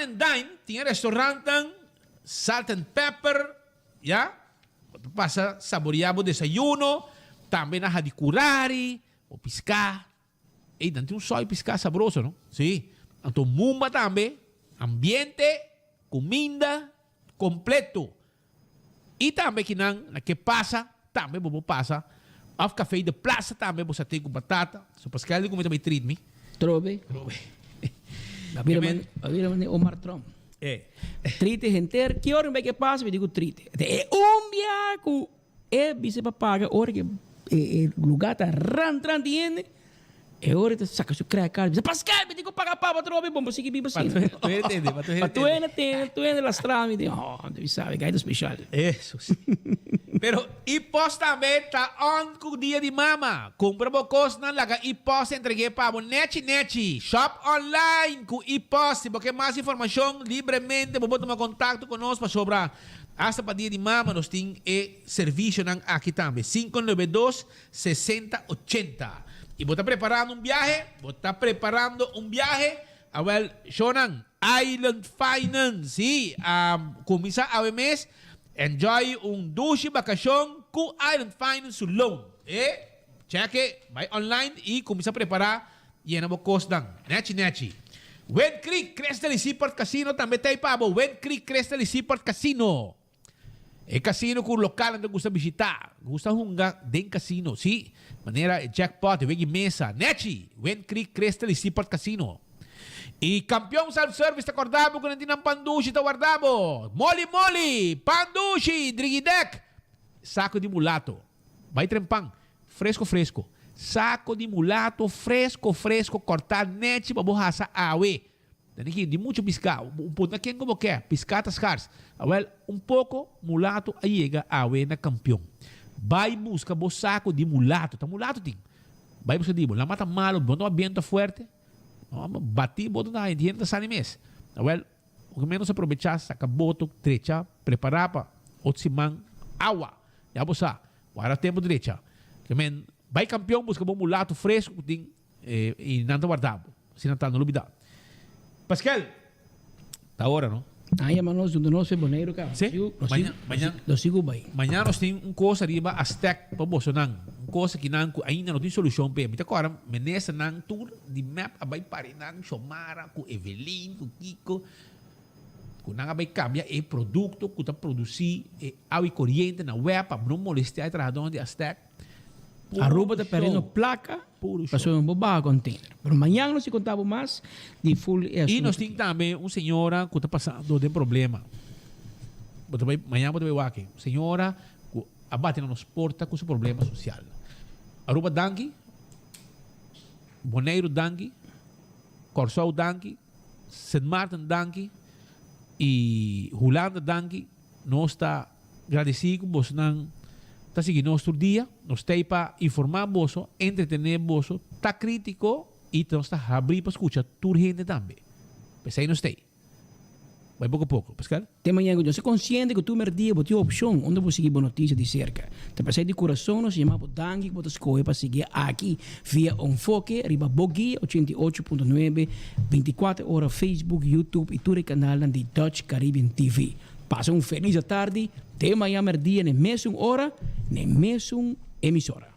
and Dine tinha restaurante Salt and Pepper. Já? Passa saboreado desayuno. Também na radicurari. O piscar. E tem um sol piscar saboroso, não? Sim. Então, mumba também. Ambiente, comida, completo. E também que não, que passa, também vou passar. Ao café de praça também você tem com batata. So, Paskel, como também treat me. Trobe. Avira man Omar Trump. Trite gente, que hora vai que passa, me digo trite. É viaco. É vice para pagar, hora que lugar tá rantran tiene. E ora tu saca su crack, dice Pascal, me digo pagar para trobe, bom, seguir biba assim. Tu entende las trámites. Oh, devi saber, gaita especial. Isso. Pero ipos também tá on com dia de mama. Compra bocos na laga ipos entregue para neti. Shop online com ipos. Se você mais informação livremente, vou tomar contato conosco para sobrar. Hasta para dia de mama nós tem serviço aqui também. 592-6080. E você está preparando um viaje? Você está preparando um viaje? Well, Shonan, Island Finance. Sim, começa a mês. Enjoy duche vacação com Island Finance loan. Cheque, vai online e começa a preparar. E não vou custar. Neti. Wen Creek Crystal Seaport Casino também tem para Wen Creek Crystal Seaport Casino. É casino que o local onde gusta visitar. Gusta hungar dentro casino. Sim, maneira jackpot, vem mesa. Nechi, Wen Creek Crystal Seaport Casino. E campeão self-service, te acordamos quando tinha pandushi, te guardamos. Moli, pandushi, drigidek. Saco de mulato. Vai trempang. Fresco. Saco de mulato, fresco. Cortar net para borraça awe. Aqui, de muito pescado. Um pouco aqui como quer. Pescatas cars. Well, pouco mulato aí chega awe na campeão. Vai buscar o saco de mulato. Tá mulato tem. Vai buscar de mulato. Mata malo, bom ambiente forte. Bati boto na indiana da sanimes. Well, o que menos aproveitar, saca boto, trecha, preparar para outro simang, água. Já você, para tempo direita. Que men, vai campeão, busca bom mulato fresco, tem, e não guardado. Se não está no lubida. Paskel, tá hora, não? Aí, mas nós é boneiro, cara. Sim? Amanhã. Lo sigo bem. Amanhã nós temos uma coisa arriba, Aztec, para você não. Uma coisa que não, ainda não tem solução para mim. Agora, menessa não, tour de map, vai parar não, Xomara, com Evelyn, com Kiko. Com não vai cambiar o produto que está produzindo, água e corrente na web, para não molestar o trabalho de Aztec. Aruba está perdendo placa, passou um bobagem container. Mas amanhã nós se contamos mais de full. E nós temos também uma senhora que está passando de problema. Amanhã vou ver aqui. Senhora que abate nos porta com seu problema social. Aruba Dangi, Boneiro Dangi, Corsou Dangi, St. Martin Dangi e Holanda Dangi. Nós está agradecido por você não. Está seguindo nosso dia, nós temos para informar você, entretener você, está crítico e nós está abrindo para escutar toda gente também. Mas aí nós temos. Vai pouco a pouco, Pascal? Tem manhã que você é consciente que tu merdia, você tem opção onde você seguir boa notícia de cerca. Te pensei de coração, nós chamamos Dangi, que você escolhe para seguir aqui via Enfoke, riba Bogi, 88.9, 24 horas Facebook, YouTube e todo o canal de Dutch Caribbean TV. Passa feliz tarde, até amanhã merdia, na mesma hora, na mesma emissora.